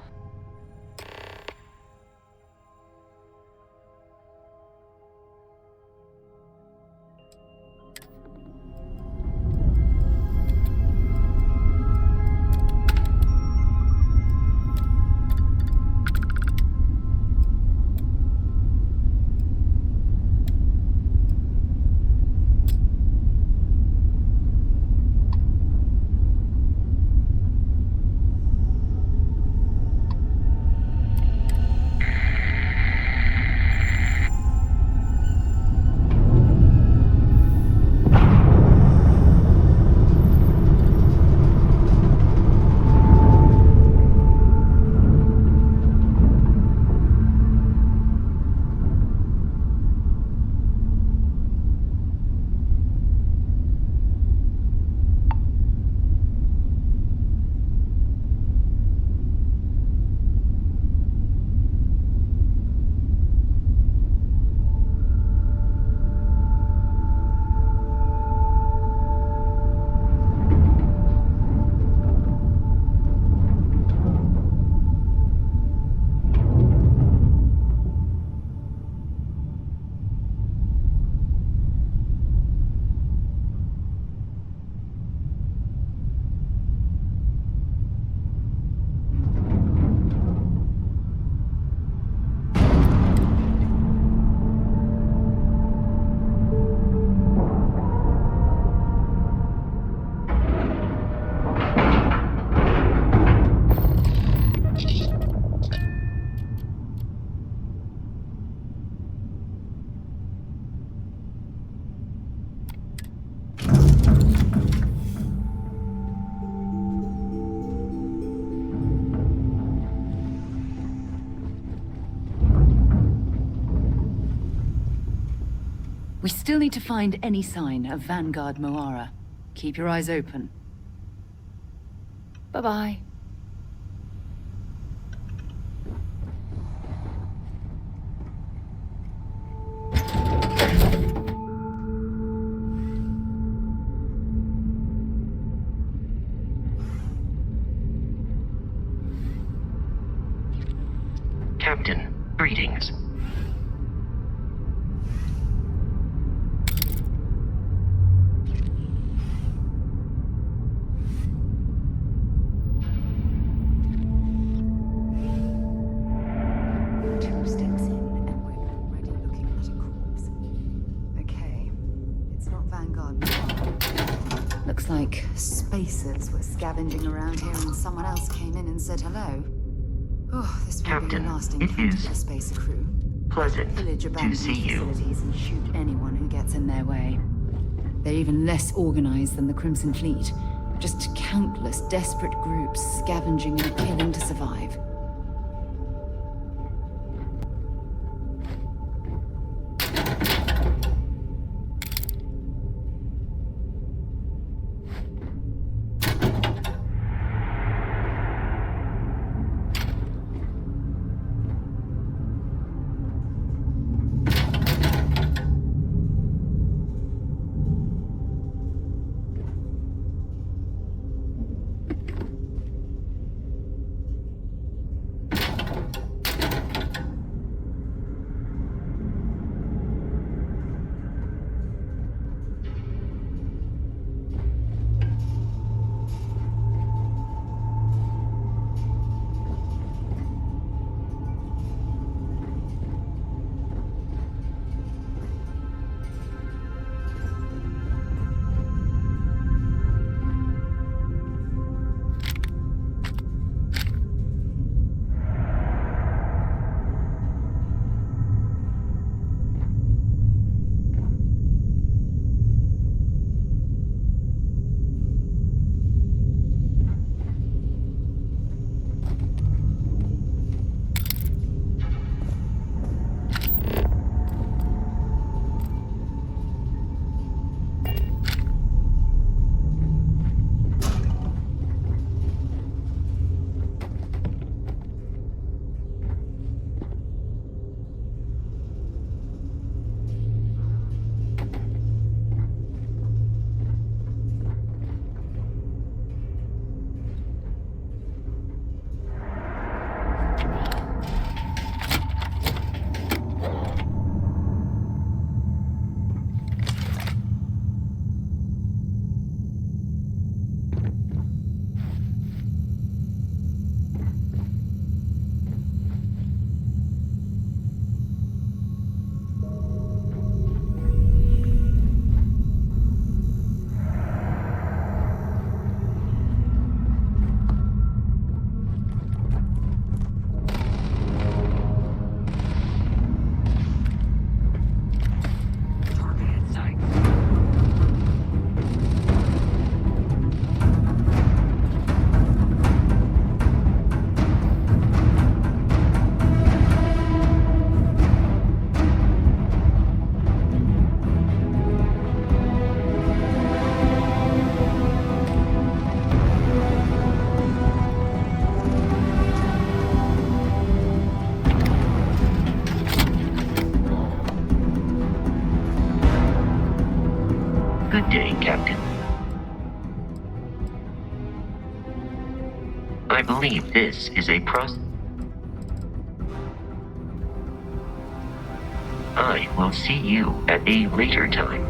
We still need to find any sign of Vanguard Moara. Keep your eyes open. Bye-bye. Captain, greetings. Looks like spacers were scavenging around here and someone else came in and said hello. Oh, this won't be a lasting encounter for the spacer crew. Pleasant Pillage to abandoned see you. facilities and shoot anyone who gets in their way. They're even less organized than the Crimson Fleet. Just countless desperate groups scavenging and killing to survive. Good day, Captain. I believe this is a I will see you at a later time.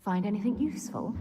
Find anything useful?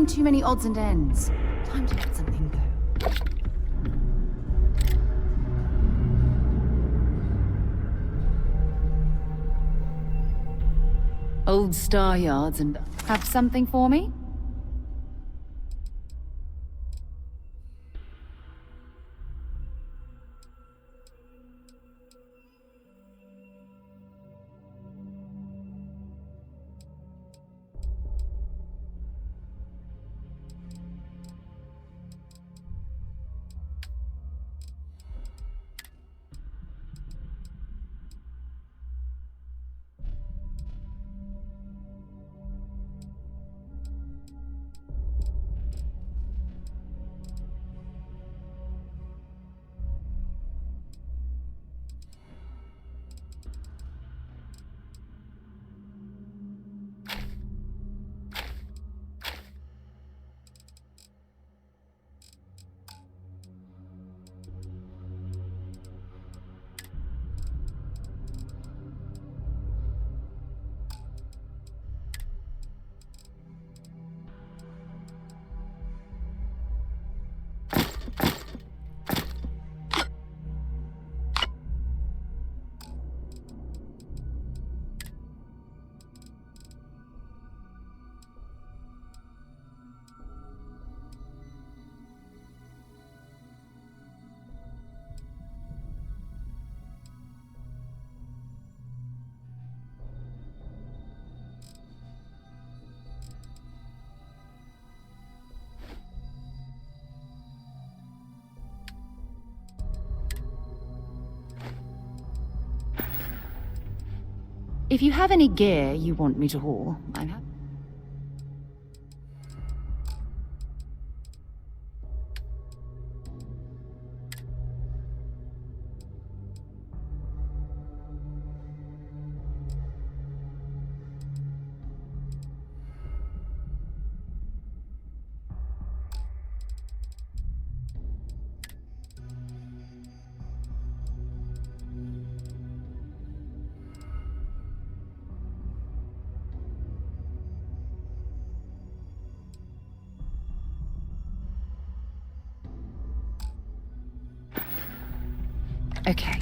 too many odds and ends. Time to let something go. Old star yards and... Have something for me? If you have any gear you want me to haul, I'm happy. Okay.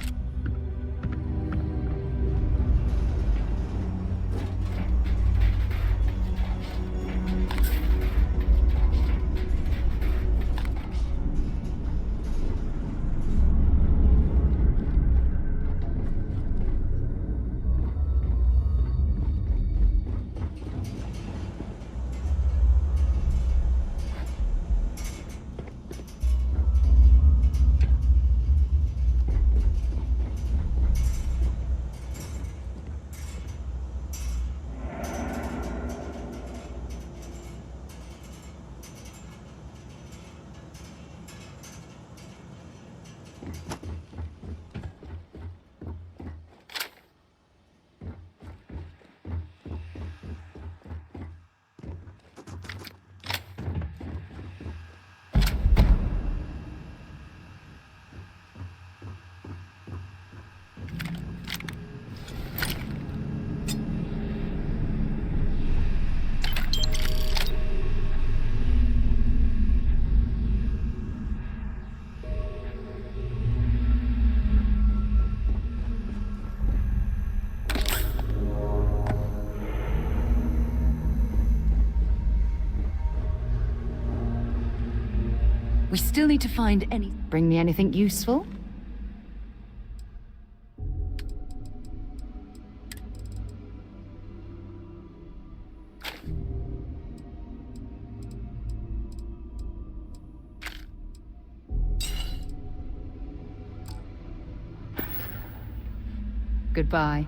We still need to find any... Bring me anything useful? Goodbye.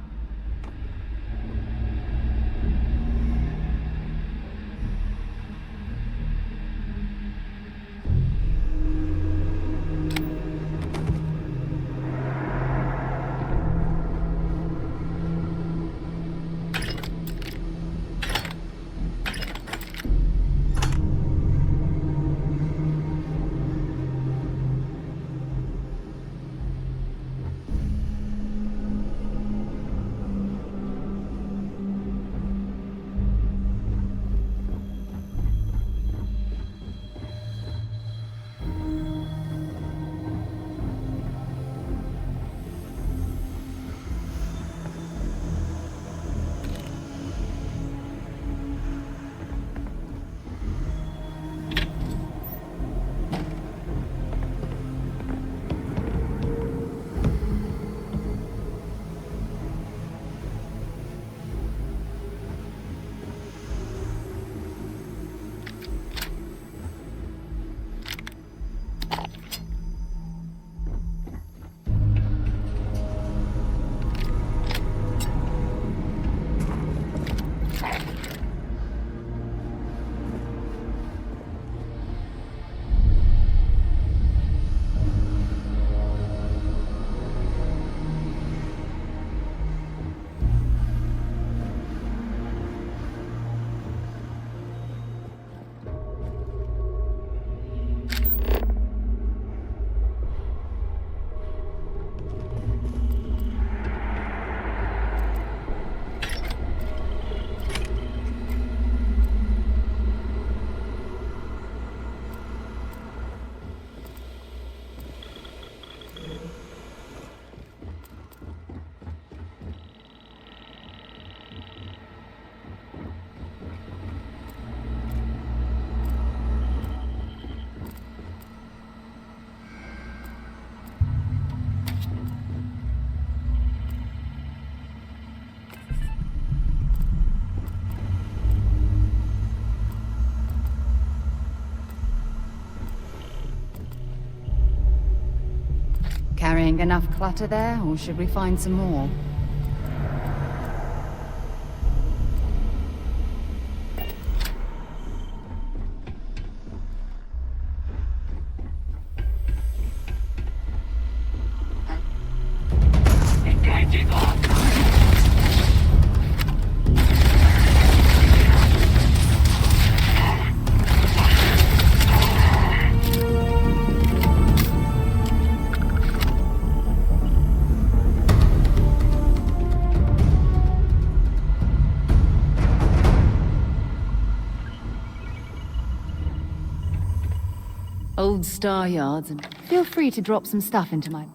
think? Enough clutter there, or should we find some more? Old star yards, and feel free to drop some stuff into my...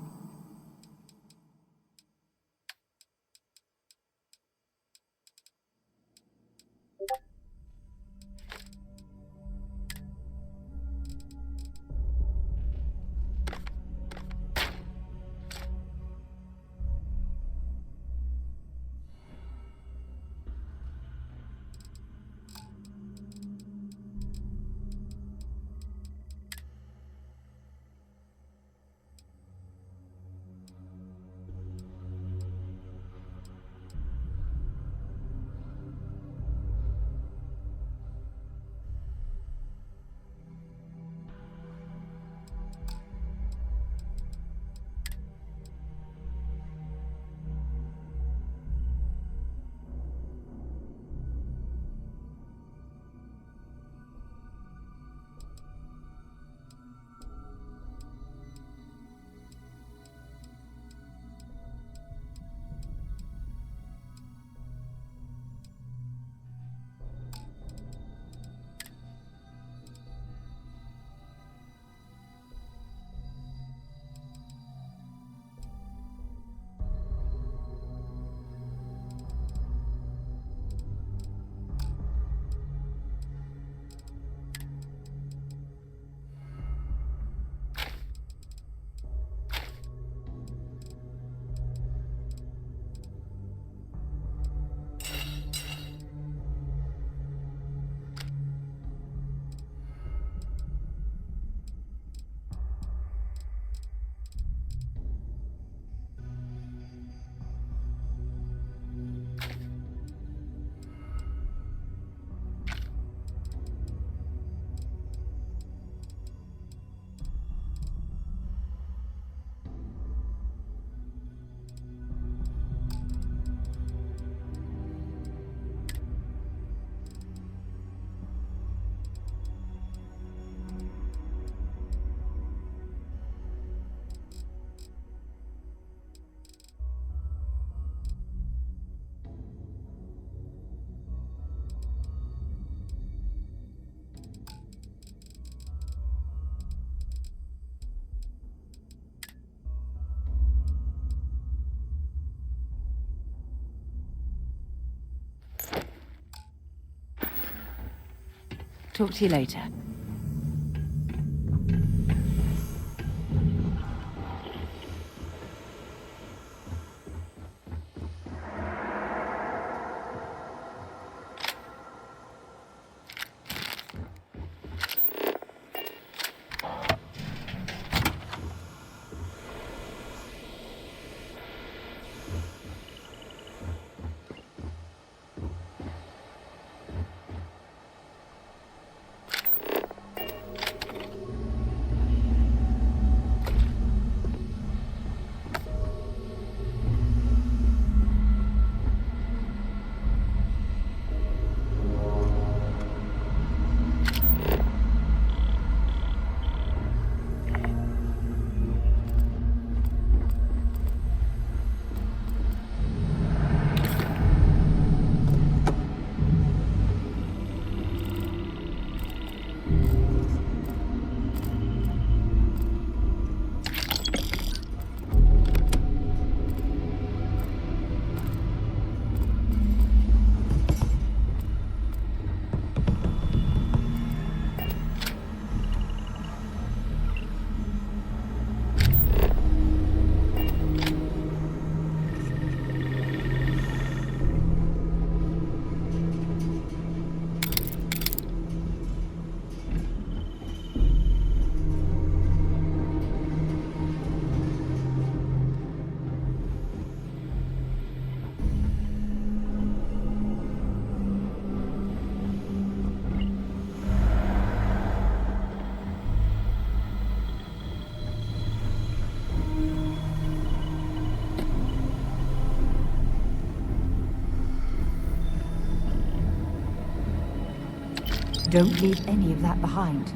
Talk to you later. Don't leave any of that behind.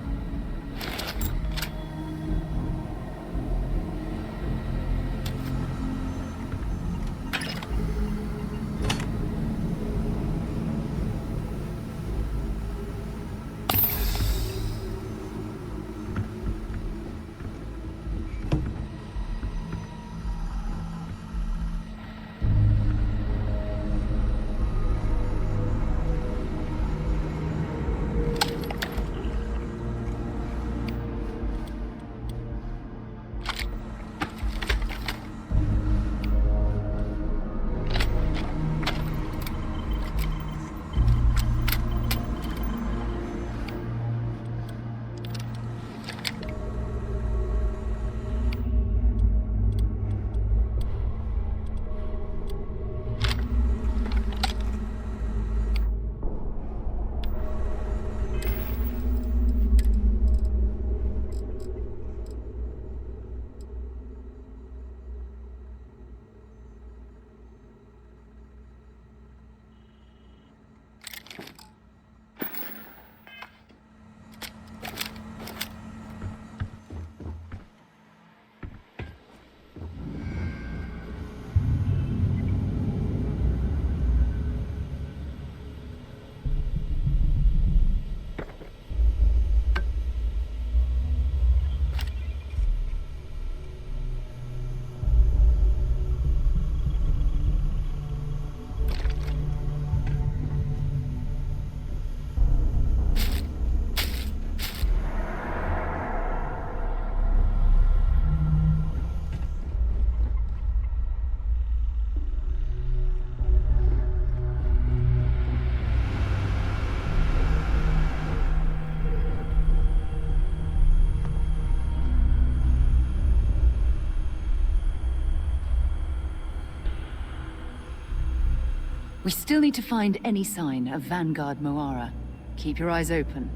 We still need to find any sign of Vanguard Moara. Keep your eyes open.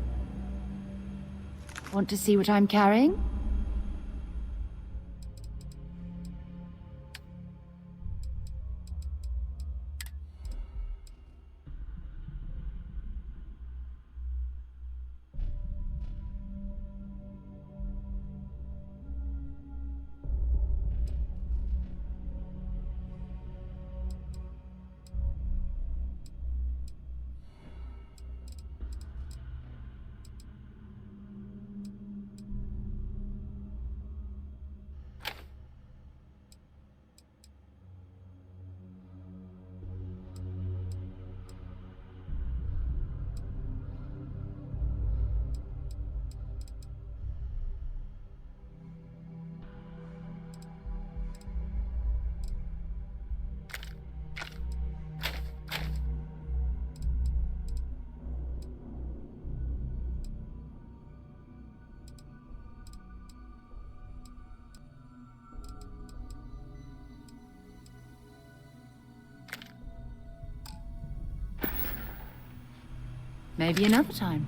Want to see what I'm carrying? Maybe another time.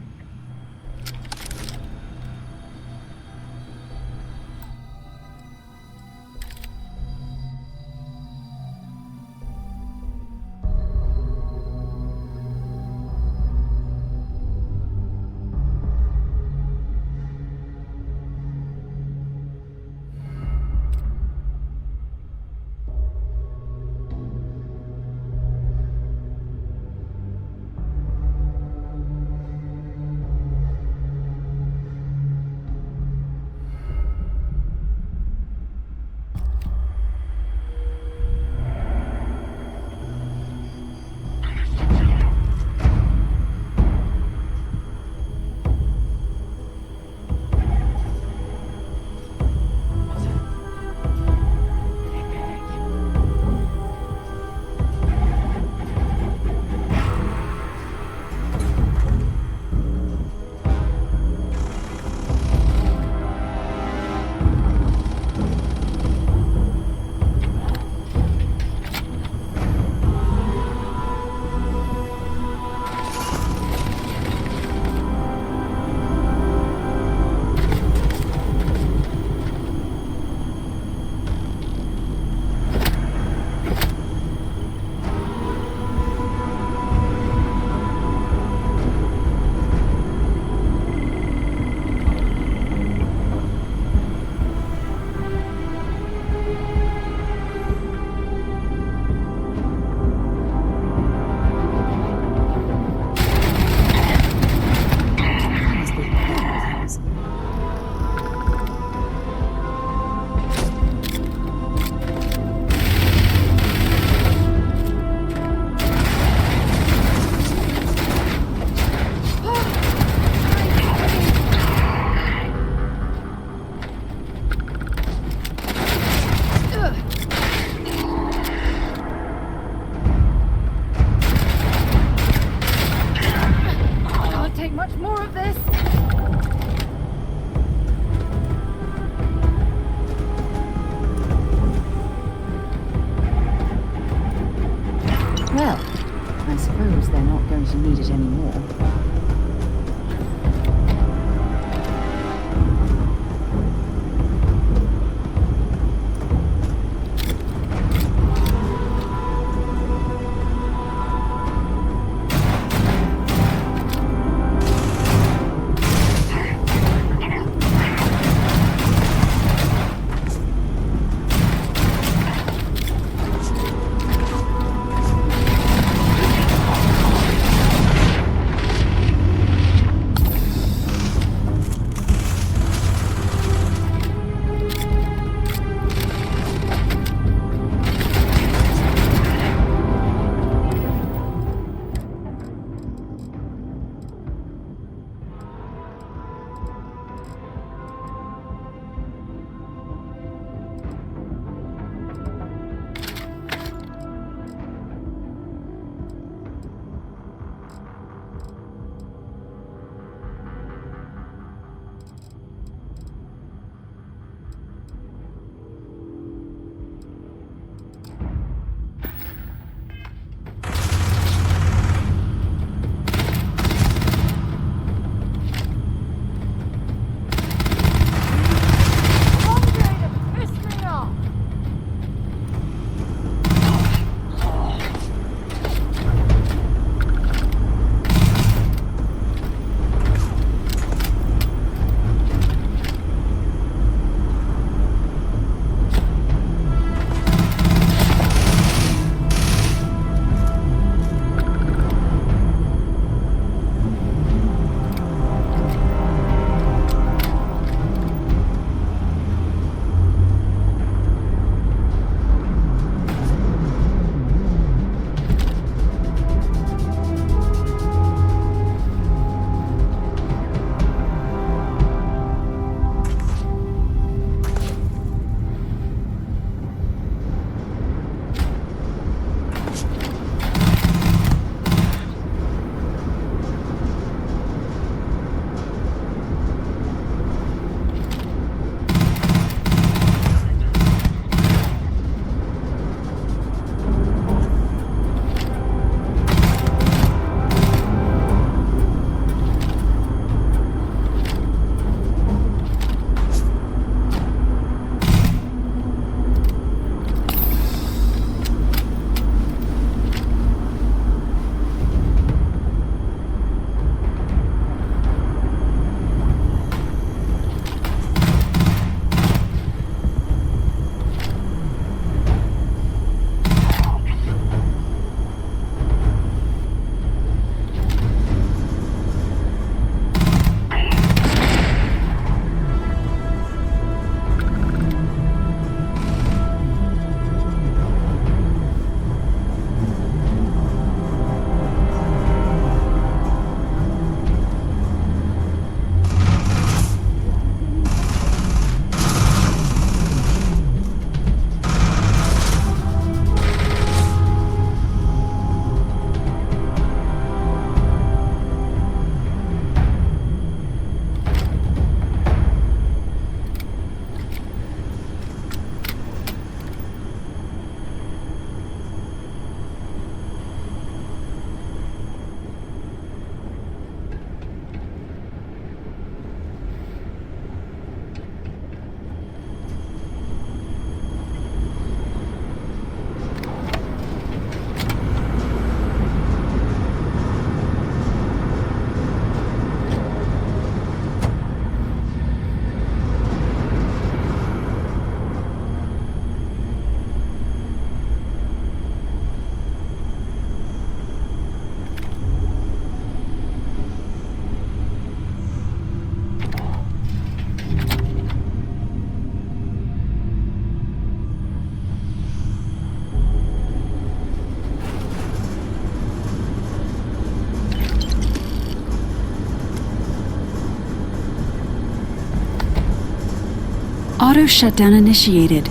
Auto shutdown initiated.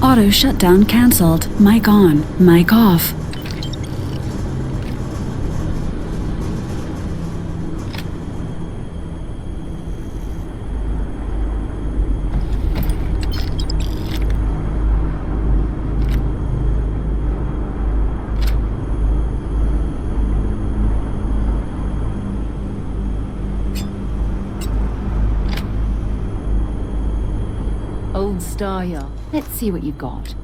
Auto shutdown cancelled. Mic on, mic off. Old Star Yard. Let's see what you've got.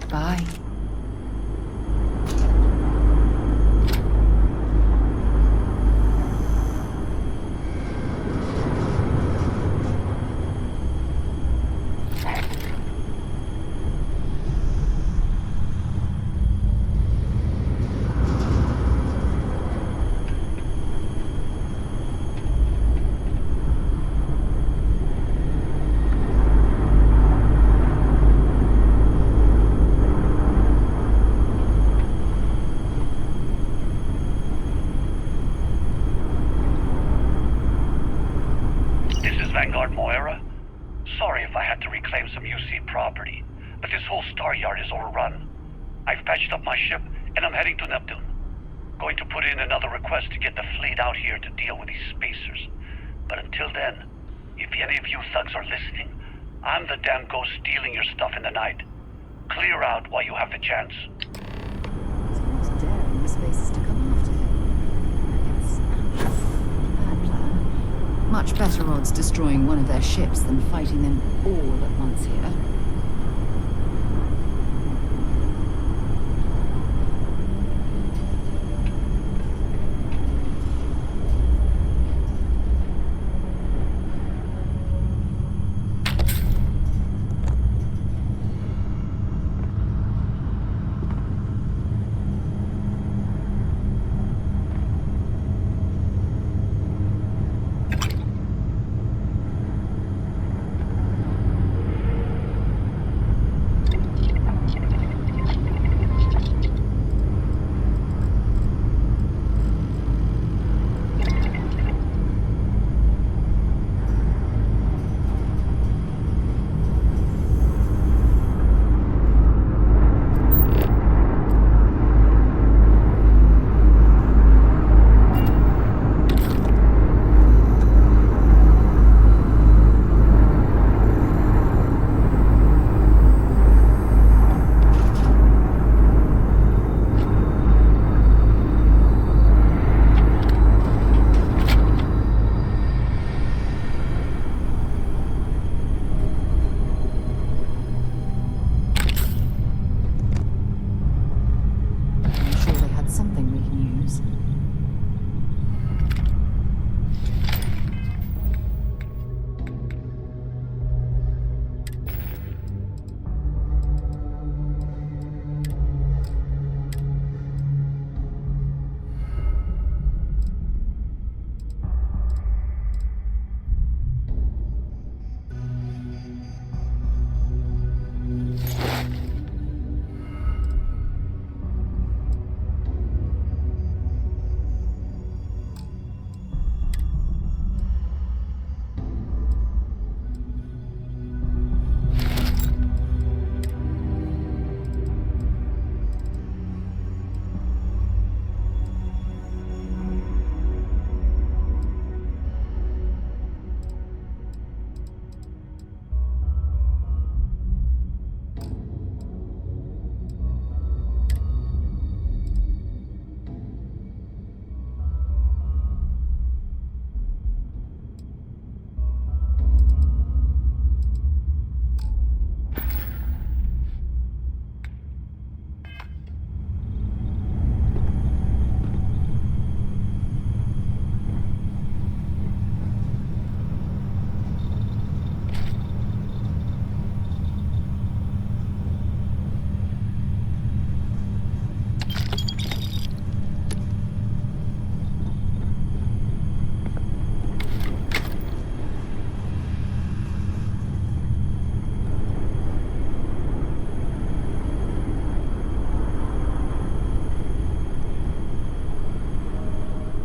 Bye. Sorry if I had to reclaim some UC property, but this whole star yard is overrun. I've patched up my ship, and I'm heading to Neptune. Going to put in another request to get the fleet out here to deal with these spacers. But until then, if any of you thugs are listening, I'm the damn ghost stealing your stuff in the night. Clear out while you have the chance. He's almost daring the spacers to come after him. It's a bad plan. Much better odds destroying one of their ships than fighting them all at once here.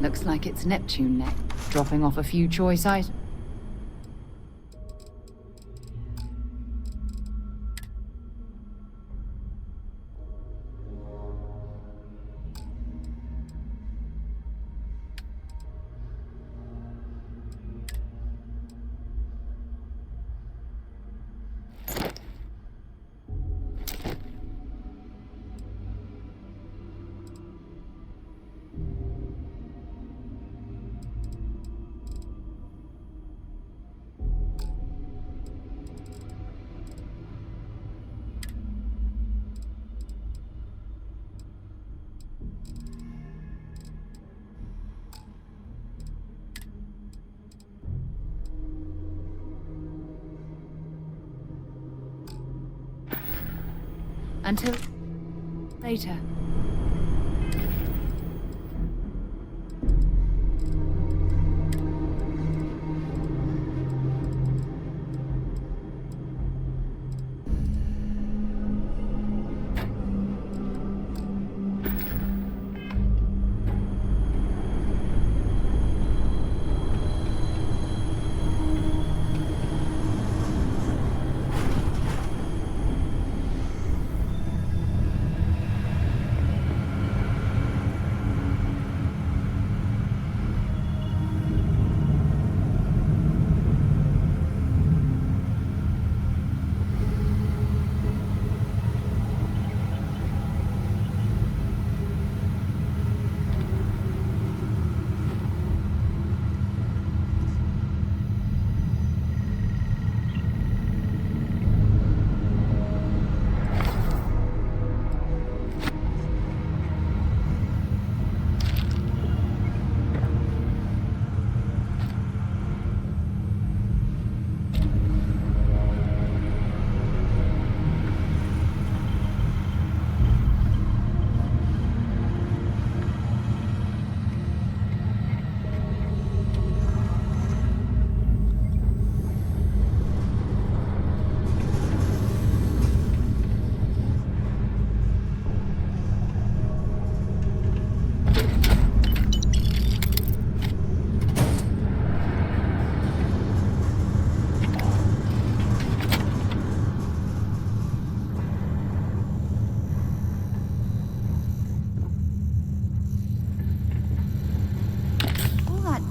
Looks like it's Neptune next, dropping off a few choice items. Until later.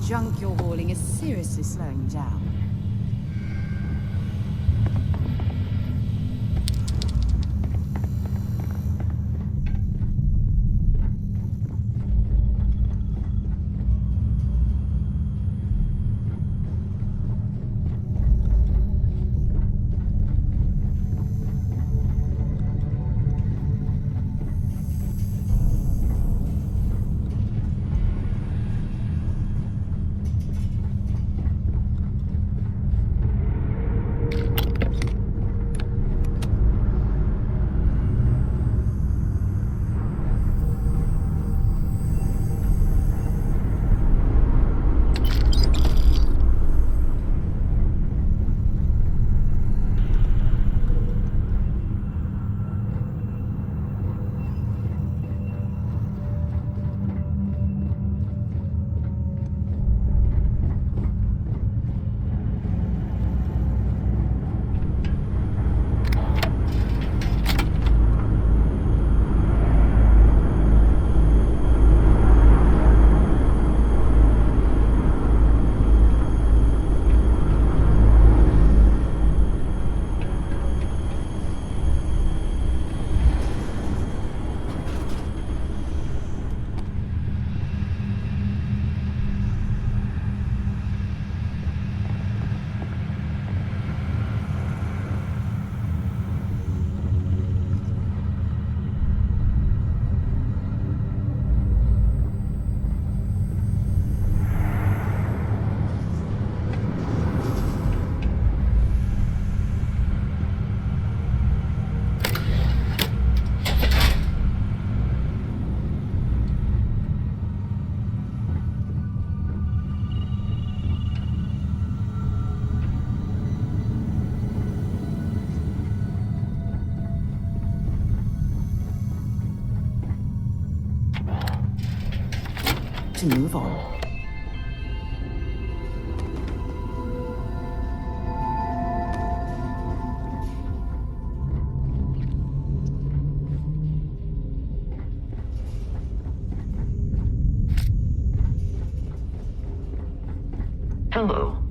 Junk you're hauling is seriously slowing you down. to move on. Hello.